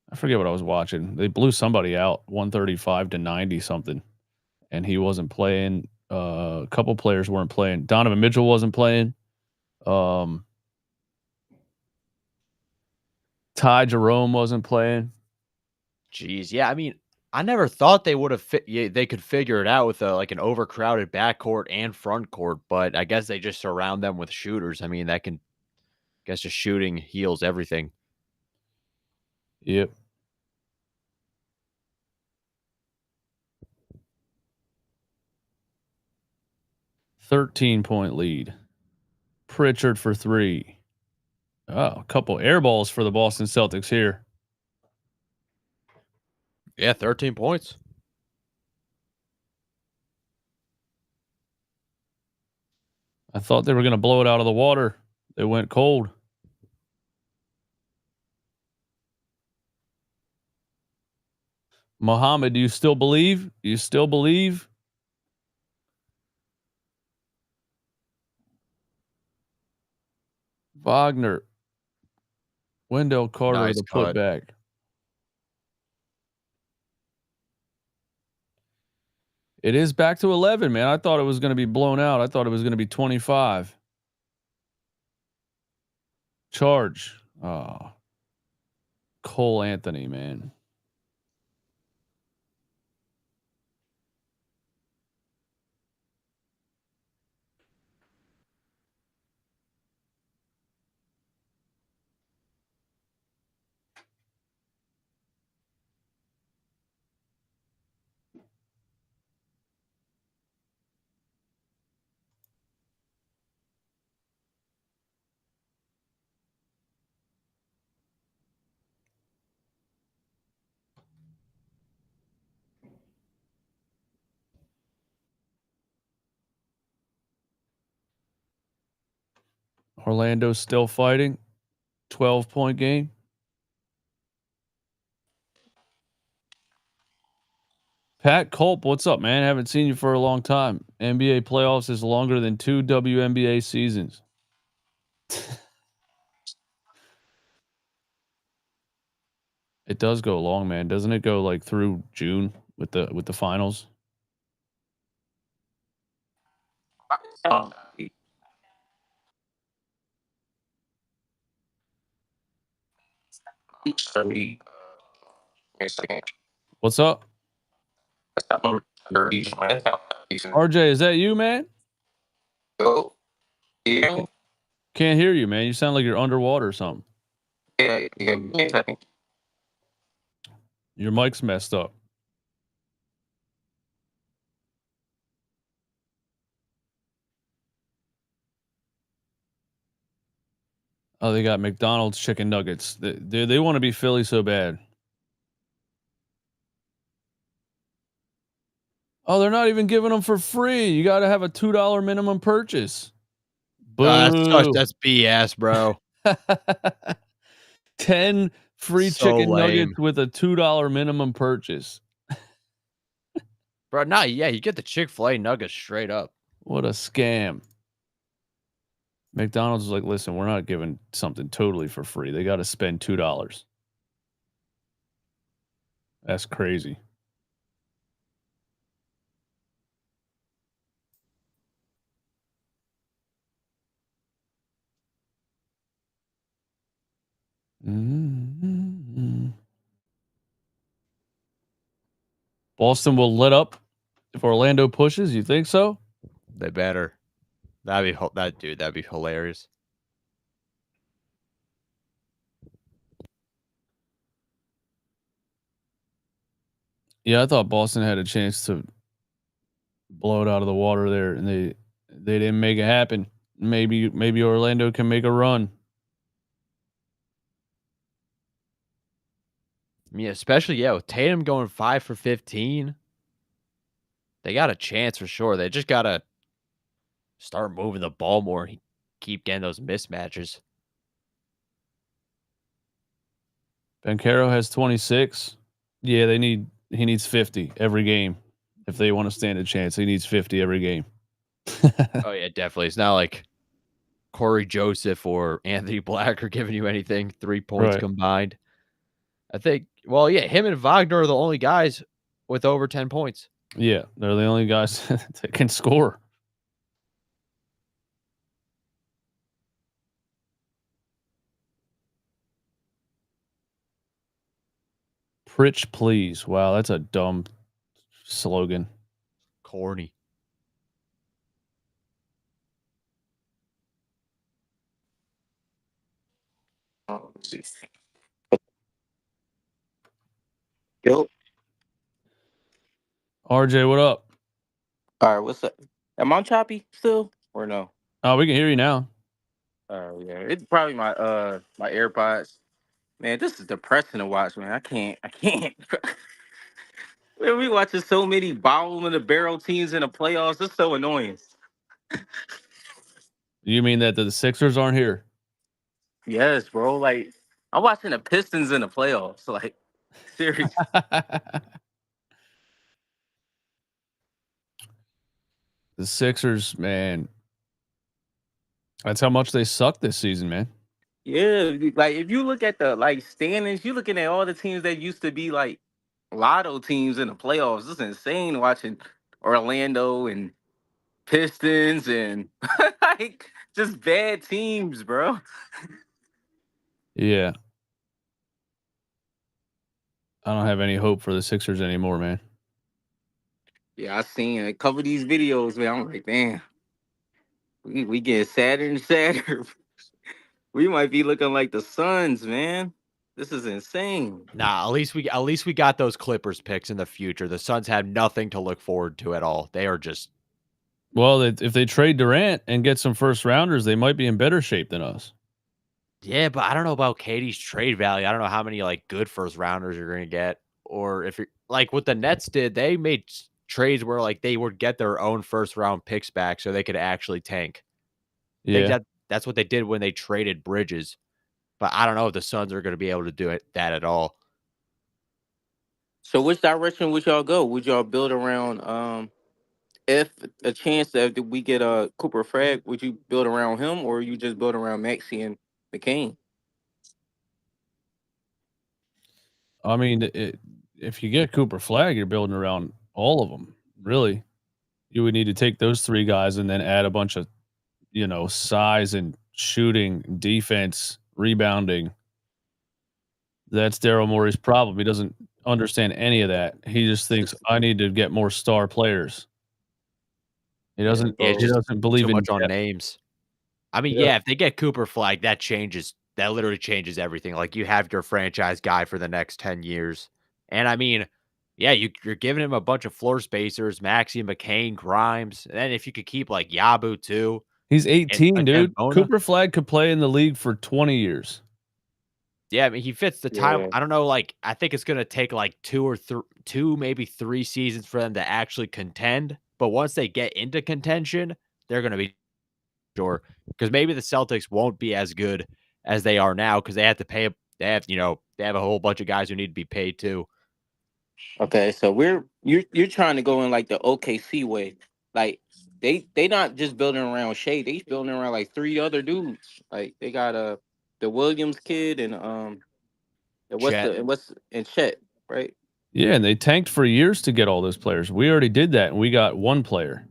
I forget what I was watching. They blew somebody out 135-90 something, and he wasn't playing. A couple players weren't playing. Donovan Mitchell wasn't playing. Ty Jerome wasn't playing. Jeez, yeah. I mean, I never thought they would have they could figure it out with like an overcrowded backcourt and front court, but I guess they just surround them with shooters. I mean, I guess just shooting heals everything. Yep. .13 lead. Pritchard for 3. Oh, a couple air balls for the Boston Celtics here. Yeah, 13 points. I thought they were going to blow it out of the water. They went cold. Muhammad, do you still believe? Do you still believe? Wagner. Wendell Carter, Nice the cut. putback. It is back to 11, man. I thought it was going to be blown out. I thought it was going to be 25. Charge. Oh. Cole Anthony, man. Orlando's still fighting. 12-point game. Pat Culp, what's up, man? Haven't seen you for a long time. NBA playoffs is longer than 2 WNBA seasons. It does go long, man. Doesn't it go like through June with the finals? What's up? RJ, is that you, man? Can't hear you, man. You sound like you're underwater or something. Your mic's messed up. Oh, they got McDonald's chicken nuggets. They want to be Philly so bad. Oh, they're not even giving them for free. You got to have a $2 minimum purchase. Boo. That's BS, bro. 10 free So chicken lame. nuggets with a $2 minimum purchase. Bro, yeah, you get the Chick-fil-A nuggets straight up. What a scam. McDonald's is like, listen, we're not giving something totally for free. They got to spend $2. That's crazy. Mm-hmm. Boston will let up if Orlando pushes. You think so? They better. That'd be hilarious. Yeah, I thought Boston had a chance to blow it out of the water there, and they didn't make it happen. Maybe Orlando can make a run. Yeah, especially with Tatum going 5 for 15. They got a chance for sure. They just gotta start moving the ball more and keep getting those mismatches. Banchero has 26. Yeah, he needs 50 every game. If they want to stand a chance, he needs 50 every game. Oh yeah, definitely. It's not like Corey Joseph or Anthony Black are giving you anything. 3 points combined. I think. Well, yeah, him and Wagner are the only guys with over 10 points. Yeah, they're the only guys that can score. Pritch, please. Wow, that's a dumb slogan. Corny. Yo. RJ, what up? All right, what's up? Am I choppy still or no? Oh, we can hear you now. Oh yeah, it's probably my my AirPods. Man, this is depressing to watch, man. I can't. Man, we watching so many bottom of the barrel teams in the playoffs. It's so annoying. You mean that the Sixers aren't here? Yes, bro. Like I'm watching the Pistons in the playoffs. Like seriously. The Sixers, man. That's how much they suck this season, man. Yeah, like if you look at the standings, you're looking at all the teams that used to be like lotto teams in the playoffs. It's insane watching Orlando and Pistons and like just bad teams, bro. Yeah. I don't have any hope for the Sixers anymore, man. Yeah, I seen a couple of these videos, man. I'm like, damn, we get sadder and sadder. We might be looking like the Suns, man. This is insane. Nah, at least we got those Clippers picks in the future. The Suns have nothing to look forward to at all. They are just. Well, if they trade Durant and get some first rounders, they might be in better shape than us. Yeah, but I don't know about Katie's trade value. I don't know how many like good first rounders you're going to get, or if you're like what the Nets did. They made trades where like they would get their own first round picks back so they could actually tank. Yeah, I think that's what they did when they traded Bridges. But I don't know if the Suns are going to be able to do that at all. So which direction would y'all go? Would y'all build around if a chance that we get a Cooper Frag, would you build around him or you just build around Maxey and McCain? I mean, if you get Cooper Flag, you're building around all of them. Really, you would need to take those 3 guys and then add a bunch of, size and shooting, defense, rebounding. That's Daryl Morey's problem. He doesn't understand any of that. He just thinks I need to get more star players. He doesn't. Yeah, He just doesn't believe too in much on depth. names. I mean, Yeah. yeah, if they get Cooper Flag, that literally changes everything. Like, you have your franchise guy for the next 10 years. And I mean, yeah, you're giving him a bunch of floor spacers, Maxey, McCain, Grimes. And then if you could keep like Yabu too. He's 18, and dude. Bona. Cooper Flag could play in the league for 20 years. Yeah, I mean, he fits the time. Yeah. I don't know, like, I think it's gonna take like two, maybe 3 seasons for them to actually contend. But once they get into contention, they're gonna be sure. Because maybe the Celtics won't be as good as they are now because they have to pay. They have, they have a whole bunch of guys who need to be paid too. Okay, so you're trying to go in like the OKC way. Like they not just building around Shea, they building around like 3 other dudes. Like they got the Williams kid and Chet. and Chet, right? Yeah, and they tanked for years to get all those players. We already did that, and we got one player.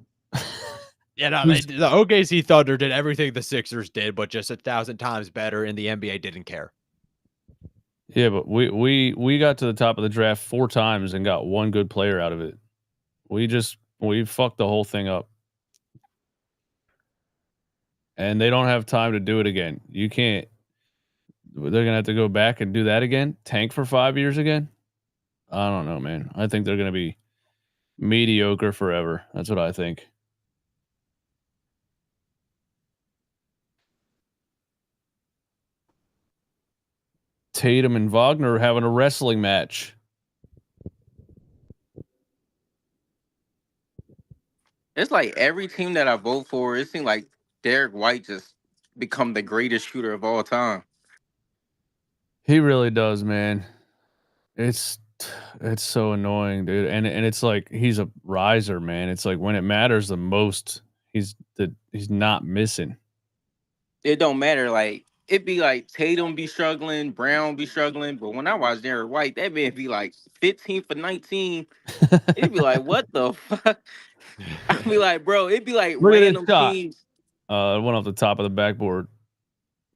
Yeah, no, the OKC Thunder did everything the Sixers did, but just 1,000 times better, and the NBA didn't care. Yeah, but we got to the top of the draft 4 times and got one good player out of it. We fucked the whole thing up. And they don't have time to do it again. You can't. They're going to have to go back and do that again? Tank for 5 years again? I don't know, man. I think they're going to be mediocre forever. That's what I think. Tatum and Wagner having a wrestling match. It's like every team that I vote for, it seems like Derek White just become the greatest shooter of all time. He really does, man. It's so annoying, dude. And it's like he's a riser, man. It's like when it matters the most, he's not missing. It don't matter. Like it be like Tatum be struggling, Brown be struggling, but when I watch Derek White, that man be like 15 for 19. It'd be like, what the fuck? I'd be like, bro, it'd be like Look at this random shot. teams. It went off the top of the backboard.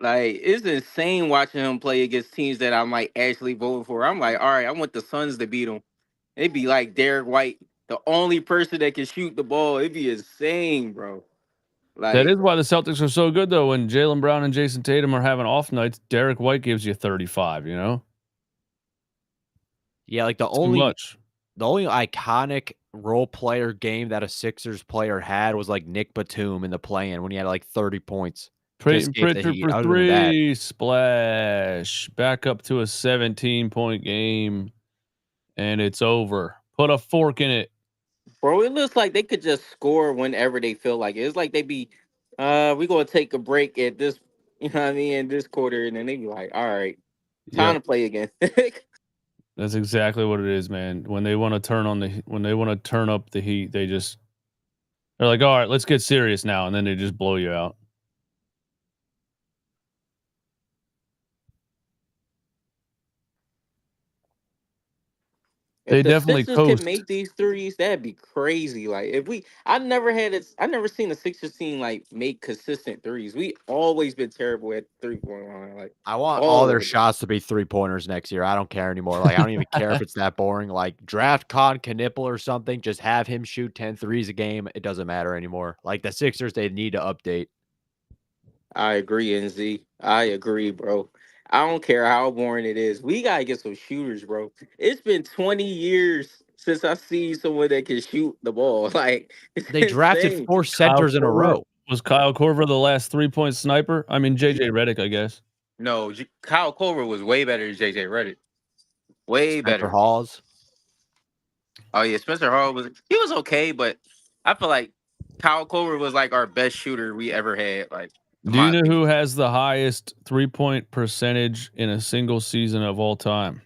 Like, it's insane watching him play against teams that I'm like actually voting for. I'm like, all right, I want the Suns to beat him. It'd be like Derek White, the only person that can shoot the ball. It'd be insane, bro. Like, That is why the Celtics are so good, though. When Jaylen Brown and Jason Tatum are having off nights, Derek White gives you 35. You know. Yeah, like the Too only much. iconic role player game that a Sixers player had was like Nick Batum in the play-in when he had like 30 points. Peyton escape the Pritchard heat. for Other than that- 3, splash, back up to a 17-point game, and it's over. Put a fork in it. bro, it looks like they could just score whenever they feel like it. It's like they be, we're gonna take a break at this, you know what I mean, in this quarter, and then they be like, all right, time to play again. That's exactly what it is, man. When they want to turn up the heat, they're like, all right, let's get serious now, and then they just blow you out. They If the definitely Sixers coast. could make these threes, that'd be crazy. Like I never seen the Sixers team like make consistent threes. We always been terrible at 3-point line. Like I want all their always. shots to be 3-pointers next year. I don't care anymore. Like, I don't even care if it's that boring. Like, draft Con Knipple or something. Just have him shoot 10 threes a game. It doesn't matter anymore. Like, the Sixers, they need to update. I agree, NZ. I agree, bro. I don't care how boring it is. We gotta get some shooters, bro. It's been 20 years since I see someone that can shoot the ball. Like They drafted insane. 4 centers in a row. Was Kyle Korver the last 3-point sniper? I mean, JJ Redick, I guess. No, Kyle Korver was way better than JJ Redick. Way Spencer better. Hawes. Oh yeah, Spencer Hall was okay, but I feel like Kyle Korver was like our best shooter we ever had. Like, Do you know who has the highest 3-point percentage in a single season of all time?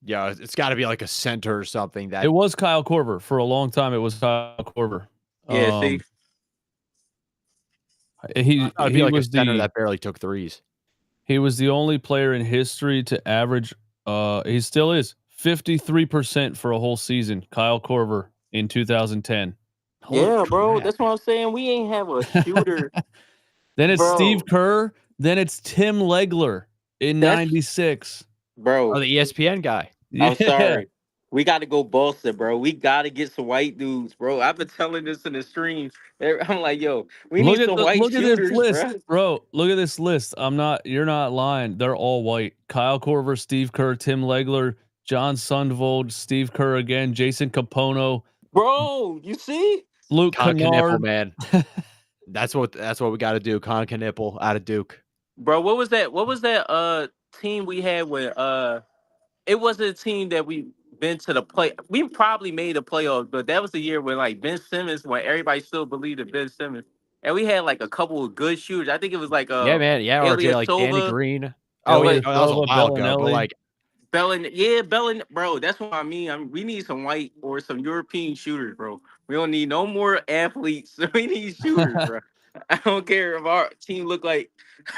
Yeah, it's got to be like a center or something. It was Kyle Korver. For a long time, it was Kyle Korver. Yeah, see? He like was a center that barely took threes. He was the only player in history to average, he still is, 53% for a whole season. Kyle Korver in 2010. Yeah, bro. That's what I'm saying. We ain't have a shooter. Then it's Steve Kerr. Then it's Tim Legler. in That's- '96. bro. Oh, the ESPN guy. Yeah. I'm sorry. We got to go Boston, bro. We got to get some white dudes, bro. I've been telling this in the stream. I'm like, yo, we need some white Look at this shooters, list, bro. Look at this list. You're not lying. They're all white. Kyle Korver, Steve Kerr, Tim Legler, John Sundvold, Steve Kerr again, Jason Capono, bro. You see, Luke Con Kennard. Knipple, man. That's what we got to do. Con Knipple out of Duke. bro. What was that? Team we had with It wasn't a team that we been to the play. We probably made a playoff, but that was the year when like Ben Simmons, when everybody still believed in Ben Simmons, and we had like a couple of good shooters. I think it was like Yeah, man. Yeah, RJ, like Danny Ilyasova, Green. Oh, Oh, yeah, that was a while ago. But like, Bellin, bro. That's what I mean. We need some white or some European shooters, bro. We don't need no more athletes. We need shooters, bro. I don't care if our team look like.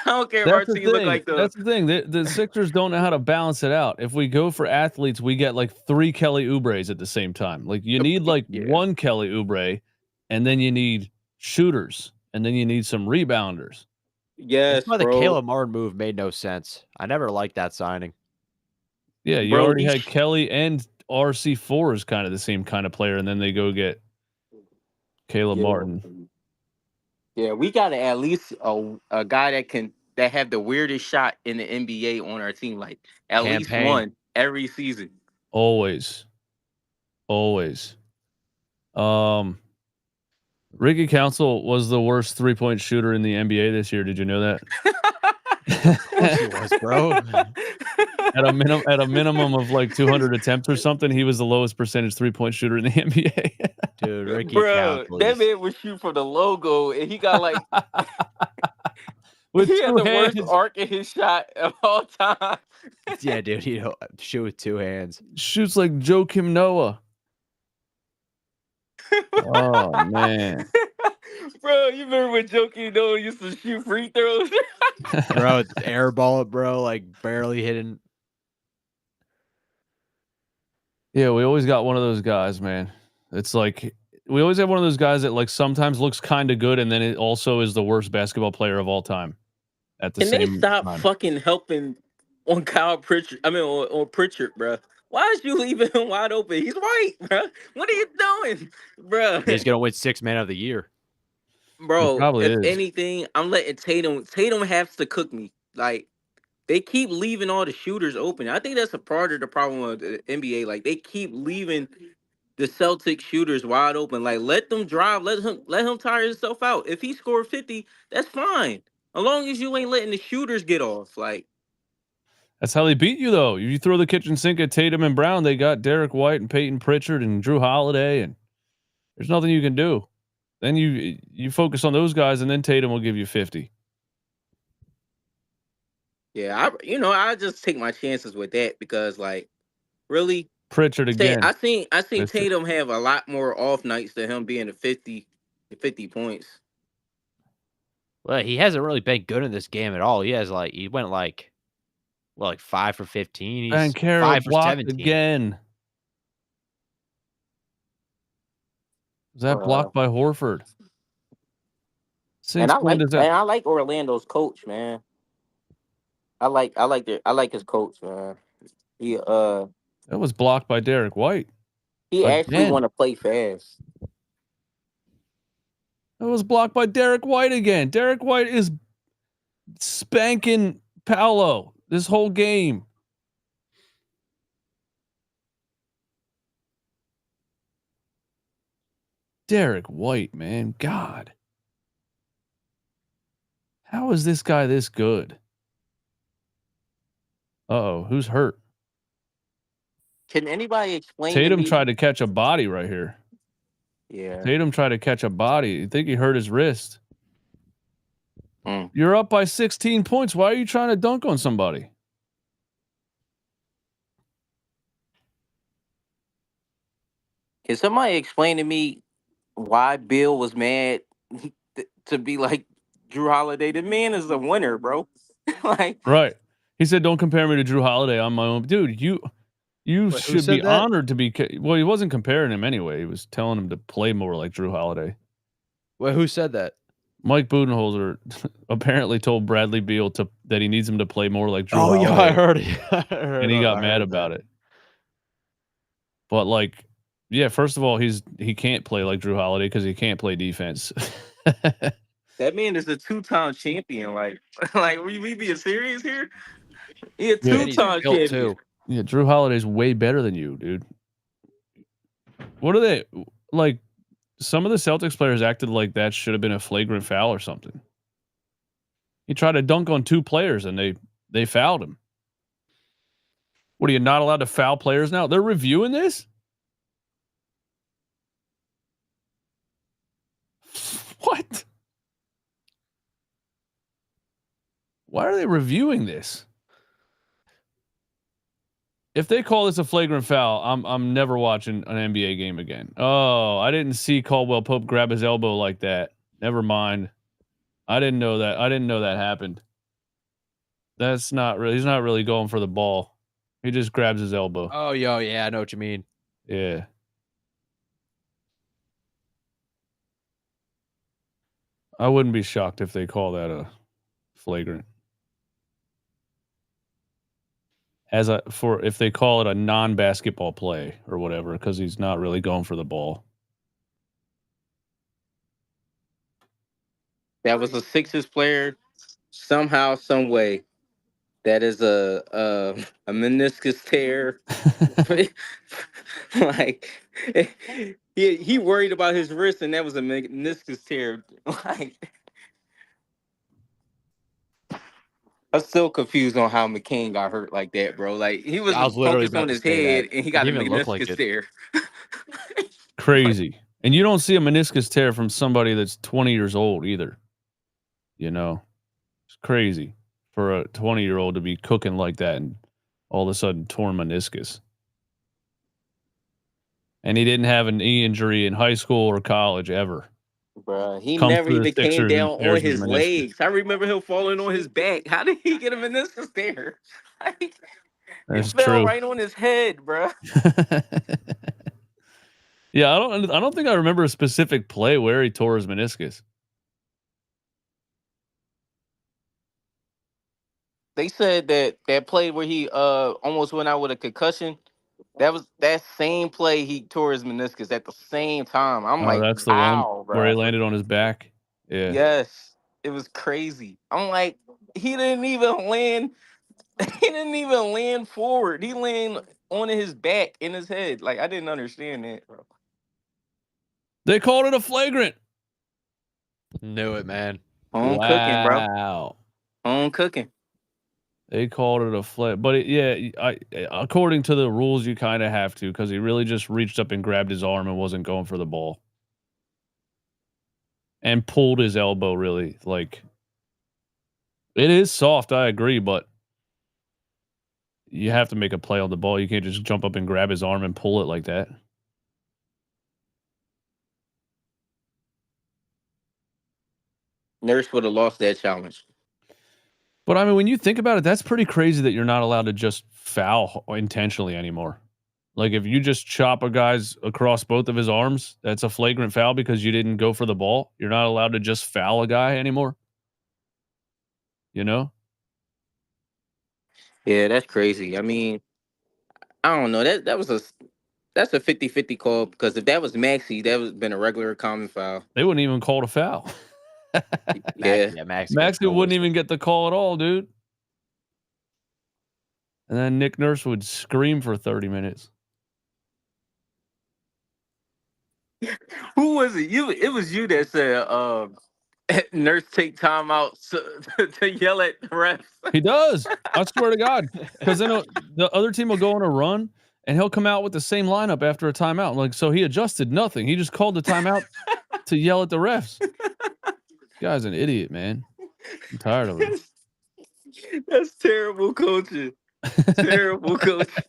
I don't care if our team look like That's the thing. The Sixers don't know how to balance it out. If we go for athletes, we get like 3 Kelly Oubres at the same time. Like you need like one Kelly Oubre, and then you need shooters, and then you need some rebounders. Yes, that's why bro. the Caleb Martin move made no sense. I never liked that signing. Yeah, you already had Kelly and RC4 is kind of the same kind of player, and then they go get Caleb Martin. Yeah, we got to at least a guy that have the weirdest shot in the NBA on our team, like at least one every season. Always. Ricky Council was the worst 3-point shooter in the NBA this year. Did you know that? Of course he was, bro. At a minimum of like 200 attempts or something, he was the lowest percentage 3-point shooter in the NBA. Dude, Ricky Council, that man would shoot from the logo, and he got like he had the worst arc in his shot of all time. Yeah, dude, shoot with 2 hands. Shoots like Joakim Noah. Oh man. Bro, you remember when Joakim Noah used to shoot free throws? Bro, airball it, bro, like barely hitting. Yeah, we always got one of those guys, man. It's like we always have one of those guys that like sometimes looks kind of good, and then it also is the worst basketball player of all time. At the same Can they stop time. fucking helping on Kyle Pritchard? I mean, on Pritchard, bro. Why is you leaving him wide open? He's white, bro. What are you doing, bro? He's gonna win 6th man of the year, bro. If anything, I'm letting Tatum. Tatum has to cook me. Like they keep leaving all the shooters open. I think that's a part of the problem with the NBA. Like they keep leaving the Celtics shooters wide open. Like let them drive. Let him tire himself out. If he scored 50, that's fine. As long as you ain't letting the shooters get off. Like that's how they beat you, though. You throw the kitchen sink at Tatum and Brown, they got Derek White and Peyton Pritchard and Drew Holiday, and there's nothing you can do. Then you focus on those guys, and then Tatum will give you 50. Yeah, I just take my chances with that because, like, really, Pritchard again. I seen Tatum have a lot more off nights than him being 50 points. Well, he hasn't really been good in this game at all. He went like 5 for 15. He's 5 for 17 again. Was that blocked by Horford? And I like Orlando's coach, man. I like his coach, man. He that was blocked by Derek White. He actually want to play fast. That was blocked by Derek White again. Derek White is spanking Paolo this whole game. Derek White, man. God. How is this guy this good? Uh-oh, who's hurt? Can anybody explain Tatum tried to catch a body right here. Yeah. Tatum tried to catch a body. You think he hurt his wrist. You're up by 16 points. Why are you trying to dunk on somebody? Can somebody explain to me why Bill was mad to be like Drew Holiday? The man is a winner, bro. Like, right. He said, "Don't compare me to Drew Holiday. I'm my own." Dude, you should be honored to be. Well, he wasn't comparing him anyway. He was telling him to play more like Drew Holiday. Well, who said that? Mike Budenholzer apparently told Bradley Beal that he needs him to play more like Drew Holiday. Yeah, I heard it. And he got mad about it. But like, yeah, first of all, he can't play like Drew Holiday because he can't play defense. That man is a 2-time champion. Like we being serious here? He a 2-time champion. Too. Yeah, Drew Holiday's way better than you, dude. What are they like? Some of the Celtics players acted like that should have been a flagrant foul or something. He tried to dunk on 2 players and they fouled him. What, are you not allowed to foul players now? They're reviewing this? What? Why are they reviewing this? If they call this a flagrant foul, I'm never watching an NBA game again. Oh, I didn't see Caldwell Pope grab his elbow like that. Never mind. I didn't know that. I didn't know that happened. That's not really. He's not really going for the ball. He just grabs his elbow. Oh, yeah, I know what you mean. Yeah. I wouldn't be shocked if they call that a flagrant. If they call it a non-basketball play or whatever, because he's not really going for the ball. That was a Sixers player. Somehow, some way, that is a meniscus tear. Like he worried about his wrist, and that was a meniscus tear. Like, I'm still confused on how McCain got hurt like that, bro. Like, he was focused on his head, and he got a meniscus tear. Crazy. And you don't see a meniscus tear from somebody that's 20 years old either. You know, it's crazy for a 20-year-old to be cooking like that and all of a sudden torn meniscus. And he didn't have an knee injury in high school or college ever. Bruh, he never even came down on his legs. I remember him falling on his back. How did he get a meniscus tear? Like, that's it fell true. right on his head, bruh. Yeah, I don't think I remember a specific play where he tore his meniscus. They said that play where he almost went out with a concussion, that was that same play he tore his meniscus at the same time. I'm like, that's the one where he landed on his back. Yeah. Yes, it was crazy. I'm like, he didn't even land. He didn't even land forward. He landed on his back in his head. Like, I didn't understand that, bro. They called it a flagrant. Knew it, man. Home cooking, bro. Home cooking. They called it a flag, but according to the rules, you kind of have to, because he really just reached up and grabbed his arm and wasn't going for the ball, and pulled his elbow. Really, like, it is soft. I agree, but you have to make a play on the ball. You can't just jump up and grab his arm and pull it like that. Nurse would have lost that challenge. But I mean, when you think about it, that's pretty crazy that you're not allowed to just foul intentionally anymore. Like, if you just chop a guy's across both of his arms, that's a flagrant foul because you didn't go for the ball. You're not allowed to just foul a guy anymore. You know? Yeah, that's crazy. I mean, I don't know. That's a 50-50 call, because if that was Maxey, that would have been a regular common foul. They wouldn't even call it a foul. Maxey wouldn't even get the call at all, dude. And then Nick Nurse would scream for 30 minutes. Who was it? It was you that said Nurse take time out to yell at the refs. He does. I swear to God. Because then the other team will go on a run, and he'll come out with the same lineup after a timeout. Like, so he adjusted nothing. He just called the timeout to yell at the refs. This guy's an idiot, man. I'm tired of him. That's terrible coaching. Terrible coaching.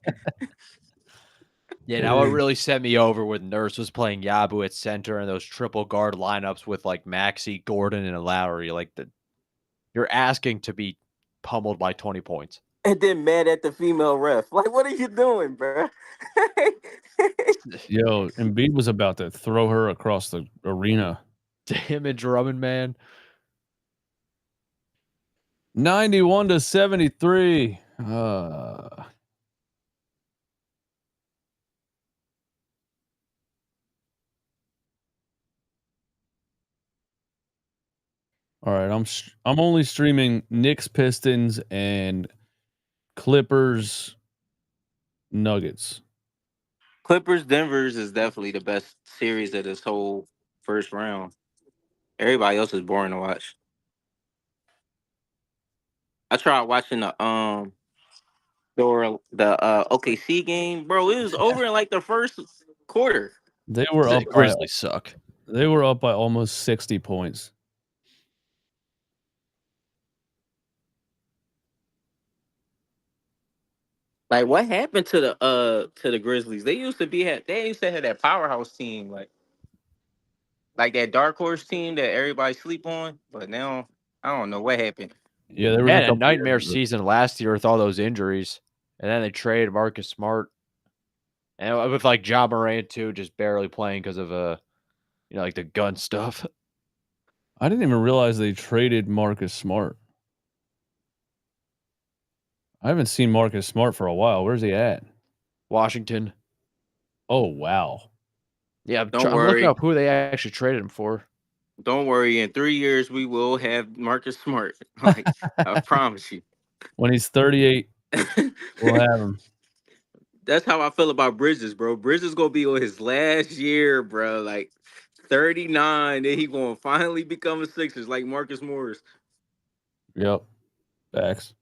Yeah, now what really set me over when Nurse was playing Yabu at center and those triple guard lineups with like Maxey, Gordon, and Lowry. Like, you're asking to be pummeled by 20 points. And then mad at the female ref. Like, what are you doing, bro? Yo, Embiid was about to throw her across the arena. Him and Drummond, man. 91-73. All right, I'm only streaming Knicks, Pistons, and Clippers, Nuggets. Clippers, Denver's is definitely the best series of this whole first round. Everybody else is boring to watch. I tried watching the OKC game, bro. It was over in like the first quarter. They were The up. Grizzlies suck. They were up by almost 60 points. Like, what happened to the Grizzlies? They used to have that powerhouse team, like that dark horse team that everybody sleep on. But now I don't know what happened. Yeah, They had a nightmare season last year with all those injuries, and then they traded Marcus Smart, and with like Ja Morant too, just barely playing because of like the gun stuff. I didn't even realize they traded Marcus Smart. I haven't seen Marcus Smart for a while. Where's he at? Washington. Oh, wow. Yeah, I'm looking up who they actually traded him for. Don't worry. In 3 years, we will have Marcus Smart. Like, I promise you. When he's 38, we'll have him. That's how I feel about Bridges, bro. Bridges going to be on his last year, bro. Like, 39, then he going to finally become a Sixers like Marcus Morris. Yep. Facts.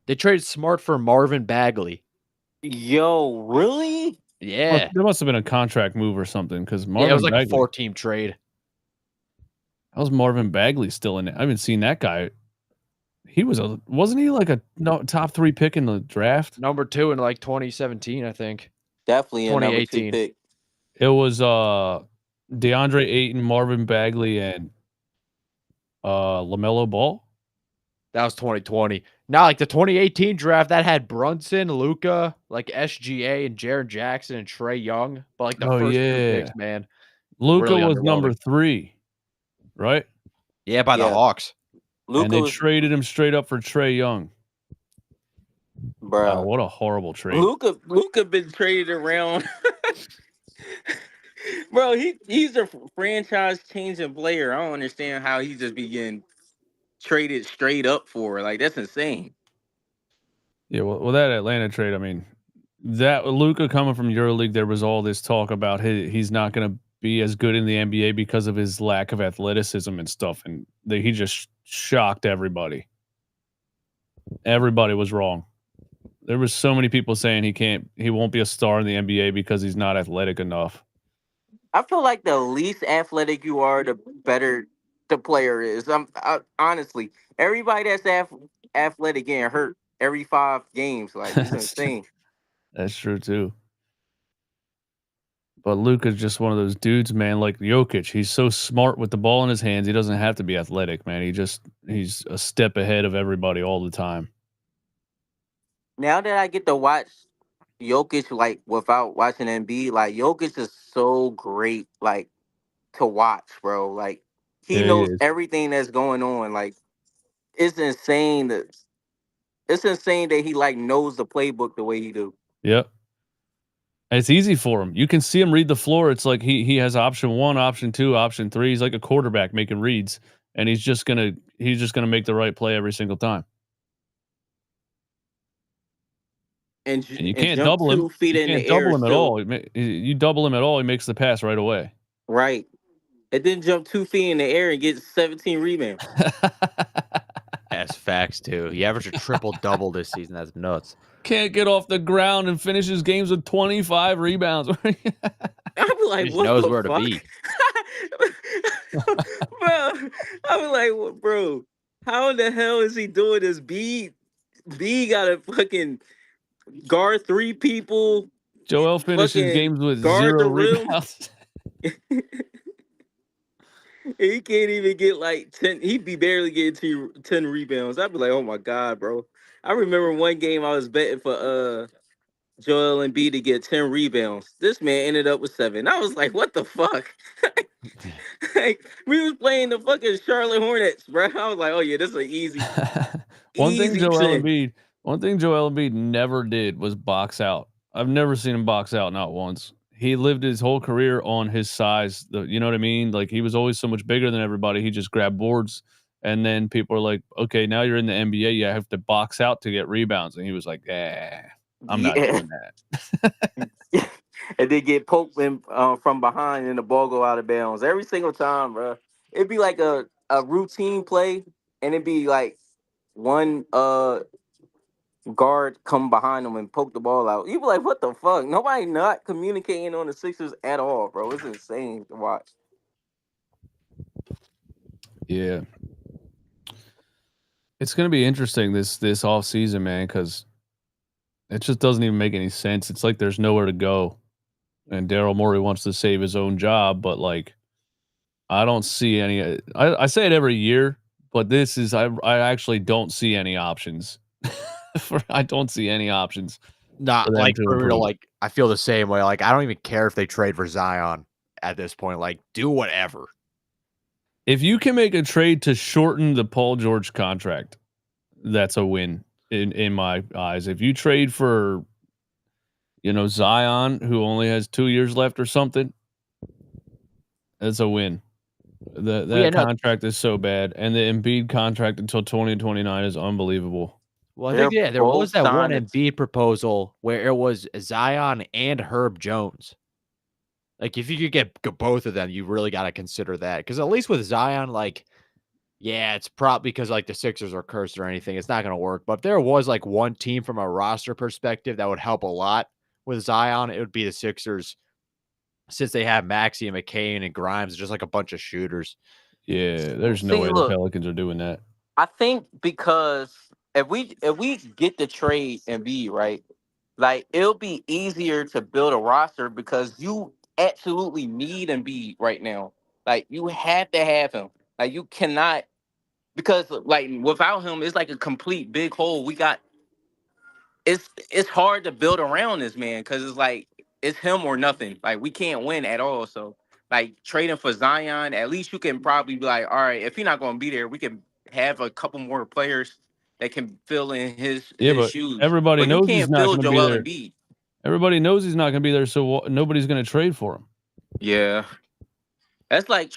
They traded Smart for Marvin Bagley. Yo, really? Yeah. There must have been a contract move or something because Marvin it was like Bagley, a 4-team trade. How's Marvin Bagley still in it? I haven't seen that guy. Wasn't he like a top 3 pick in the draft? Number 2 in like 2017, I think. Definitely a 2018 number 2 pick. It was DeAndre Ayton, Marvin Bagley, and LaMelo Ball. That was 2020. Now, like the 2018 draft, that had Brunson, Luka, like SGA, and Jaren Jackson and Trae Young. But like the first 2 picks, man. Luka really was number 3, right? Yeah, by the Hawks. And they traded him straight up for Trae Young. Bro, what a horrible trade. Luka been traded around. Bro, he's a franchise changing player. I don't understand how he just be getting traded straight up for. Like, that's insane. Yeah, well, that Atlanta trade, I mean, that Luka coming from EuroLeague, there was all this talk about he's not going to be as good in the NBA because of his lack of athleticism and stuff, and he just shocked everybody. Everybody was wrong. There was so many people saying he won't be a star in the NBA because he's not athletic enough. I feel like the least athletic you are, the better the player is. Honestly, everybody that's athletic getting hurt every 5 games. Like, it's insane. That's true too. But Luka's just one of those dudes, man, like Jokic. He's so smart with the ball in his hands. He doesn't have to be athletic, man. He's a step ahead of everybody all the time. Now that I get to watch Jokic, like, without watching Embiid, like, Jokic is so great, like, to watch, bro. Like, he knows everything that's going on. Like, it's insane that he, like, knows the playbook the way he do. Yep. And it's easy for him. You can see him read the floor. It's like he has option 1, option 2, option 3. He's like a quarterback making reads, and he's just gonna make the right play every single time. And you can't double him. You can't double him at all. You double him at all, he makes the pass right away. Right. And then jump 2 feet in the air and get 17 rebounds. That's facts too. He averaged a triple-double this season. That's nuts. Can't get off the ground and finishes games with 25 rebounds. I'm like, he knows where to be. Bro, I'm like, bro, how in the hell is he doing this? B got to fucking guard 3 people. Joel finishes games with 0 rebounds. He can't even get like 10. He'd be barely getting 10 rebounds. I'd be like, oh my God, bro. I remember one game I was betting for Joel Embiid to get 10 rebounds. This man ended up with 7. I was like, what the fuck? Like, we was playing the fucking Charlotte Hornets, bro. I was like, oh yeah, this is an easy, One thing easy Joel 10. Embiid never did was box out. I've never seen him box out, not once. He lived his whole career on his size. You know what I mean? Like, he was always so much bigger than everybody. He just grabbed boards, and then people are like, "Okay, now you're in the NBA. You have to box out to get rebounds." And he was like, I'm not doing that." And they get poked in, from behind and the ball go out of bounds every single time, bro. It'd be like a routine play, and it'd be like one guard come behind them and poke the ball out. You be like, what the fuck? Nobody not communicating on the Sixers at all, bro. It's insane to watch. Yeah. It's going to be interesting this off season, man, because it just doesn't even make any sense. It's like there's nowhere to go. And Daryl Morey wants to save his own job, but like, I don't see any. I say it every year, but this is I actually don't see any options. I don't see any options. Not like for real. Like, I feel the same way. Like, I don't even care if they trade for Zion at this point. Like, do whatever. If you can make a trade to shorten the Paul George contract, that's a win in my eyes. If you trade for, Zion, who only has 2 years left or something, that's a win. That contract is so bad, and the Embiid contract until 2029 is unbelievable. Well, I think there was that one Embiid proposal where it was Zion and Herb Jones. Like, if you could get both of them, you really got to consider that. Because at least with Zion, like, yeah, it's probably because like the Sixers are cursed or anything. It's not going to work. But if there was like one team from a roster perspective that would help a lot with Zion, it would be the Sixers, since they have Maxey and McCain and Grimes, just like a bunch of shooters. Yeah, there's no way the Pelicans are doing that. I think because if we get the trade and be right, like, it'll be easier to build a roster because you absolutely need Embiid right now. Like, you have to have him. Like, you cannot, because like without him, it's like a complete big hole. It's hard to build around this man because it's like it's him or nothing. Like, we can't win at all. So like trading for Zion, at least you can probably be like, all right, if he's not going to be there, we can have a couple more players that can fill in his shoes. Everybody knows he's not going to be there. Embiid. Everybody knows he's not going to be there, so nobody's going to trade for him. Yeah, that's like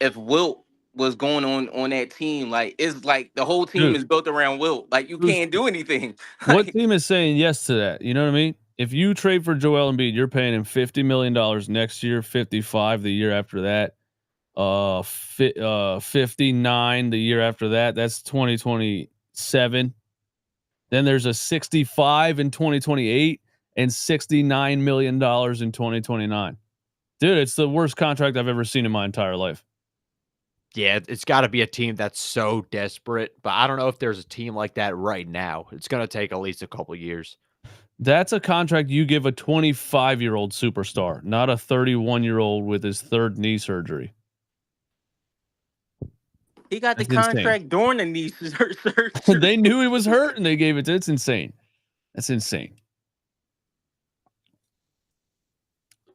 if Wilt was going on that team, like, it's like the whole team is built around Wilt. Like, you can't do anything. What team is saying yes to that? You know what I mean? If you trade for Joel Embiid, you're paying him $50 million next year, 55 the year after that, 59 the year after that. That's 2027. Then there's a 65 in 2028 and $69 million in 2029. Dude, it's the worst contract I've ever seen in my entire life. Yeah, it's got to be a team that's so desperate, but I don't know if there's a team like that right now. It's going to take at least a couple years. That's a contract you give a 25-year-old superstar, not a 31-year-old with his third knee surgery. He got the contract during the knee surgery. They knew he was hurt and they gave it to. It's insane. That's insane.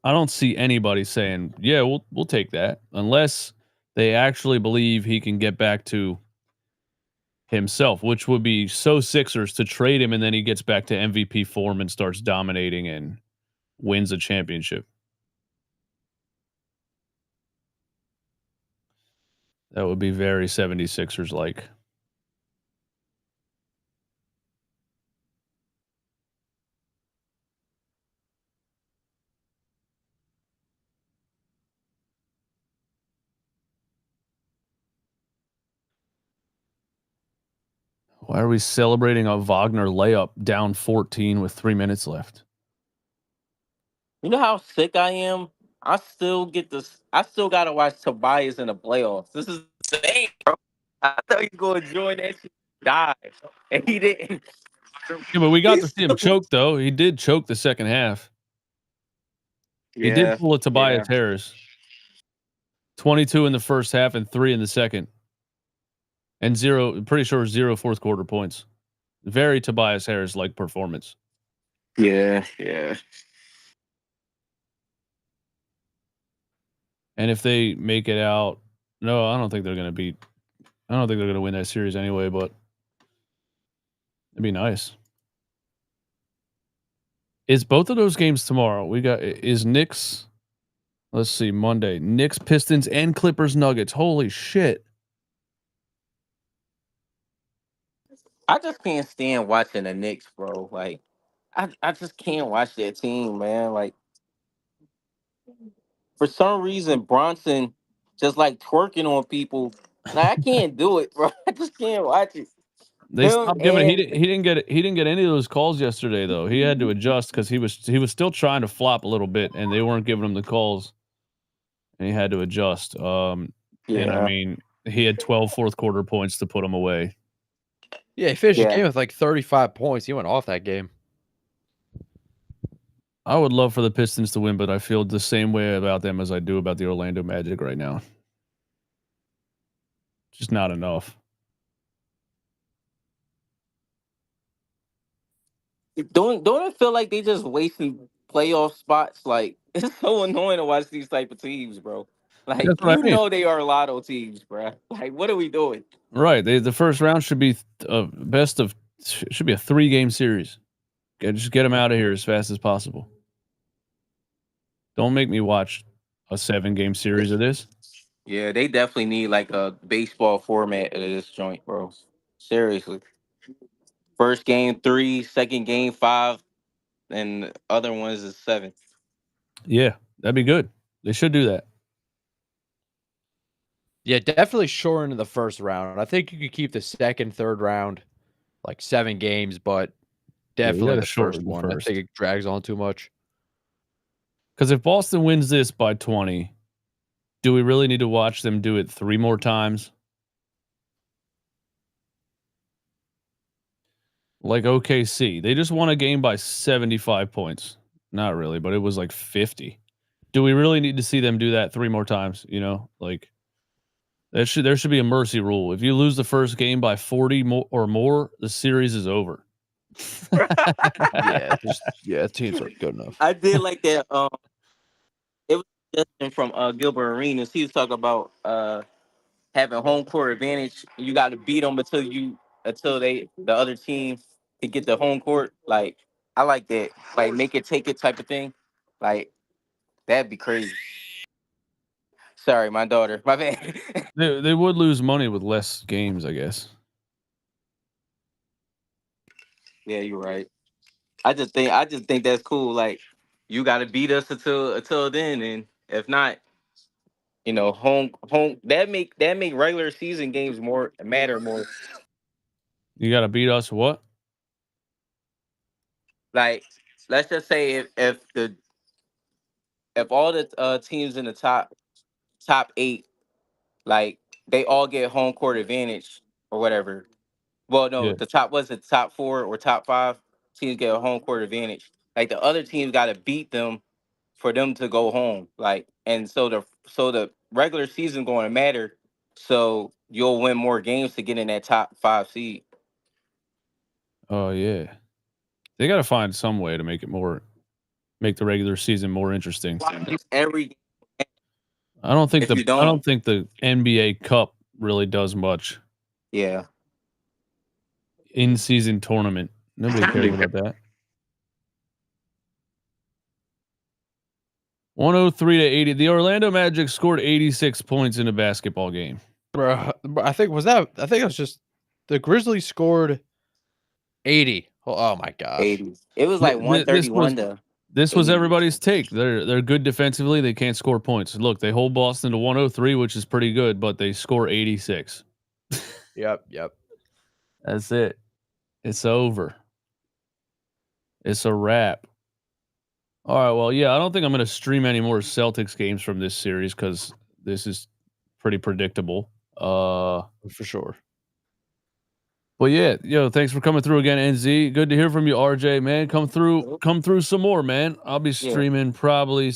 I don't see anybody saying, yeah, we'll take that, unless they actually believe he can get back to himself, which would be so Sixers to trade him and then he gets back to MVP form and starts dominating and wins a championship. That would be very 76ers like. Why are we celebrating a Wagner layup down 14 with 3 minutes left? You know how sick I am? I still got to watch Tobias in the playoffs. This is insane, bro. I thought he was going to join that shit, die. And he didn't. Yeah, but we got to see him choke, though. He did choke the second half. Yeah, he did pull a Tobias Harris. 22 in the first half and 3 in the second. And zero fourth quarter points. Very Tobias Harris-like performance. Yeah. And if they make it out, no, I don't think they're going to win that series anyway, but it'd be nice. Is both of those games tomorrow? Is Knicks, let's see, Monday, Knicks, Pistons, and Clippers, Nuggets. Holy shit. I just can't stand watching the Knicks, bro. Like, I just can't watch that team, man. Like, for some reason, Bronson just like twerking on people. Like, I can't do it, bro. I just can't watch it. They stopped giving. He didn't get any of those calls yesterday though. He had to adjust because he was still trying to flop a little bit, and they weren't giving him the calls, and he had to adjust. And I mean, he had 12 fourth quarter points to put him away. Yeah, he finished the game with like 35 points. He went off that game. I would love for the Pistons to win, but I feel the same way about them as I do about the Orlando Magic right now. Just not enough. Don't it feel like they just wasting playoff spots? Like, it's so annoying to watch these type of teams, bro. Like, That's what I mean. know they are lotto teams, bro. Like, what are we doing? Right. The first round should be should be a 3-game series. Just get them out of here as fast as possible. Don't make me watch a 7-game series of this. Yeah, they definitely need like a baseball format of this joint, bro. Seriously. First game 3, second game 5, and the other ones is 7. Yeah, that'd be good. They should do that. Yeah, definitely shorten the first round. I think you could keep the second, third round like 7 games, but definitely the first one. I think it drags on too much. Because if Boston wins this by 20, do we really need to watch them do it 3 more times? Like OKC, they just won a game by 75 points. Not really, but it was like 50. Do we really need to see them do that 3 more times? You know, like there should be a mercy rule. If you lose the first game by 40 or more, the series is over. Yeah, teams aren't good enough. I did like that. It was Justin from Gilbert Arenas. He was talking about having home court advantage. You got to beat them until the other team to get the home court. Like, I like that. Like, make it take it type of thing. Like, that'd be crazy. Sorry, my daughter. My bad. They would lose money with less games, I guess. Yeah, you're right. I just think that's cool. Like, you got to beat us until then, and if not, home that make regular season games matter more. You got to beat us what? Like, let's just say if all the teams in the top 8, like, they all get home court advantage or whatever. Well, no, Yeah. the top 4 or top 5 teams get a home court advantage. Like, the other teams got to beat them for them to go home. Like, and so the regular season going to matter. So you'll win more games to get in that top 5 seed. Oh yeah, they got to find some way to make the regular season more interesting. I don't think the NBA Cup really does much. Yeah. In-season tournament. Nobody cares about that. 103-80. The Orlando Magic scored 86 points in a basketball game. Bro, I think it was just the Grizzlies scored 80. Oh my gosh. 80. It was like 131 This was everybody's take. They're good defensively. They can't score points. Look, they hold Boston to 103, which is pretty good, but they score 86. Yep. That's it. It's over. It's a wrap. All right, well, yeah, I don't think I'm going to stream any more Celtics games from this series because this is pretty predictable. For sure. Well, yeah, thanks for coming through again, NZ. Good to hear from you, RJ, man. Come through some more, man. I'll be streaming probably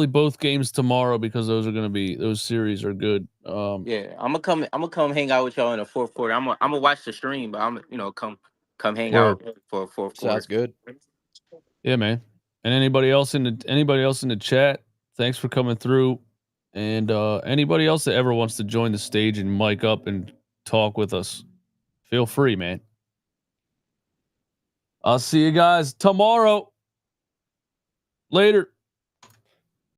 both games tomorrow because those series are good. I'm gonna come hang out with y'all in the fourth quarter. I'm gonna watch the stream, but I'm come come hang Word. out for fourth quarter. Sounds good. Yeah, man. And anybody else in the chat, thanks for coming through. And anybody else that ever wants to join the stage and mic up and talk with us, feel free, man. I'll see you guys tomorrow. Later.